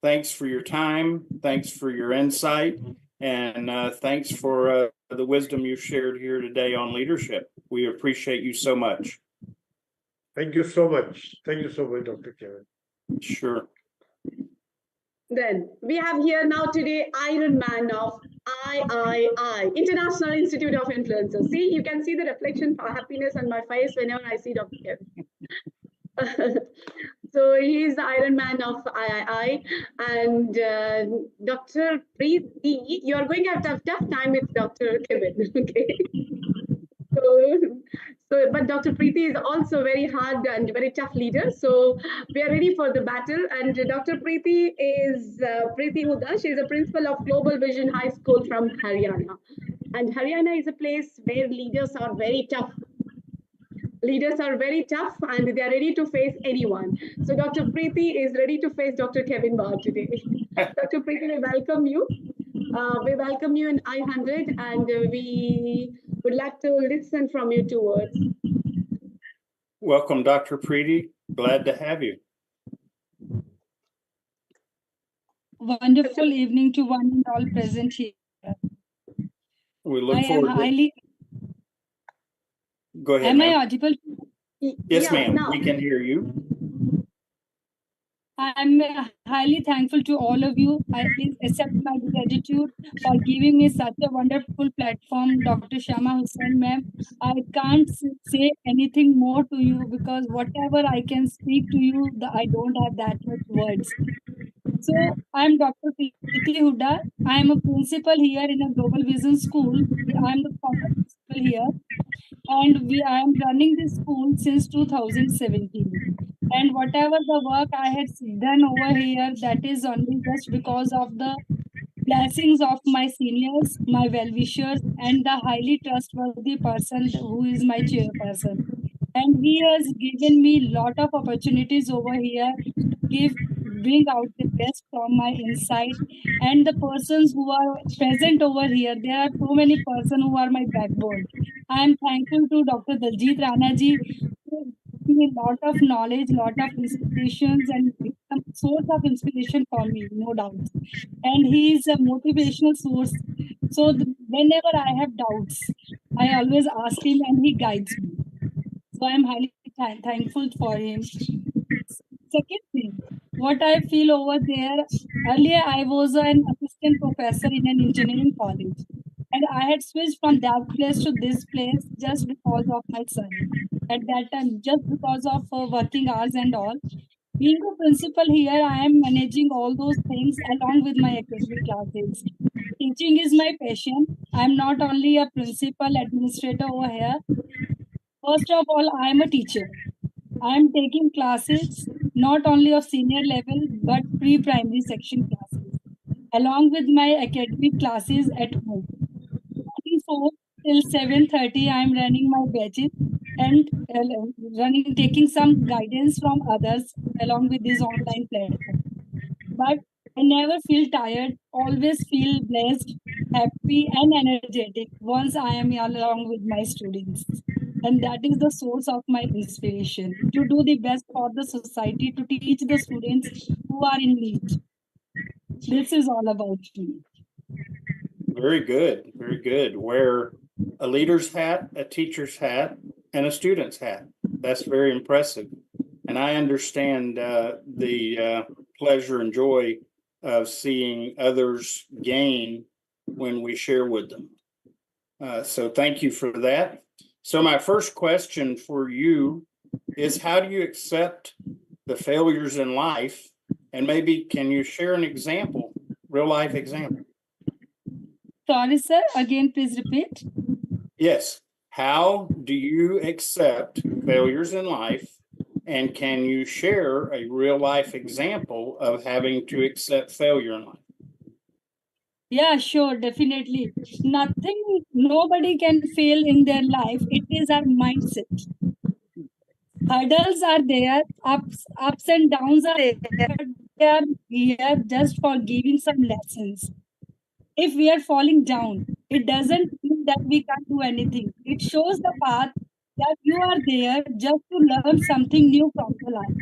Thanks for your time. Thanks for your insight. And thanks for the wisdom you shared here today on leadership. We appreciate you so much. Thank you so much. Thank you so much, Dr. Kevin. Sure. Then we have here now today Iron Man of III, International Institute of Influencers. See, you can see the reflection of happiness on my face whenever I see Dr. Kevin. So he's the Iron Man of III. And Dr. Preeti, you're going to have a tough time with Dr. Kevin, okay? But Dr. Preeti is also very hard and very tough leader. So we are ready for the battle. And Dr. Preeti is Preeti Huda. She's a principal of Global Vision High School from Haryana. And Haryana is a place where leaders are very tough. Leaders are very tough and they are ready to face anyone. So Dr. Preeti is ready to face Dr. Kevin Barr today. Dr. Preeti, we welcome you. We welcome you in i-100 and we would like to listen from you 2 words. Welcome, Dr. Preeti. Glad to have you. Wonderful evening to one and all present here. We look I forward am highly. Go ahead. Am I audible? Yes, ma'am. We can hear you. I'm highly thankful to all of you. I please accept my gratitude for giving me such a wonderful platform, Dr. Shama Hussain, ma'am. I can't say anything more to you because whatever I can speak to you, I don't have that much words. So I'm Dr. Preeti Huda. I am a principal here in a Global Vision School. I am the former principal here, and I am running this school since 2017. And whatever the work I had done over here, that is only just because of the blessings of my seniors, my well-wishers, and the highly trustworthy person who is my chairperson. And he has given me lot of opportunities over here to bring out the best from my inside. And the persons who are present over here, there are so many persons who are my backbone. I am thankful to Dr. Daljit Rana ji, who gave me a lot of knowledge, lot of inspirations, and some source of inspiration for me, no doubt. And he is a motivational source. So whenever I have doubts, I always ask him and he guides me. So I'm highly thankful for him. Second thing, what I feel over there, earlier I was an assistant professor in an engineering college. And I had switched from that place to this place just because of my son. At that time, just because of working hours and all. Being a principal here, I am managing all those things along with my academic classes. Teaching is my passion. I am not only a principal administrator over here. First of all, I am a teacher. I am taking classes not only of senior level but pre-primary section classes along with my academic classes at home. 4 till 7:30 I am running my batches and taking some guidance from others along with this online platform. But I never feel tired, always feel blessed, happy and energetic once I am along with my students. And that is the source of my inspiration to do the best for the society, to teach the students who are in need. This is all about me. Very good. Very good. Wear a leader's hat, a teacher's hat, and a student's hat. That's very impressive. And I understand the pleasure and joy of seeing others gain when we share with them. So thank you for that. So my first question for you is, how do you accept the failures in life? And maybe can you share an example, real life example? Sorry, sir. Again, please repeat. Yes. How do you accept failures in life? And can you share a real life example of having to accept failure in life? Yeah, sure, definitely. Nobody can fail in their life. It is our mindset. Hurdles are there, ups and downs are there, but they are here just for giving some lessons. If we are falling down, it doesn't mean that we can't do anything. It shows the path that you are there just to learn something new from your life.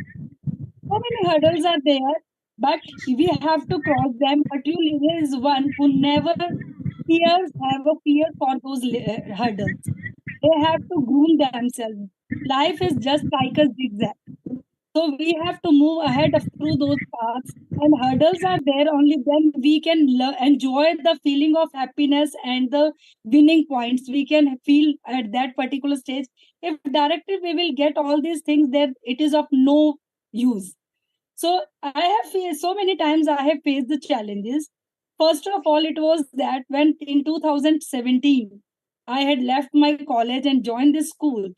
So many hurdles are there, but we have to cross them. But there is one who never have a fear for those hurdles. They have to groom themselves. Life is just like a zigzag. So we have to move ahead through those paths, and hurdles are there. Only then we can enjoy the feeling of happiness and the winning points we can feel at that particular stage. If directly we will get all these things, then it is of no use. So I have faced so many times I have faced the challenges. First of all, it was that when in 2017, I had left my college and joined this school.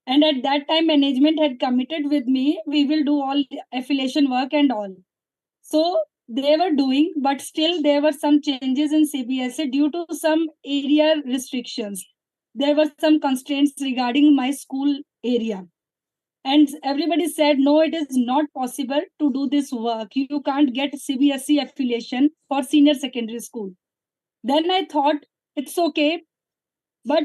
And at that time, management had committed with me, we will do all the affiliation work and all. So they were doing, but still there were some changes in CBSE due to some area restrictions. There were some constraints regarding my school area. And everybody said, no, it is not possible to do this work. You can't get CBSE affiliation for senior secondary school. Then I thought, it's okay. But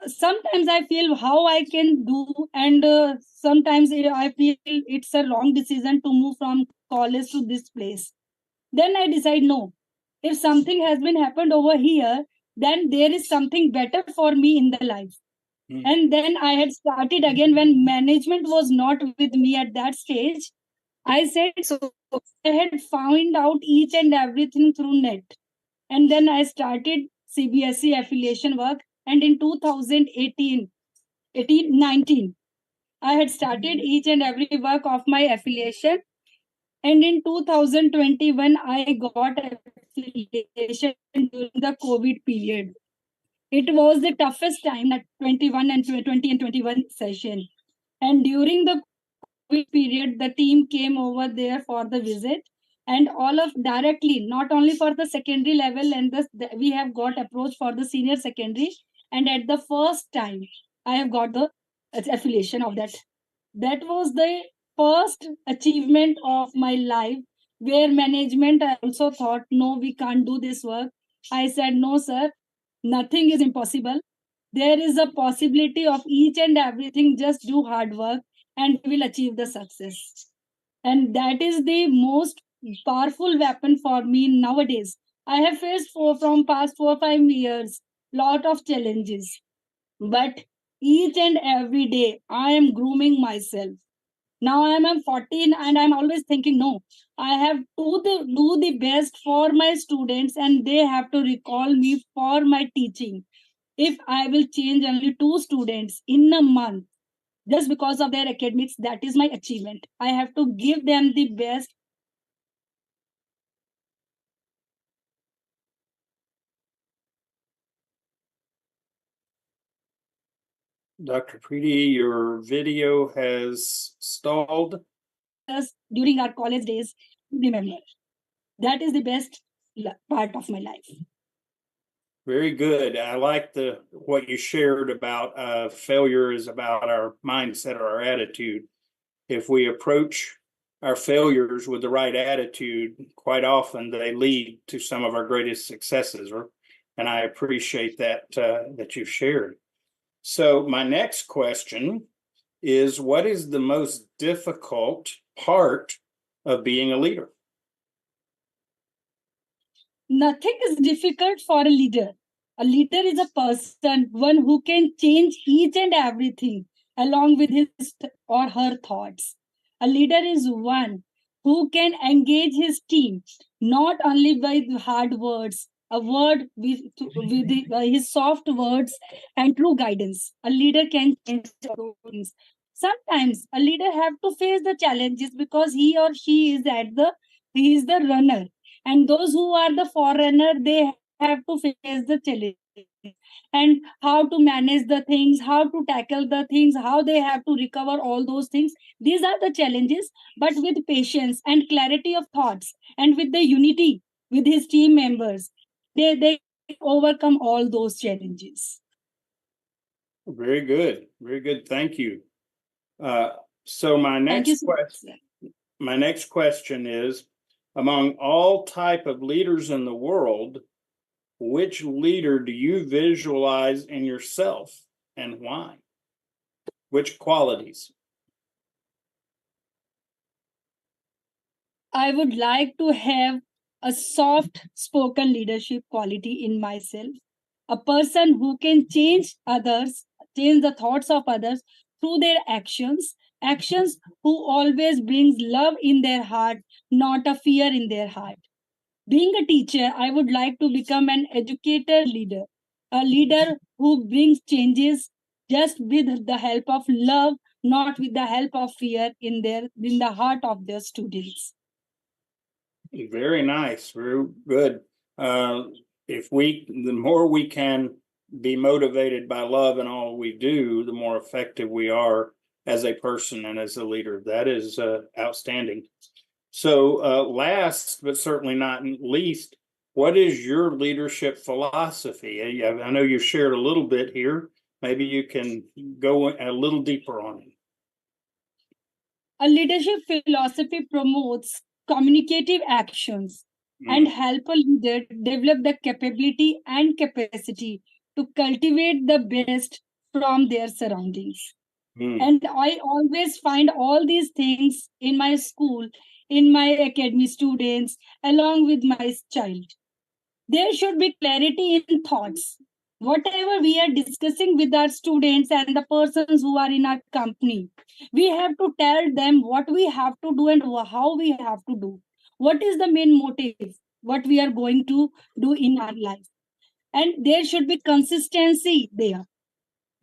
sometimes I feel how I can do. And sometimes I feel it's a wrong decision to move from college to this place. Then I decide, no, if something has been happened over here, then there is something better for me in the life. And then I had started again when management was not with me at that stage. I said, so I had found out each and everything through net. And then I started CBSE affiliation work. And in 2018, 19, I had started each and every work of my affiliation. And in 2021, I got affiliation during the COVID period. It was the toughest time at 21 and 20 and 21 session. And during the COVID period, the team came over there for the visit, and all of directly, not only for the secondary level, and we have got approach for the senior secondary. And at the first time, I have got the affiliation of that. That was the first achievement of my life, where management also thought, no, we can't do this work. I said, no, sir, nothing is impossible. There is a possibility of each and everything. Just do hard work and we will achieve the success. And that is the most powerful weapon for me nowadays. I have faced from past 4 or 5 years lot of challenges, but each and every day I am grooming myself. Now I am 14 and I'm always thinking, no, I have to do the best for my students and they have to recall me for my teaching. If I will change only 2 students in a month just because of their academics, that is my achievement. I have to give them the best. Dr. Preeti, your video has stalled. During our college days, remember, that is the best part of my life. Very good. I like what you shared about failure is about our mindset or our attitude. If we approach our failures with the right attitude, quite often they lead to some of our greatest successes. And I appreciate that that you've shared. So my next question is, what is the most difficult part of being a leader? Nothing is difficult for a leader. A leader is a person, one who can change each and everything along with his or her thoughts. A leader is one who can engage his team, not only by hard words, a word with his soft words and true guidance. A leader can change things. Sometimes a leader have to face the challenges because he or she is he is the runner. And those who are the forerunner, they have to face the challenges and how to manage the things, how to tackle the things, how they have to recover all those things. These are the challenges, but with patience and clarity of thoughts and with the unity with his team members, they overcome all those challenges. Very good. Very good. Thank you. So my next question is, among all type of leaders in the world, which leader do you visualize in yourself and why? Which qualities? I would like to have a soft spoken leadership quality in myself, a person who can change others, change the thoughts of others through their actions who always brings love in their heart, not a fear in their heart. Being a teacher, I would like to become an educator leader, a leader who brings changes just with the help of love, not with the help of fear in the heart of their students. Very nice, very good. The more we can be motivated by love in all we do, the more effective we are as a person and as a leader. That is outstanding. So last, but certainly not least, what is your leadership philosophy? I know you shared a little bit here. Maybe you can go a little deeper on it. A leadership philosophy promotes communicative actions and help a leader develop the capability and capacity to cultivate the best from their surroundings. And I always find all these things in my school, in my academy students, along with my child. There should be clarity in thoughts. Whatever we are discussing with our students and the persons who are in our company, we have to tell them what we have to do and how we have to do. What is the main motive, what we are going to do in our life. And there should be consistency there.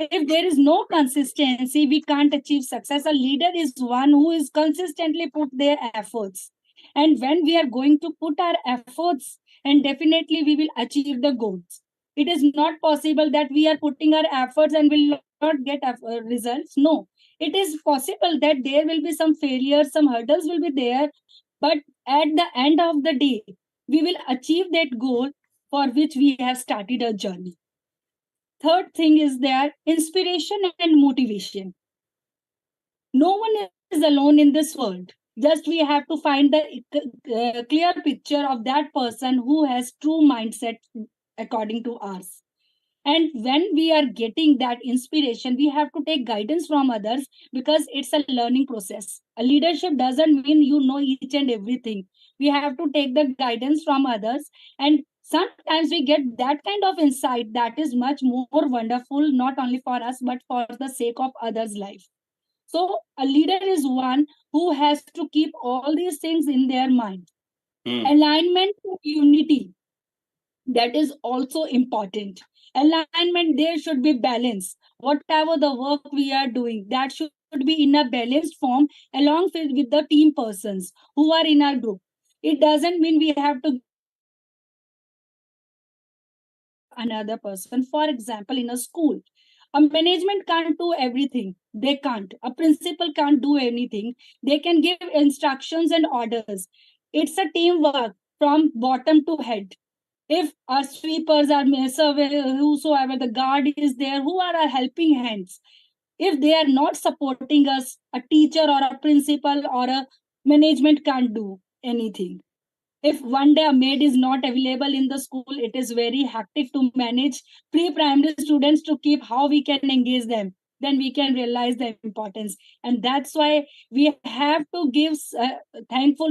If there is no consistency, we can't achieve success. A leader is one who is consistently put their efforts. And when we are going to put our efforts, and definitely we will achieve the goals. It is not possible that we are putting our efforts and will not get results. No, it is possible that there will be some failures, some hurdles will be there. But at the end of the day, we will achieve that goal for which we have started a journey. Third thing is there inspiration and motivation. No one is alone in this world. Just we have to find the clear picture of that person who has true mindset according to us. And when we are getting that inspiration, we have to take guidance from others because it's a learning process. A leadership doesn't mean you know each and everything. We have to take the guidance from others, and sometimes we get that kind of insight that is much more wonderful, not only for us, but for the sake of others' life. So a leader is one who has to keep all these things in their mind. Alignment to unity, that is also important. Alignment, there should be balance. Whatever the work we are doing, that should be in a balanced form along with the team persons who are in our group. It doesn't mean we have to another person. For example, in a school, a management can't do everything. They can't. A principal can't do anything. They can give instructions and orders. It's a teamwork from bottom to head. If our sweepers are whosoever the guard is there, who are our helping hands, if they are not supporting us, a teacher or a principal or a management can't do anything. If one day a maid is not available in the school, it is very hectic to manage pre-primary students to keep how we can engage them. Then we can realize the importance. And that's why we have to give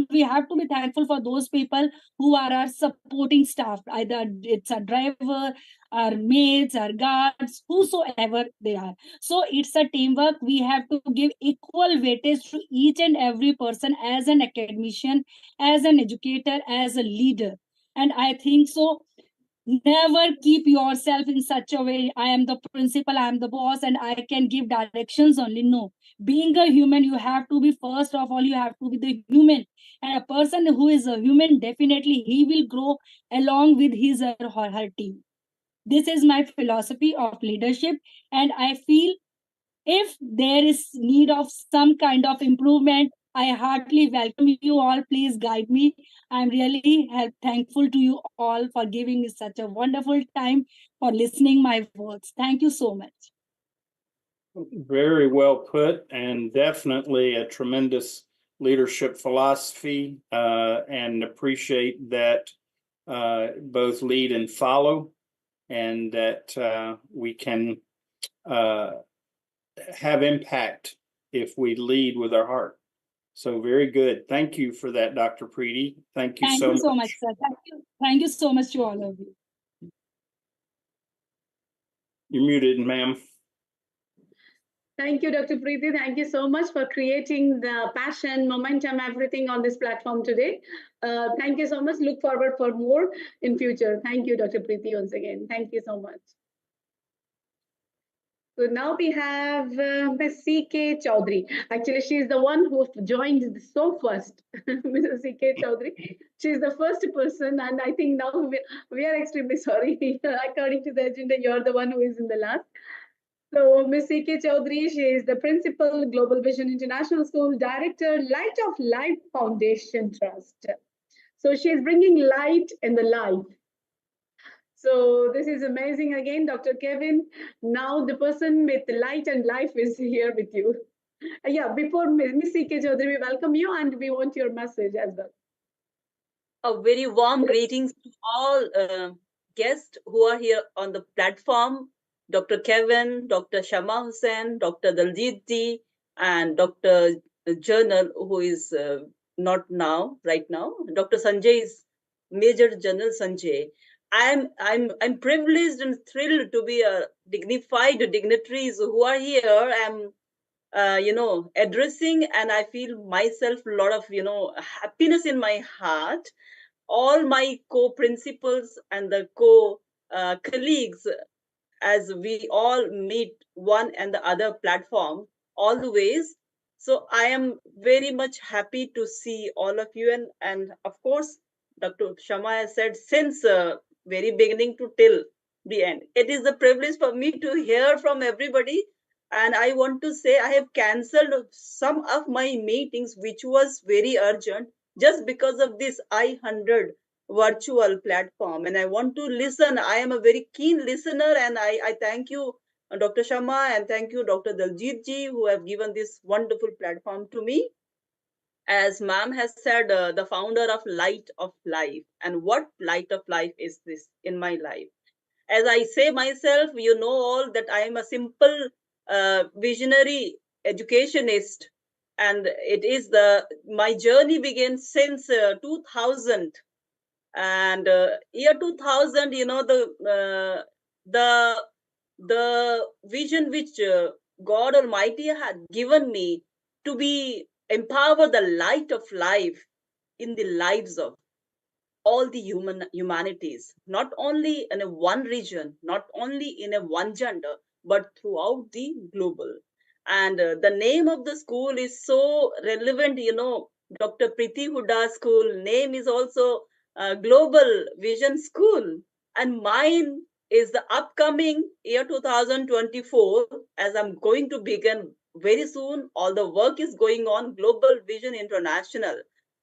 we have to be thankful for those people who are our supporting staff. Either it's a driver, our maids, our guards, whosoever they are. So it's a teamwork. We have to give equal weightage to each and every person as an academician, as an educator, as a leader. And I think so. Never keep yourself in such a way, I am the principal, I am the boss, and I can give directions only. No. Being a human, you have to be, first of all, you have to be the human. And a person who is a human, definitely he will grow along with his or her team. This is my philosophy of leadership. And I feel if there is need of some kind of improvement, I heartily welcome you all. Please guide me. I'm really thankful to you all for giving me such a wonderful time for listening my words. Thank you so much. Very well put, and definitely a tremendous leadership philosophy, and appreciate that both lead and follow, and that we can have impact if we lead with our heart. So very good. Thank you for that, Dr. Preeti. Thank you so much. Sir. Thank you so much to all of you. You're muted, ma'am. Thank you, Dr. Preeti. Thank you so much for creating the passion, momentum, everything on this platform today. Thank you so much. Look forward for more in future. Thank you, Dr. Preeti, once again. Thank you so much. So now we have Ms. C.K. Chaudhary. Actually, she is the one who joined so first. Ms. C.K. Chaudhary. She is the first person, and I think now we are extremely sorry. According to the agenda, you're the one who is in the last. So Ms. C.K. Chaudhary, she is the principal, Global Vision International School, director, Light of Life Foundation Trust. So she is bringing light in the life. So this is amazing again, Dr. Kevin. Now the person with the light and life is here with you. Yeah, before Ms. C.K. Chaudhary, we welcome you and we want your message as well. A very warm greetings to all guests who are here on the platform. Dr. Kevin, Dr. Shama Hussain, Dr. Daljit, and Dr. General, who is not now, right now. Dr. Sanjay is Major General Sanjay. I'm privileged and thrilled to be a dignified dignitaries who are here. I'm addressing, and I feel myself a lot of happiness in my heart. All my co-principals and the co-colleagues, as we all meet one and the other platform always. So I am very much happy to see all of you, and of course, Dr. Shama has said since very beginning to till the end. It is a privilege for me to hear from everybody, and I want to say I have cancelled some of my meetings which was very urgent just because of this i-100 virtual platform, and I want to listen. I am a very keen listener, and I thank you, Dr. Shama, and thank you, Dr. Daljit ji, who have given this wonderful platform to me. As ma'am has said, the founder of Light of Life. And what Light of Life is this in my life? As I say myself, you know all that I am a simple visionary educationist, and it is my journey began since 2000. And year 2000, the vision which God Almighty had given me to be empower the light of life in the lives of all the humanities, not only in a one region, not only in a one gender, but throughout the global. And the name of the school is so relevant, Dr. Priti Huda's school name is also Global Vision School, and mine is the upcoming year 2024, as I'm going to begin very soon. All the work is going on, Global Vision International.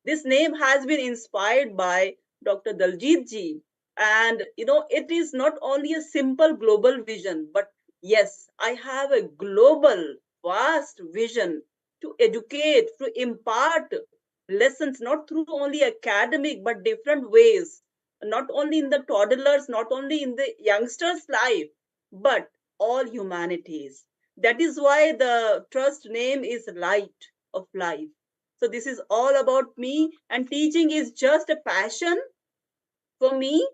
This name has been inspired by Dr. Daljit ji. And, it is not only a simple global vision, but yes, I have a global, vast vision to educate, to impart lessons, not through only academic, but different ways, not only in the toddlers, not only in the youngsters' life, but all humanities. That is why the trust name is Light of Life. So this is all about me, and teaching is just a passion for me.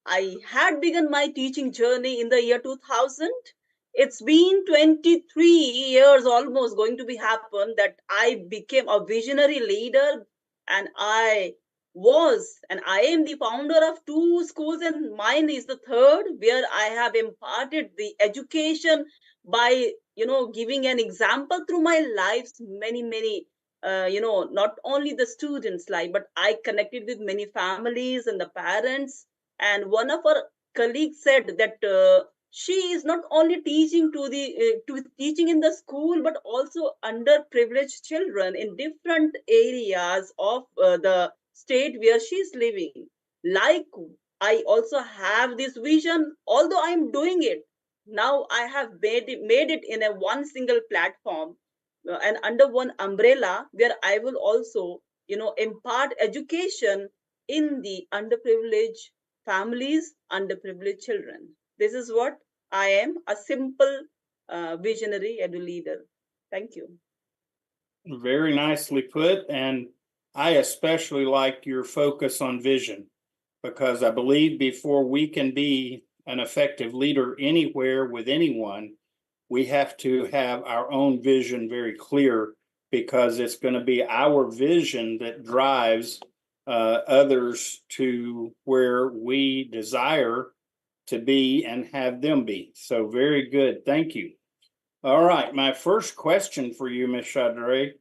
I had begun my teaching journey in the year 2000. It's been 23 years almost going to be happen that I became a visionary leader, and I am the founder of two schools, and mine is the third, where I have imparted the education by giving an example through my lives. Many not only the students' life, but I connected with many families and the parents. And one of our colleagues said that she is not only teaching to teaching in the school, but also underprivileged children in different areas of the state where she is living. Like, I also have this vision, although I'm doing it now. I have made it in a one single platform and under one umbrella, where I will also impart education in the underprivileged families, underprivileged children. This is what I am, a simple visionary edu leader. Thank you. Very nicely put. And I especially like your focus on vision, because I believe before we can be an effective leader anywhere with anyone, we have to have our own vision very clear, because it's going to be our vision that drives others to where we desire to be and have them be. So very good. Thank you. All right. My first question for you, Ms. Chadre,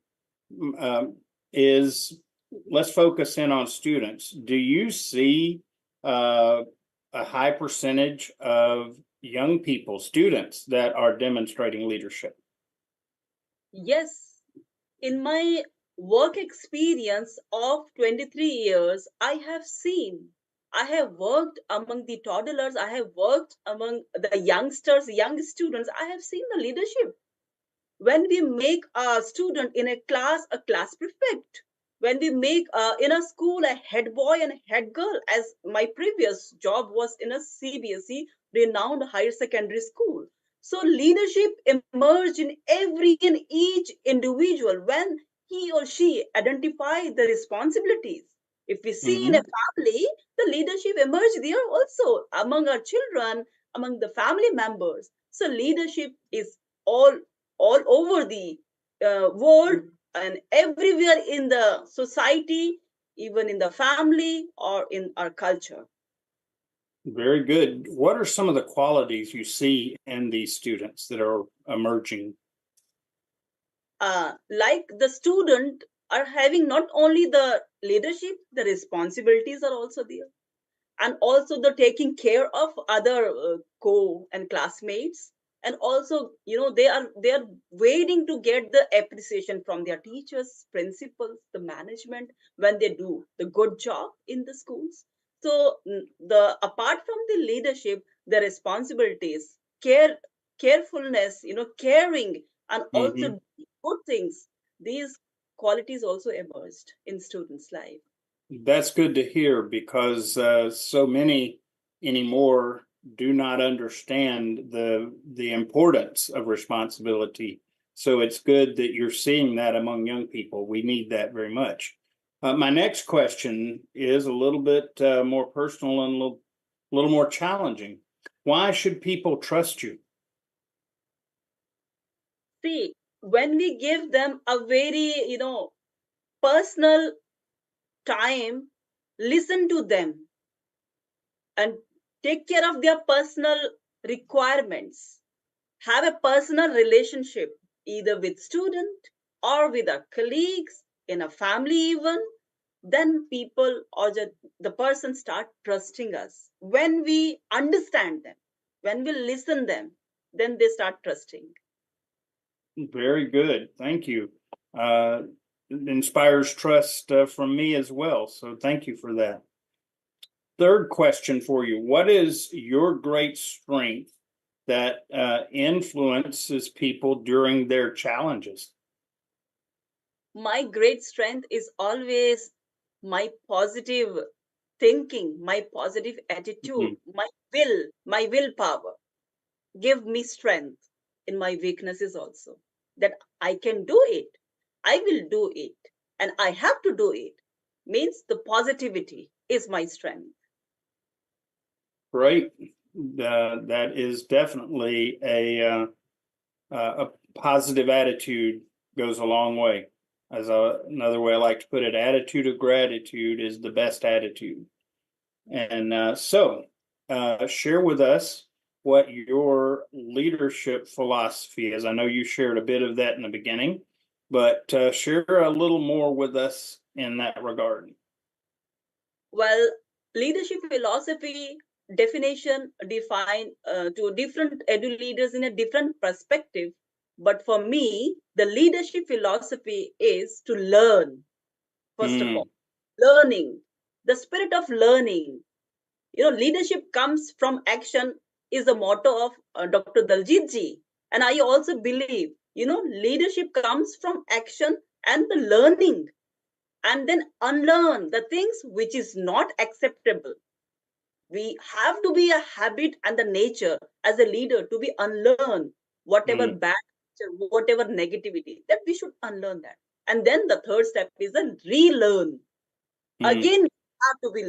is let's focus in on students. Do you see a high percentage of young people, students, that are demonstrating leadership? Yes, in my work experience of 23 years, I have worked among the toddlers, I have worked among the youngsters, young students, I have seen the leadership. When we make a student in a class prefect, when we make in a school a head boy and head girl, as my previous job was in a CBSE renowned higher secondary school. So leadership emerged in each individual when he or she identify the responsibilities. If we see in a family, the leadership emerged there also among our children, among the family members. So leadership is all over the world and everywhere in the society, even in the family or in our culture. Very good. What are some of the qualities you see in these students that are emerging? Like the student are having not only the leadership, the responsibilities are also there, and also the taking care of other co and classmates, and also they are waiting to get the appreciation from their teachers, principals, the management when they do the good job in the schools. So the apart from the leadership, the responsibilities, carefulness, caring, and also good things, these qualities also emerged in students life. That's good to hear, because so many anymore do not understand the importance of responsibility. So it's good that you're seeing that among young people. We need that very much. My next question is a little bit more personal and a little more challenging. Why should people trust you? See, when we give them a very personal time, listen to them and take care of their personal requirements, have a personal relationship either with student or with our colleagues in a family even, then people or the person start trusting us. When we understand them, when we listen them, then they start trusting. Very good. Thank you. It inspires trust from me as well. So thank you for that. Third question for you. What is your great strength that influences people during their challenges? My great strength is always my positive thinking, my positive attitude, my willpower. Give me strength in my weaknesses also, that I can do it, I will do it, and I have to do it. Means the positivity is my strength. Great. That is definitely a positive attitude goes a long way. As another way I like to put it, attitude of gratitude is the best attitude. And so share with us what your leadership philosophy is. I know you shared a bit of that in the beginning, but share a little more with us in that regard. Well, leadership philosophy definition define to different edu leaders in a different perspective. But for me, the leadership philosophy is to learn, first of all, learning, the spirit of learning. Leadership comes from action is the motto of Dr. Daljit ji. And I also believe, leadership comes from action and the learning, and then unlearn the things which is not acceptable. We have to be a habit and the nature as a leader to be unlearn whatever bad, whatever negativity, that we should unlearn that. And then the third step is a relearn. Again, we have to be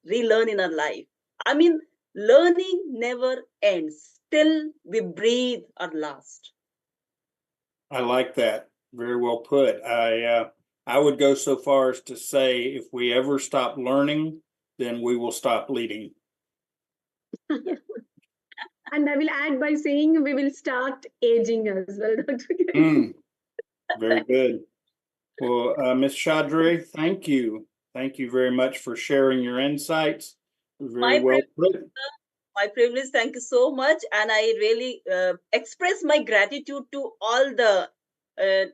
relearn in our life. I mean, learning never ends till we breathe our last. I like that. Very well put. I would go so far as to say, if we ever stop learning, then we will stop leading. And I will add by saying we will start aging as well, Dr. Kevin. Very good. Well, Ms. Chaudhry, thank you. Thank you very much for sharing your insights. Very well put. My privilege. Thank you so much. And I really express my gratitude to all the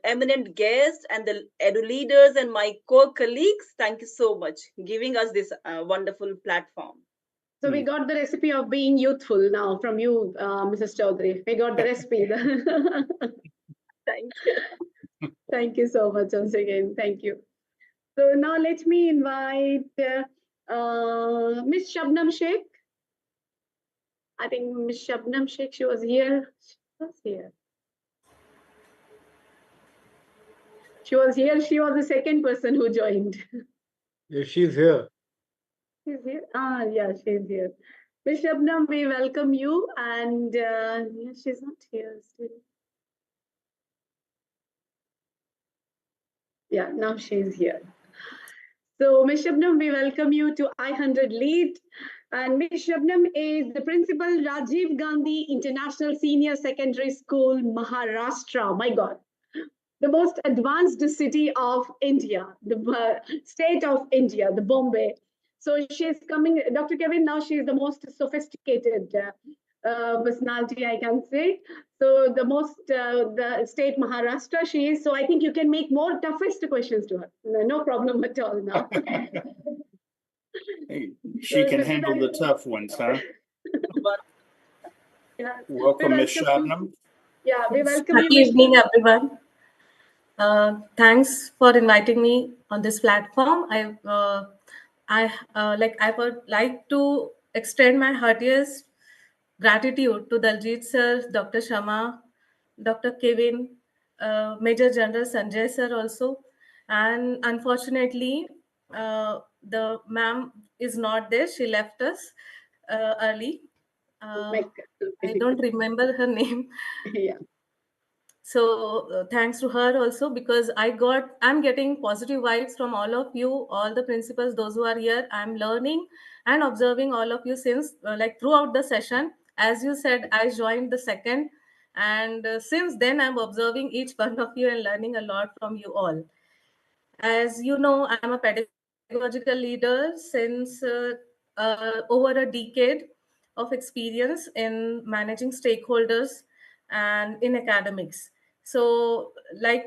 eminent guests and the edu leaders and my co-colleagues. Thank you so much giving us this wonderful platform. So we got the recipe of being youthful now from you, Mrs. Chaudhry. We got the recipe. Thank you. Thank you so much once again. Thank you. So now let me invite Miss Shabnam Sheikh. I think Miss Shabnam Sheikh, she was here. She was here. She was here. She was the second person who joined. Yes, she's here. She's here. Ah, yeah, she's here. Miss Shabnam, we welcome you. And yeah, she's not here still. Yeah, now she's here. So, Ms. Shabnam, we welcome you to I-100 Lead. And Ms. Shabnam is the principal, Rajiv Gandhi International Senior Secondary School, Maharashtra. My God, the most advanced city of India, the state of India, the Bombay. So she's coming, Dr. Kevin, now she's the most sophisticated personality, I can say. So the state Maharashtra she is. So I think you can make more toughest questions to her. No problem at all now. She can handle the tough ones, huh? Yeah. Welcome, Ms. Shabnam. Yeah, we welcome Good you. evening, everyone. Thanks for inviting me on this platform. I would like to extend my heartiest gratitude to Daljit sir, Dr. Shama, Dr. Kevin, Major General Sanjay sir also. And unfortunately, the ma'am is not there. She left us early. I don't remember her name. Yeah. So thanks to her also, because I'm getting positive vibes from all of you, all the principals, those who are here. I'm learning and observing all of you since throughout the session. As you said, I joined the second, and since then I'm observing each one of you and learning a lot from you all. As you know, I'm a pedagogical leader since over a decade of experience in managing stakeholders and in academics. So I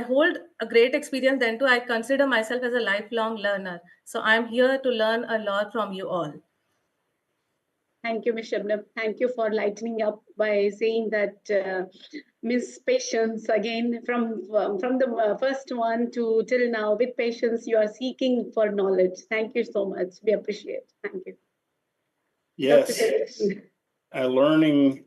hold a great experience. Then too, I consider myself as a lifelong learner. So I'm here to learn a lot from you all. Thank you, Ms. Shabnam. Thank you for lightening up by saying that Miss Patience again from the first one to till now. With patience, you are seeking for knowledge. Thank you so much. We appreciate. Thank you. Yes, a learning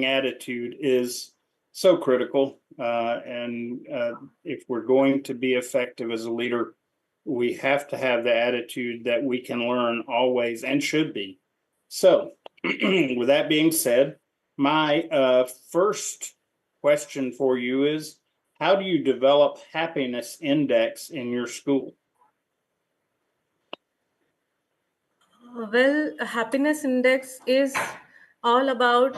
attitude is so critical. And if we're going to be effective as a leader, we have to have the attitude that we can learn always and should be. So with that being said, my first question for you is, how do you develop happiness index in your school? Well, a happiness index is all about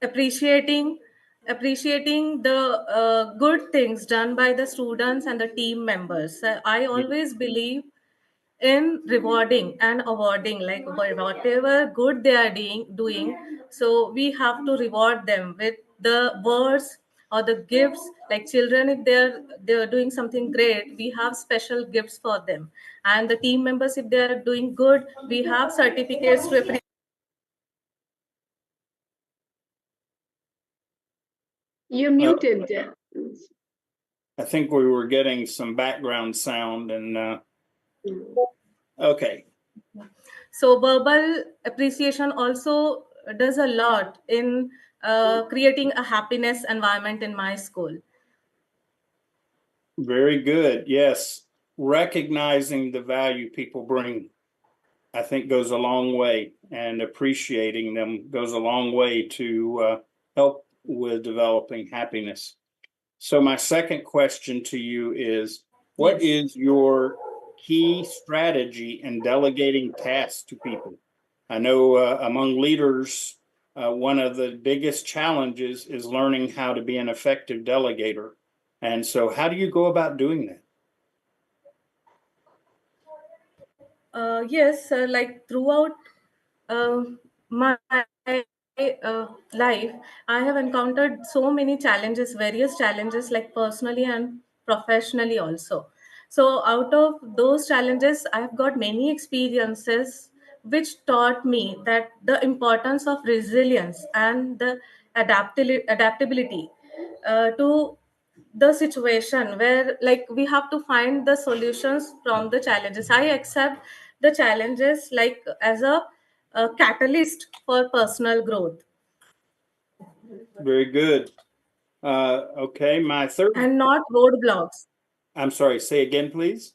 appreciating the good things done by the students and the team members. I always believe in rewarding and awarding, like whatever good they are doing. So we have to reward them with the words or the gifts. Like children, if they're doing something great, we have special gifts for them. And the team members, if they are doing good, we have certificates to appreciate. You're muted. I think we were getting some background sound and okay. So verbal appreciation also does a lot in creating a happiness environment in my school. Very good. Yes. Recognizing the value people bring, I think, goes a long way, and appreciating them goes a long way to help with developing happiness. So my second question to you is, what is your key strategy in delegating tasks to people? I know among leaders, one of the biggest challenges is learning how to be an effective delegator. And so how do you go about doing that? Yes, like throughout my life, I have encountered so many challenges, various challenges, like personally and professionally also. So, out of those challenges, I have got many experiences which taught me that the importance of resilience and the adaptability to the situation where like we have to find the solutions from the challenges. I accept the challenges like as a catalyst for personal growth. Very good. Okay, my third. And not roadblocks. I'm sorry, say again, please.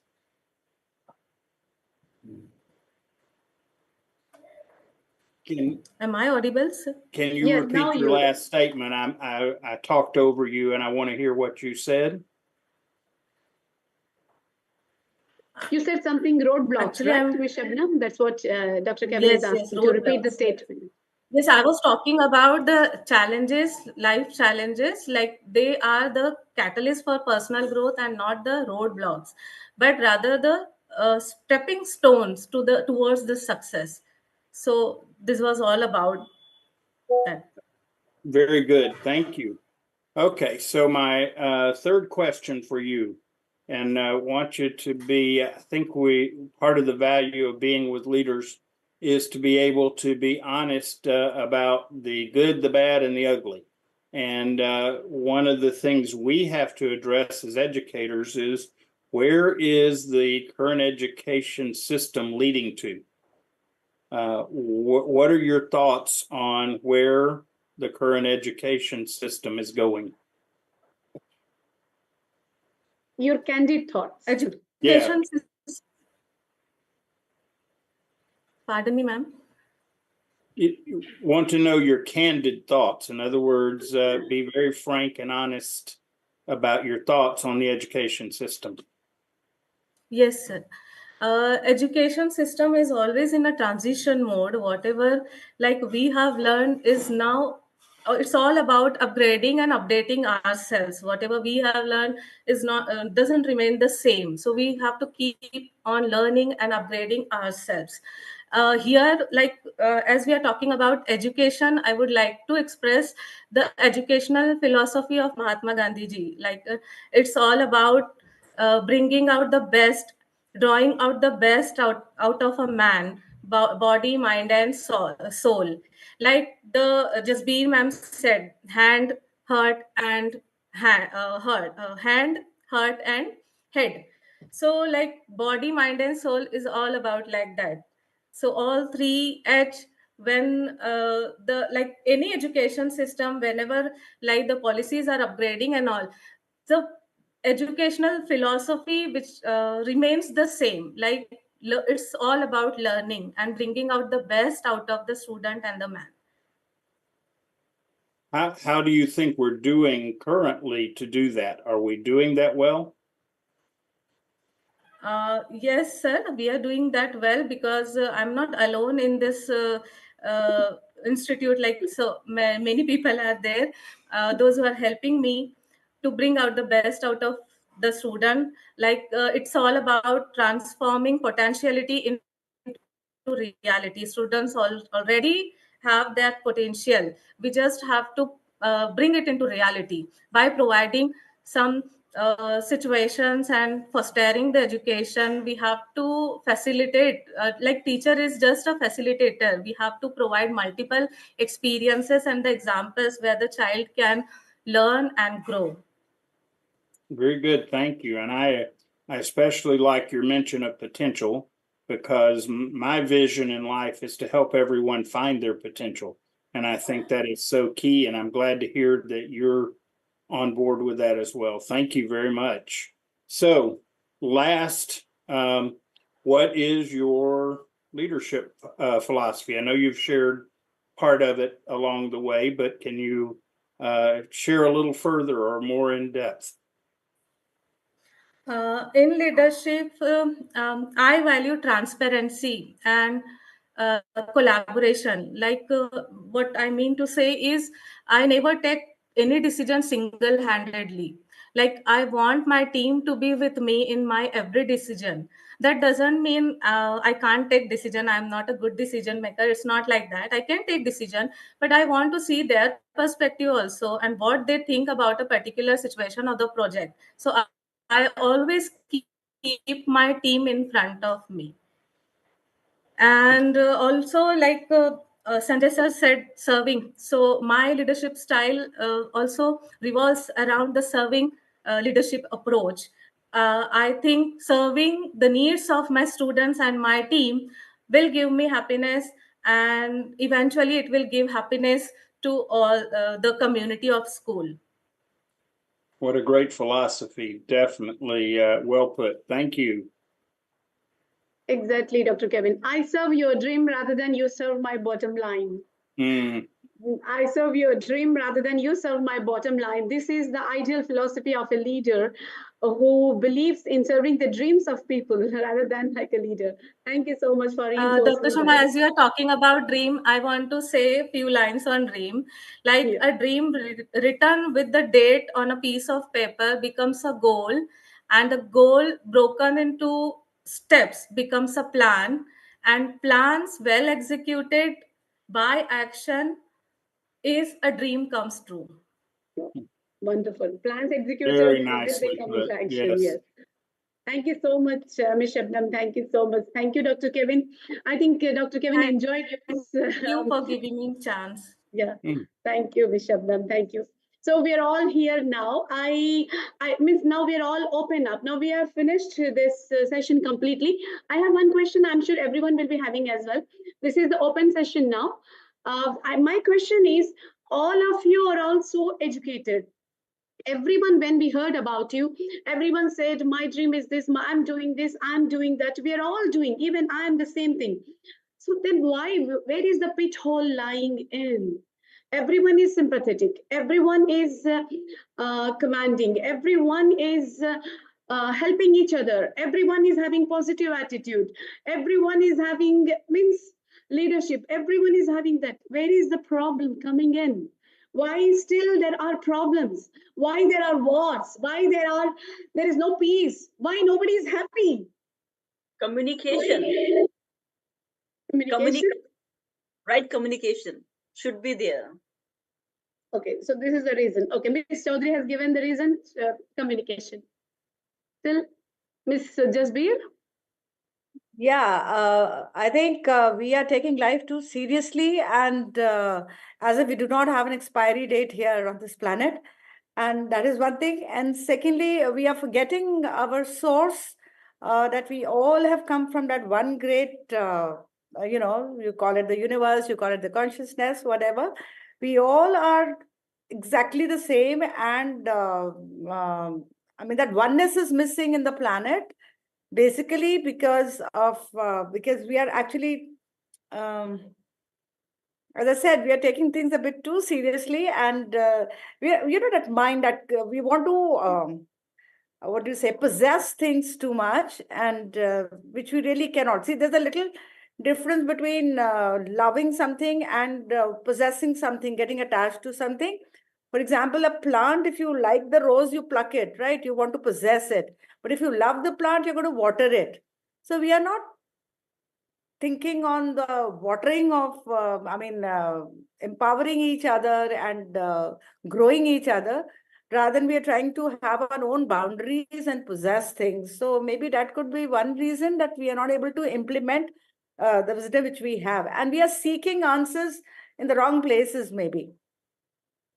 Am I audible, sir? Can you repeat your last statement? I talked over you and I want to hear what you said. You said something roadblocks, Actually, right, Ms. Shabnam? That's what Dr. Kevin is asking, to repeat the statement. Yes, I was talking about the challenges, life challenges, like they are the catalyst for personal growth and not the roadblocks, but rather the stepping stones to the towards the success. So this was all about that. Very good. Thank you. Okay, so my third question for you, and I want you to be, I think part of the value of being with leaders is to be able to be honest about the good, the bad, and the ugly. And one of the things we have to address as educators is, where is the current education system leading to? What are your thoughts on where the current education system is going? Your candid thoughts. Education system. Pardon me, ma'am. You want to know your candid thoughts. In other words, be very frank and honest about your thoughts on the education system. Yes, sir. Education system is always in a transition mode. Whatever like we have learned is now it's all about upgrading and updating ourselves. Whatever we have learned is not doesn't remain the same. So we have to keep on learning and upgrading ourselves. Here, like as we are talking about education, I would like to express the educational philosophy of Mahatma Gandhi ji. Like it's all about bringing out the best, drawing out the best out of a man, body, mind, and soul. Like the Jasbir ma'am said, hand, heart, and hand, heart, and head. So, like body, mind, and soul is all about like that. So all three H, when the like any education system, whenever like the policies are upgrading and all, the educational philosophy which remains the same, like it's all about learning and bringing out the best out of the student and the man. How do you think we're doing currently to do that? Are we doing that well? Yes, sir, we are doing that well, because I'm not alone in this institute. Like so many people are there, those who are helping me to bring out the best out of the student. Like it's all about transforming potentiality into reality. Students already have that potential. We just have to bring it into reality by providing some situations and fostering the education. We have to facilitate, like teacher is just a facilitator. We have to provide multiple experiences and the examples where the child can learn and grow. Very good, thank you. And I especially like your mention of potential, because my vision in life is to help everyone find their potential. And I think that is so key, and I'm glad to hear that you're on board with that as well. Thank you very much. So last, what is your leadership philosophy? I know you've shared part of it along the way, but can you share a little further or more in depth? In leadership, I value transparency and collaboration. What I mean to say is, I never take any decision single-handedly. Like, I want my team to be with me in my every decision. That doesn't mean I can't take decision. I'm not a good decision maker. It's not like that. I can take decision, but I want to see their perspective also and what they think about a particular situation or the project. So I always keep my team in front of me. And also, Sanjay sir said, serving. So my leadership style also revolves around the serving leadership approach. I think serving the needs of my students and my team will give me happiness, and eventually it will give happiness to all the community of school. What a great philosophy. Definitely well put. Thank you. Exactly, Dr. Kevin. I serve your dream rather than you serve my bottom line. I serve your dream rather than you serve my bottom line. This is the ideal philosophy of a leader who believes in serving the dreams of people rather than like a leader. Thank you so much for reinforcing Dr. Shama, that. as you are talking about dream, I want to say a few lines on dream. Like a dream written with the date on a piece of paper becomes a goal, and a goal broken into steps becomes a plan, and plans well executed by action is a dream comes true. Wonderful. Plans executed Very will nicely become put. into action. Yes. Yes. Thank you so much, Ms. Shabnam. Thank you so much. Thank you, Dr. Kevin. I think Dr. Kevin enjoyed this. Thank you for giving me a chance. Yeah. Thank you, Ms. Shabnam. Thank you. So we are all here now. I means now we are all open up. Now we have finished this session completely. I have one question. I'm sure everyone will be having as well. This is the open session now. My question is, all of you are also educated. Everyone, when we heard about you, everyone said, my dream is this, I'm doing this, I'm doing that. We are all doing, even I am the same thing. So then where is the pit hole lying in? Everyone is sympathetic. Everyone is commanding. Everyone is helping each other. Everyone is having positive attitude. Everyone is having, means leadership. Everyone is having that. Where is the problem coming in? Why still there are problems? Why there are wars? Why there is no peace? Why nobody is happy? Communication. Communication? Right communication should be there. Okay, so this is the reason. Okay, Ms. Chaudhary has given the reason, communication. Still, Ms. Jasbir? Yeah, I think we are taking life too seriously, and as if we do not have an expiry date here on this planet. And that is one thing. And secondly, we are forgetting our source, that we all have come from that one great, you call it the universe, you call it the consciousness, whatever. We all are exactly the same. And I mean, that oneness is missing in the planet. Basically, because we are actually, as I said, we are taking things a bit too seriously, and we are, that mind that we want to, what do you say, possess things too much, and which we really cannot. See, there's a little difference between loving something and possessing something, getting attached to something. For example, a plant, if you like the rose, you pluck it, right? You want to possess it. But if you love the plant, you're going to water it. So we are not thinking on the watering of, empowering each other and growing each other. Rather than we are trying to have our own boundaries and possess things. So maybe that could be one reason that we are not able to implement the wisdom which we have. And we are seeking answers in the wrong places, maybe.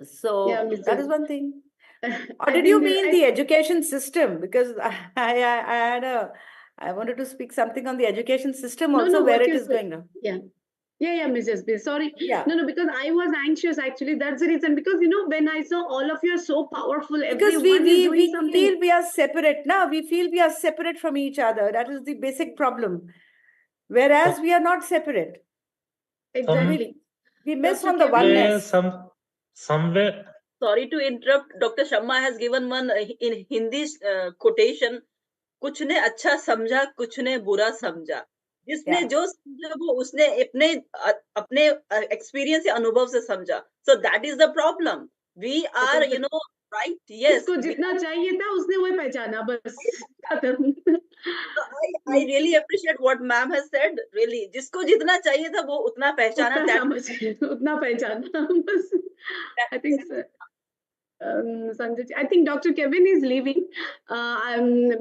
So Yeah, that is one thing. Or I did you think mean the education system? Because I wanted to speak something on the education system also, where it is going now. Yeah, Ms. Jasbir. Sorry. Yeah. No, because I was anxious actually. That's the reason. Because when I saw all of you are so powerful, because everyone is doing we something. feel we are separate now. We feel we are separate from each other. That is the basic problem. Whereas we are not separate. Exactly. We miss on the oneness. Somewhere. Sorry to interrupt. Dr. Sharma has given one in Hindi quotation. कुछ ने अच्छा समझा, कुछ ने बुरा समझा। जिसने Yeah. जो समझा वो उसने अपने एक्सपीरियंस या अनुभव से समझा। So that is the problem. We are, you know, right? Yes. जिसको जितना चाहिए था उसने वही पहचाना, बस खत्म। So I really appreciate what ma'am has said. Really, जिसको जितना चाहिए था वो उतना पहचाना। उतना समझ, उतना पहचाना बस। I think so. Sanjay, I think Dr. Kevin is leaving.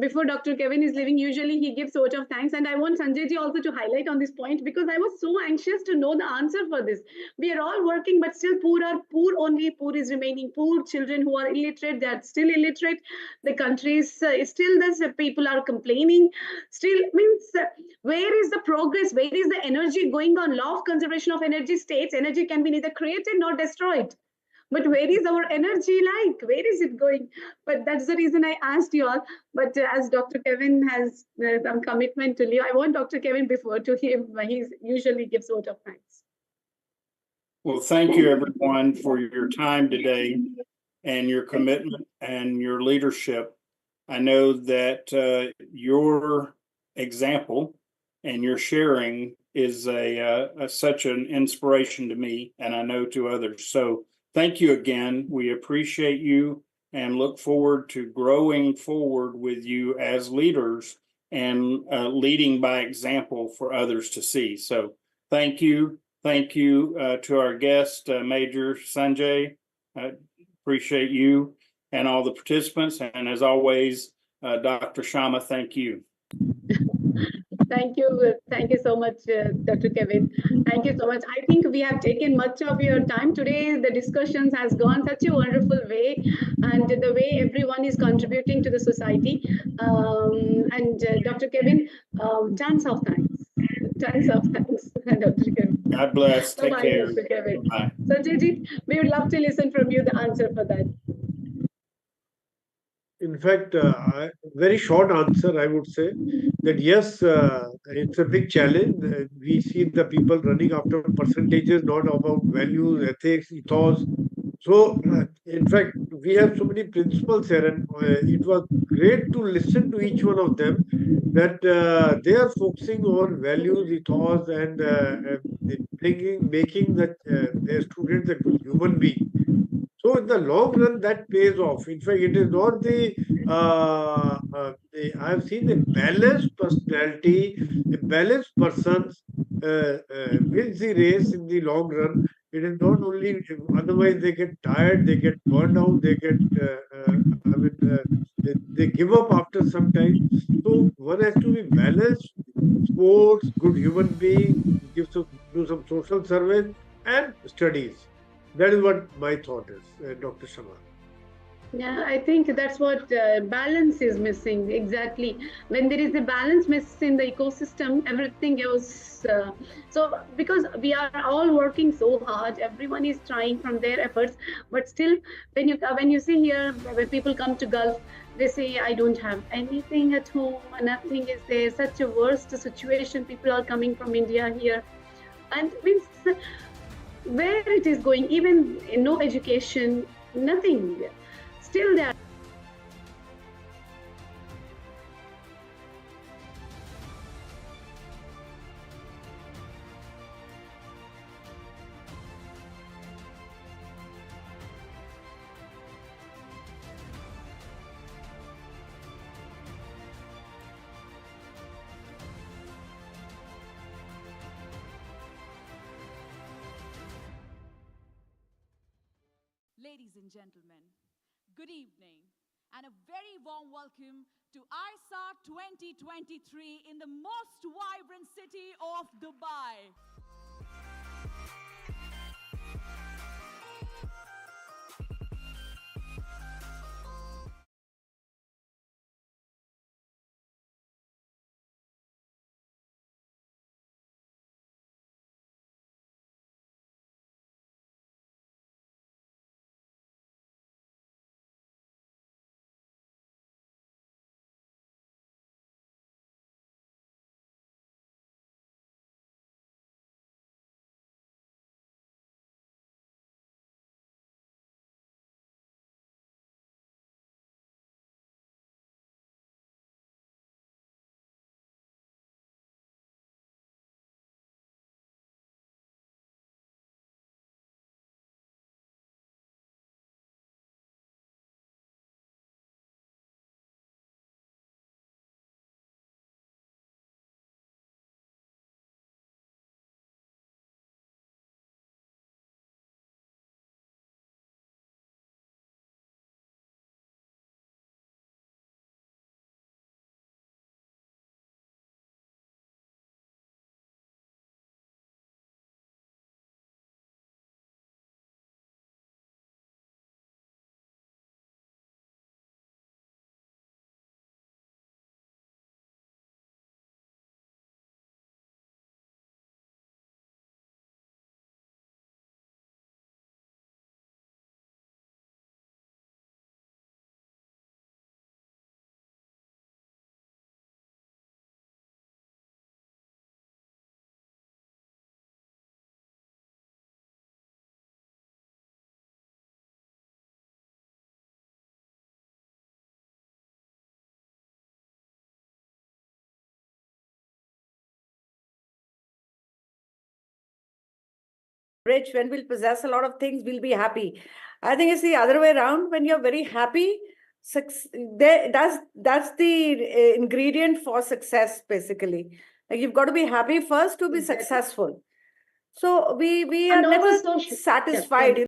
Before Dr. Kevin is leaving, usually he gives vote of thanks, and I want Sanjay ji also to highlight on this point because I was so anxious to know the answer for this. We are all working, but still poor only. Poor is remaining. Poor children who are illiterate, they are still illiterate. The countries still the people are complaining. Still means where is the progress? Where is the energy going on? Law of conservation of energy states energy can be neither created nor destroyed. But where is our energy like? Where is it going? But that's the reason I asked you all. But as Dr. Kevin has some commitment to leave, I want Dr. Kevin before to him. He usually gives vote of thanks. Well, thank you everyone for your time today and your commitment and your leadership. I know that your example and your sharing is such an inspiration to me, and I know to others. So thank you again. We appreciate you and look forward to growing forward with you as leaders and leading by example for others to see. So thank you. Thank you to our guest, Major Sanjay. Appreciate you and all the participants. And as always, Dr. Shama, thank you. Thank you so much, Dr. Kevin. Thank you so much. I think we have taken much of your time today. The discussions has gone such a wonderful way, and the way everyone is contributing to the society. And Dr. Kevin, tons of thanks. Tons of thanks, Dr. Kevin. God bless. Take Bye-bye, care. Dr. Kevin. Bye. Sanjay, we would love to listen from you the answer for that. In fact, very short answer, I would say that yes, it's a big challenge. We see the people running after percentages, not about values, ethics, ethos. So, in fact, we have so many principles here, and it was great to listen to each one of them that they are focusing on values, ethos, and making their students a good human being. So in the long run, that pays off. In fact, it is not I have seen a balanced personality, a balanced person wins the race in the long run. It is not only, otherwise they get tired, they get burned out, they give up after some time. So one has to be balanced, sports, good human being, do some social service and studies. That is what my thought is, Dr. Shama. Yeah, I think that's what balance is missing. Exactly. When there is a balance missing in the ecosystem, everything else. So, because we are all working so hard, everyone is trying from their efforts. But still, when you see here, when people come to Gulf, they say, "I don't have anything at home. Nothing is there." Such a worst situation. People are coming from India here, and means where it is going. Even no education, nothing. Still there. Ladies and gentlemen, good evening and a very warm welcome to ISA 2023 in the most vibrant city of Dubai. rich, when we'll possess a lot of things, we'll be happy. I think it's the other way around. When you're very happy, that's the ingredient for success, basically. Like, you've got to be happy first to be successful. So we are never satisfied.